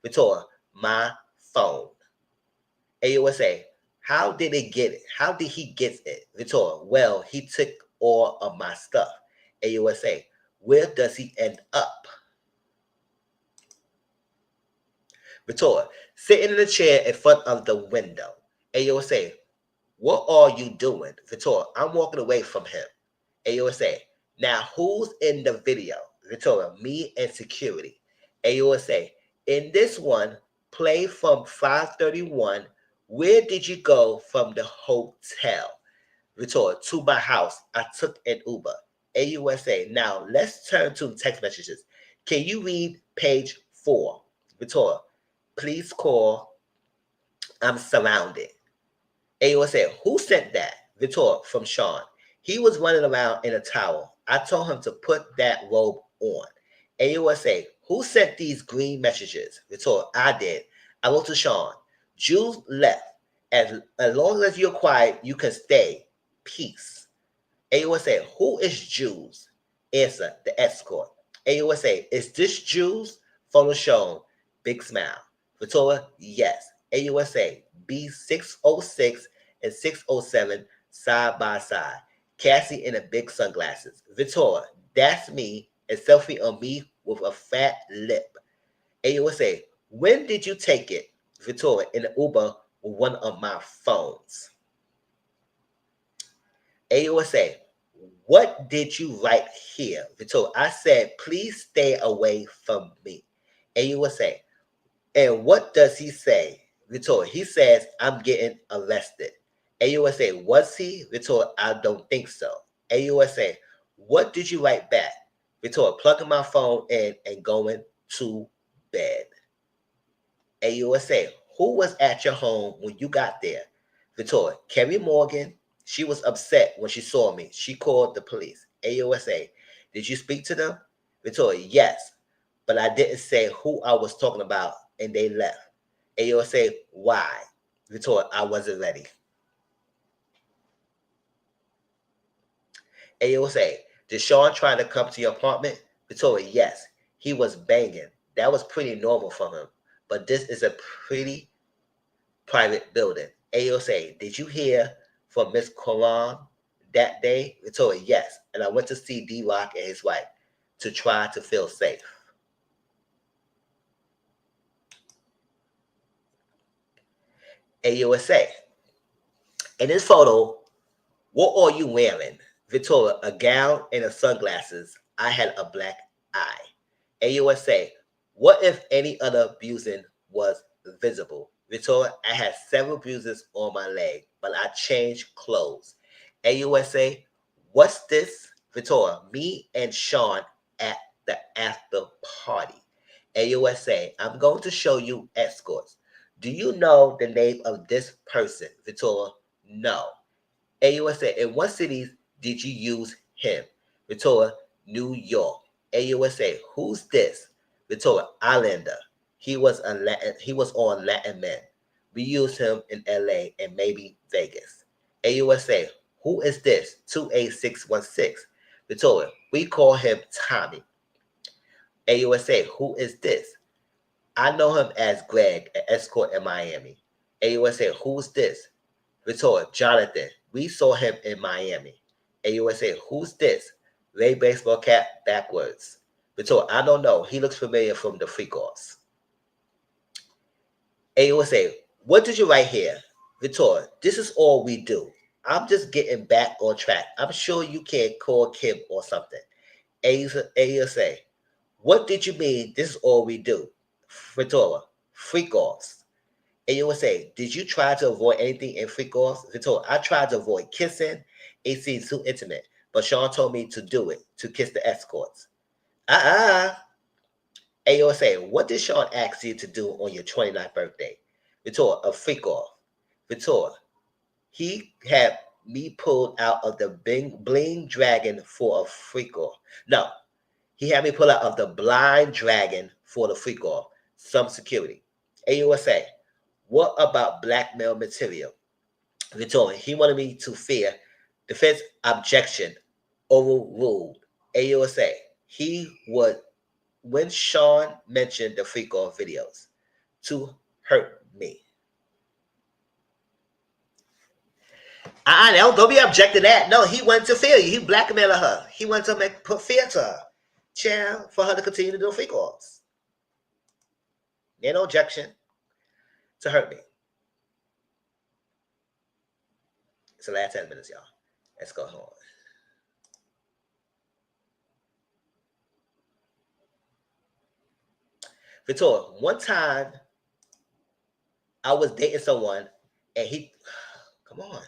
Victoria, my phone. AUSA, how did he get it? How did he get it? Victoria, well, he took all of my stuff. AUSA, where does he end up? Victoria, sitting in the chair in front of the window. AUSA, what are you doing? Victoria, I'm walking away from him. AUSA, now who's in the video? Victoria, me and security. AUSA, in this one, play from 531. Where did you go from the hotel? Victoria, to my house. I took an Uber. AUSA, now let's turn to text messages. Can you read page 4? Victoria, please call. I'm surrounded. AUSA, who sent that? Victoria, from Sean. He was running around in a towel. I told him to put that robe on. AUSA, who sent these green messages? Victoria, I did. I wrote to Sean. Jules left. As long as you're quiet, you can stay. Peace. AUSA, who is Jules? Answer, the escort. AUSA, is this Jews? Photo shown. Big smile. Victoria, yes. AUSA, B606 and 607 side by side. Cassie in the big sunglasses. Victoria, that's me. A selfie of me with a fat lip. AUSA, when did you take it? Victoria, in the Uber with one of my phones. AUSA, what did you write here? Victoria, I said, please stay away from me. AUSA, and what does he say? Victoria, he says, I'm getting arrested. AUSA, was he? Victoria, I don't think so. AUSA, what did you write back? Victoria, plugging my phone in and going to bed. AUSA, who was at your home when you got there? Victoria, Kerry Morgan. She was upset when she saw me. She called the police. AUSA, did you speak to them? Victoria, yes, but I didn't say who I was talking about and they left. AUSA, why? Victoria, I wasn't ready. AUSA, did Sean try to come to your apartment? Victoria, yes, he was banging. That was pretty normal from him, but this is a pretty private building. AOSA, did you hear from Miss Coran that day? Victoria, yes. And I went to see D-Rock and his wife to try to feel safe. AUSA, in this photo, what are you wearing? Victoria, a gown and a sunglasses. I had a black eye. AUSA, what if any other bruising was visible? Victoria, I had several bruises on my leg, but I changed clothes. AUSA, what's this? Victoria, me and Sean at the after party. AUSA, I'm going to show you escorts. Do you know the name of this person? Victoria, no. AUSA, in what cities did you use him? Victoria, New York. AUSA, who's this? Victoria, Islander. He was on Latin Men. We used him in LA and maybe Vegas. AUSA, who is this? 28616. Victoria, we call him Tommy. AUSA, who is this? I know him as Greg, an escort in Miami. AUSA, who's this? Victoria, Jonathan, we saw him in Miami. AUSA, who's this? Ray baseball cap backwards. Victoria, I don't know. He looks familiar from the free calls. AUSA, what did you write here? Victoria, this is all we do. I'm just getting back on track. I'm sure you can't call Kim or something. AUSA, what did you mean this is all we do? Victoria, freak offs. AUSA, did you try to avoid anything in freak offs? Victoria, I tried to avoid kissing. It seems too intimate, but Sean told me to do it, to kiss the escorts. AUSA, what did Sean ask you to do on your 29th birthday? Victoria, a freak off. Victoria, he had me pulled out of the bling dragon for a freak off. No, he had me pull out of the blind dragon for the freak off. Some security. AUSA, what about blackmail material? Victoria, he wanted me to fear. Defense objection overruled. AUSA, he would, when Sean mentioned the freak off videos, to hurt me. Don't be objecting to that. No, he wanted to fear you. He blackmailed her. He wanted to put fear to her. Child, for her to continue to do freak offs. There's no objection to hurt me. It's the last 10 minutes, y'all. Let's go home. Victoria, one time I was dating someone and he, come on.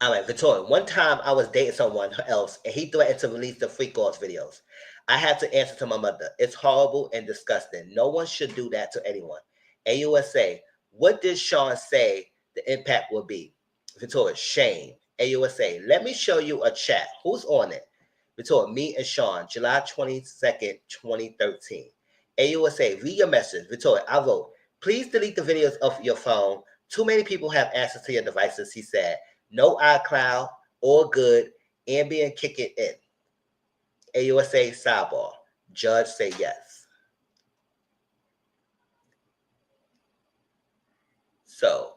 All right, Victoria. One time I was dating someone else and he threatened to release the freak offs videos. I had to answer to my mother. It's horrible and disgusting. No one should do that to anyone. AUSA, What did Sean say the impact will be? Victoria, shame. AUSA, let me show you a chat. Who's on it? Victoria, me and Sean, July 22nd, 2013. AUSA, read your message. Victoria, I wrote, please delete the videos off your phone. Too many people have access to your devices, he said. No iCloud, all good. Ambient, kick it in. AUSA, sidebar. Judge say yes. So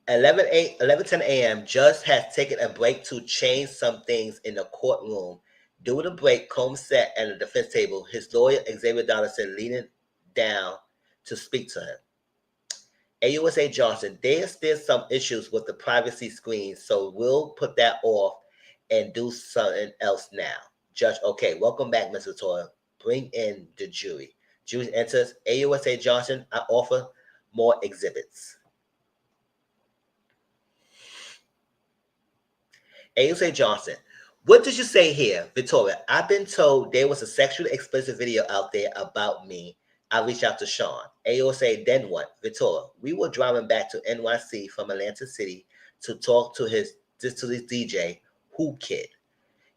11:10 a.m. Judge has taken a break to change some things in the courtroom. During the break, Combs sat at the defense table. His lawyer, Xavier Donaldson, leaning down to speak to him. AUSA Johnson, there's still some issues with the privacy screen, so we'll put that off and do something else now. Judge, okay, welcome back, Mr. Toyle. Bring in the jury. Jury enters. AUSA Johnson, I offer more exhibits. AUSA Johnson, what did you say here? Victoria, I've been told there was a sexually explicit video out there about me. I reached out to Sean. AUSA, then what? Victoria, we were driving back to NYC from Atlantic City to talk to this DJ, Who Kid.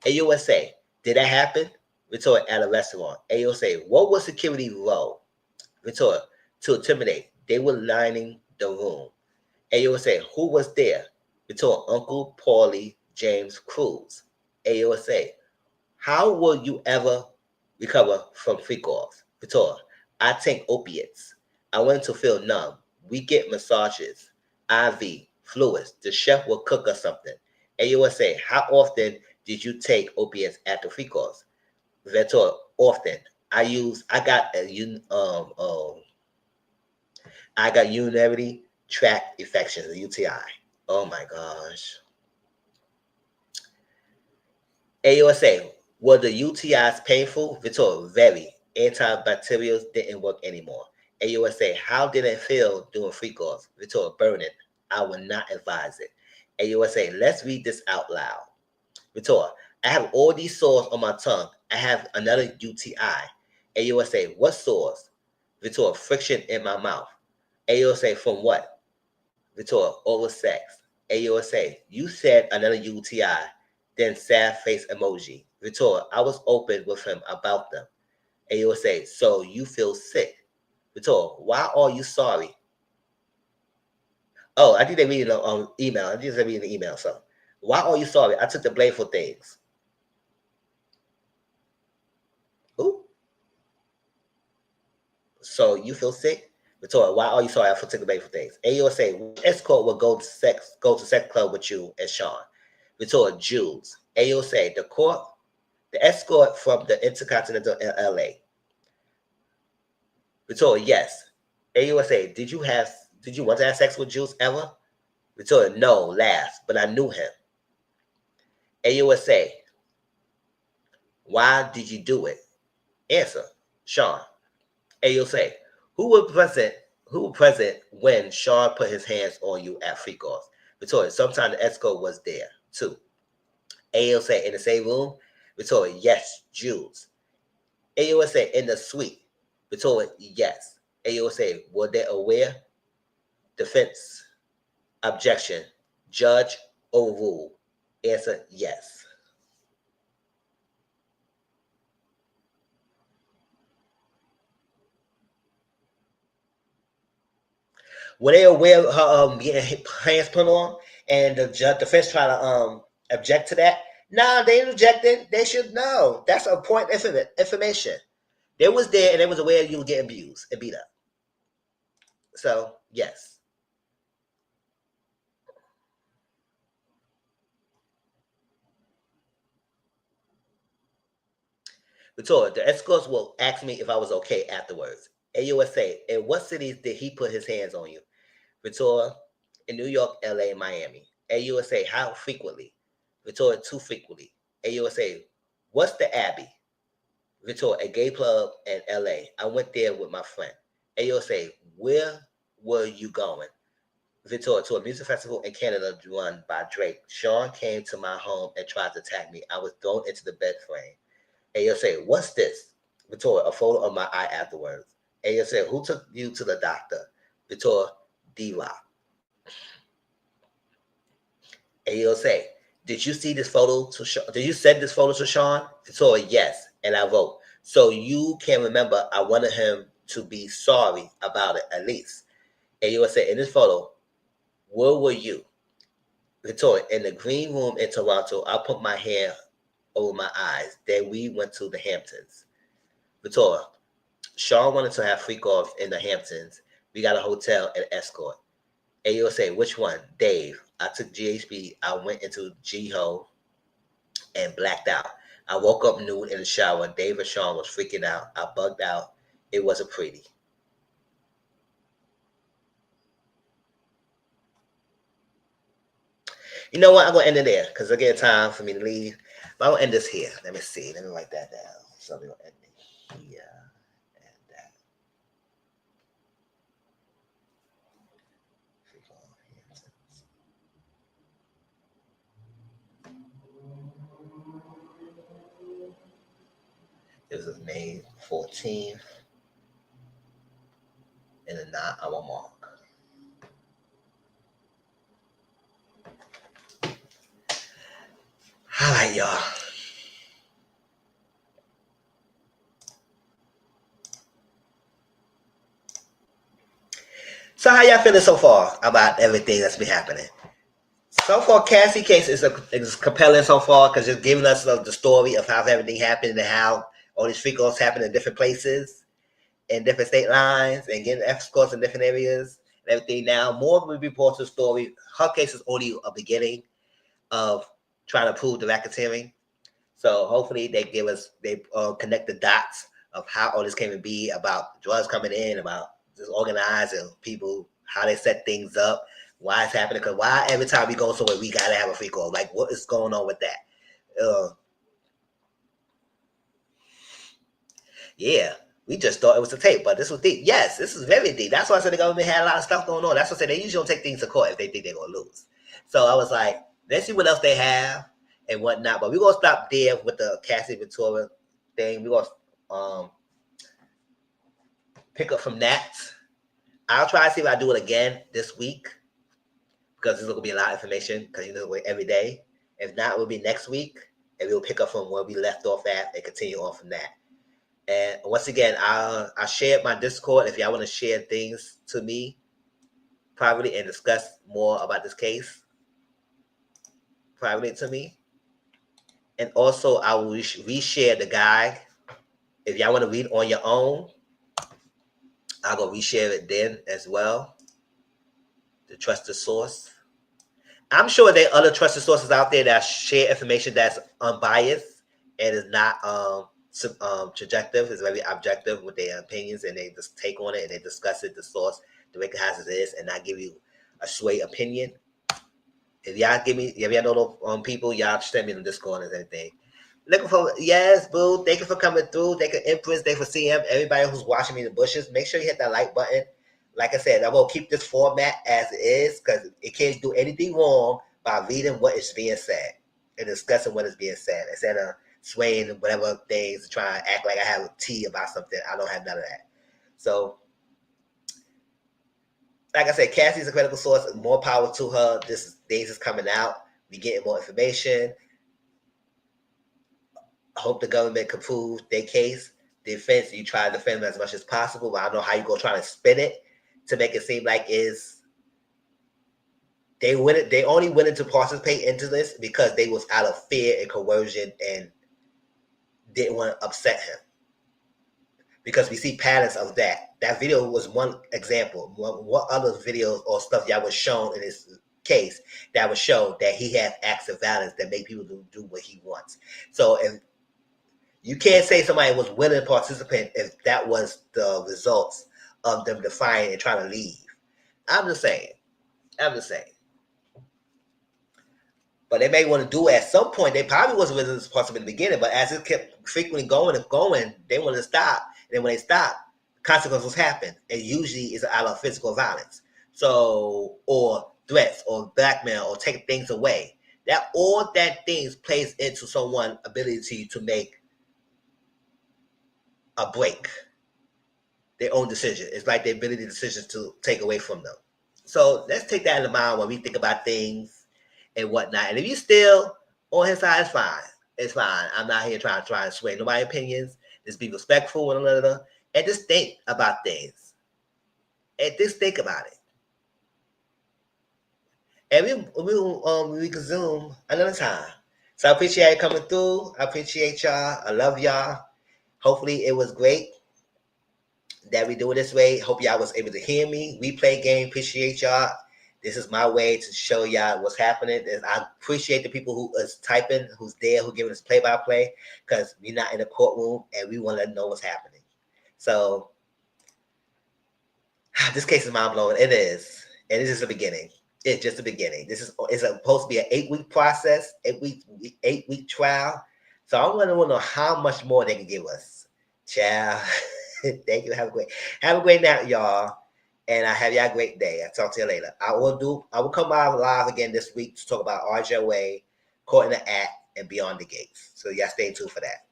AUSA, did that happen? Victoria, at a restaurant. AUSA, what was security role? Victoria, to intimidate. They were lining the room. AUSA, who was there? Victoria, Uncle Paulie James Cruz. AUSA, how will you ever recover from freak offs? Victoria, I take opiates. I want to feel numb. We get massages, IV, fluids. The chef will cook us something. AUSA, how often did you take opiates after freak offs? Victoria, often. I got urinary tract infections, a UTI. Oh my gosh. AUSA, were the UTIs painful? Victoria, very. Antibacterials didn't work anymore. AUSA, how did it feel during freak offs? Victoria, burning. I would not advise it. AUSA, let's read this out loud. Victoria, I have all these sores on my tongue. I have another UTI. AUSA, what sores? Victoria, friction in my mouth. AUSA, from what? Victoria, oral sex. AUSA, you said another UTI, then sad face emoji. Victoria, I was open with him about them. AUSA, so you feel sick. Victoria, why are you sorry? Oh, I think they read an email. I think they read an email. So, why are you sorry? I took the blame for things. Ooh. So you feel sick? Victoria, why are you sorry? I took the blame for things. AUSA, which escort will go to sex club with you and Sean? Victoria, Jules. AUSA, the escort from the Intercontinental in LA. Victoria, yes. AUSA, did you want to have sex with Jules ever? Victoria, no, last, but I knew him. AUSA, why did you do it? Answer, Sean. AUSA, who was present when Sean put his hands on you at freak offs? Victoria, sometimes the escort was there too. AUSA, in the same room? Victoria, yes, Jules. AUSA, in the suite? Victoria, yes. AUSA, were they aware? Defense. Objection. Judge, overrule. Answer, yes. Were they aware of her getting hands put on, and the defense trying to object to that? Nah, they rejected. They should know. That's a point information. They was there and they was aware you were getting abused and beat up. So yes. Victoria, the escorts will ask me if I was okay afterwards. AUSA, in what cities did he put his hands on you? Victoria, in New York, LA, Miami. AUSA, how frequently? Victoria, too frequently. AUSA, what's the Abbey? Victoria, a gay club in LA. I went there with my friend. AUSA, where were you going? Victoria, to a music festival in Canada run by Drake. Sean came to my home and tried to attack me. I was thrown into the bed frame. AUSA, what's this? Victoria, a photo of my eye afterwards. AUSA, who took you to the doctor? Victoria, D-Rock. And he'll say, did you see this photo to Sean? Did you send this photo to Sean? Victoria, yes. And I wrote, so you can remember I wanted him to be sorry about it at least. And he will say, in this photo, where were you? Victoria, in the green room in Toronto, I put my hair over my eyes. Then we went to the Hamptons. Victoria, Sean wanted to have freak off in the Hamptons. We got a hotel and escort. And you'll say, which one? Dave. I took GHB. I went into G-Ho and blacked out. I woke up nude in the shower. Dave and Sean was freaking out. I bugged out. It wasn't pretty. You know what? I'm going to end it there because I get time for me to leave. But I'm going to end this here. Let me see. Let me write that down. So we're going to end it here. And that. This is May 14th. In a 9-hour mark. All right, y'all. So how y'all feeling so far about everything that's been happening? So far, Cassie case is compelling so far because it's giving us the story of how everything happened and how all these freak offs happen in different places, in different state lines, and getting escorts in different areas and everything. Now, more will be brought to the story. Her case is only a beginning of trying to prove the racketeering. So hopefully they connect the dots of how all this came to be, about drugs coming in, about just organizing people, how they set things up, why it's happening. Because why every time we go somewhere, we got to have a freak off? Like, what is going on with that? Yeah, we just thought it was a tape, but this was deep. Yes, this is very deep. That's why I said the government had a lot of stuff going on. That's why I said they usually don't take things to court if they think they're going to lose. So I was like, let's see what else they have and whatnot. But we're going to stop there with the Cassie Ventura thing. We're going to pick up from that. I'll try to see if I do it again this week because there's going to be a lot of information because you know every day. If not, it will be next week, and we'll pick up from where we left off at and continue on from that. And once again, I shared my Discord. If y'all want to share things to me privately and discuss more about this case privately to me. And also, I will reshare the guide. If y'all want to read on your own, I'll go reshare it then as well. The trusted source. I'm sure there are other trusted sources out there that share information that's unbiased and is not subjective. It's very objective with their opinions, and they just take on it and they discuss it, the source, the way it has it is, and not give you a sway opinion. If y'all know those people, y'all send me the Discord and everything. Looking for, yes, boo. Thank you for coming through. Thank you, Empress. Thank you for seeing everybody who's watching me in the bushes. Make sure you hit that like button. Like I said, I'm going to keep this format as it is because it can't do anything wrong by reading what is being said and discussing what is being said instead of swaying whatever things and trying to act like I have a tea about something. I don't have none of that. So, like I said, Cassie's a credible source. More power to her. Things is coming out. We getting more information. I hope the government can prove their case. The defense, you try to defend them as much as possible, but I don't know how you go try to spin it to make it seem like they only willing to participate into this because they was out of fear and coercion and didn't want to upset him. Because we see patterns of that. That video was one example. What other videos or stuff y'all was shown in this case that would show that he had acts of violence that make people do what he wants. So if you can't say somebody was willing to participate if that was the results of them defying and trying to leave. I'm just saying. But they may want to do it at some point. They probably wasn't willing to participate in the beginning, but as it kept frequently going and going, they wanted to stop. And then when they stop, consequences happen. And usually it's out of physical violence. So, or threats or blackmail or take things away. All that things plays into someone's ability to make a break. their own decision. It's like their ability decisions to take away from them. So let's take that in mind when we think about things and whatnot. And if you still on his side, it's fine. It's fine. I'm not here trying to sway nobody's opinions. Just be respectful with one another and just think about things. And just think about it. And we can Zoom another time. So I appreciate you coming through. I appreciate y'all. I love y'all. Hopefully it was great that we do it this way. Hope y'all was able to hear me. We play game. Appreciate y'all. This is my way to show y'all what's happening. I appreciate the people who is typing, who's there, who giving us play-by-play, because we're not in the courtroom and we want to know what's happening. So this case is mind-blowing. It is. And this is the beginning. It's just the beginning. It's supposed to be an 8-week process, 8-week trial. So I want to know how much more they can give us. Ciao. Thank you. Have a great night, y'all. And I have y'all a great day. I'll talk to you later. I will come live again this week to talk about RJOA, Court in the Act, and Beyond the Gates. So y'all stay tuned for that.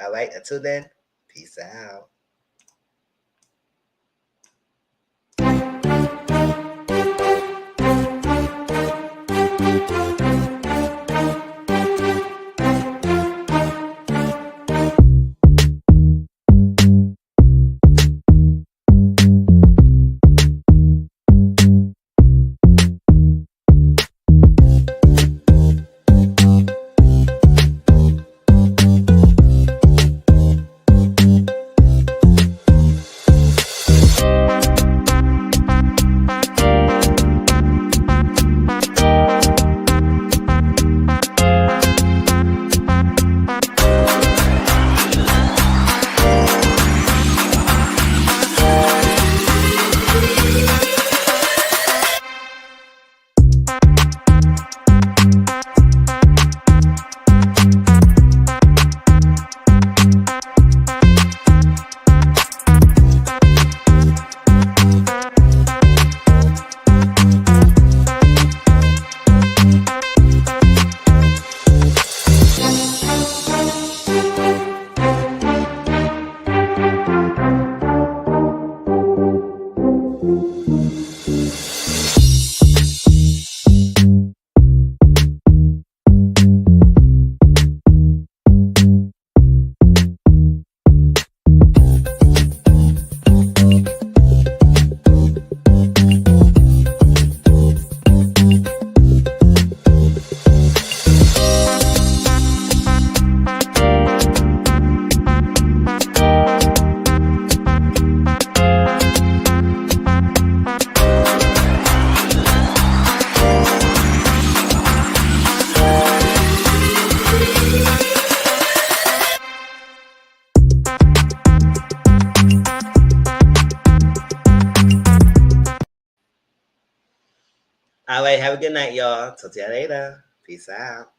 All right. Until then, peace out. All right, have a good night, y'all. Talk to you later. Peace out.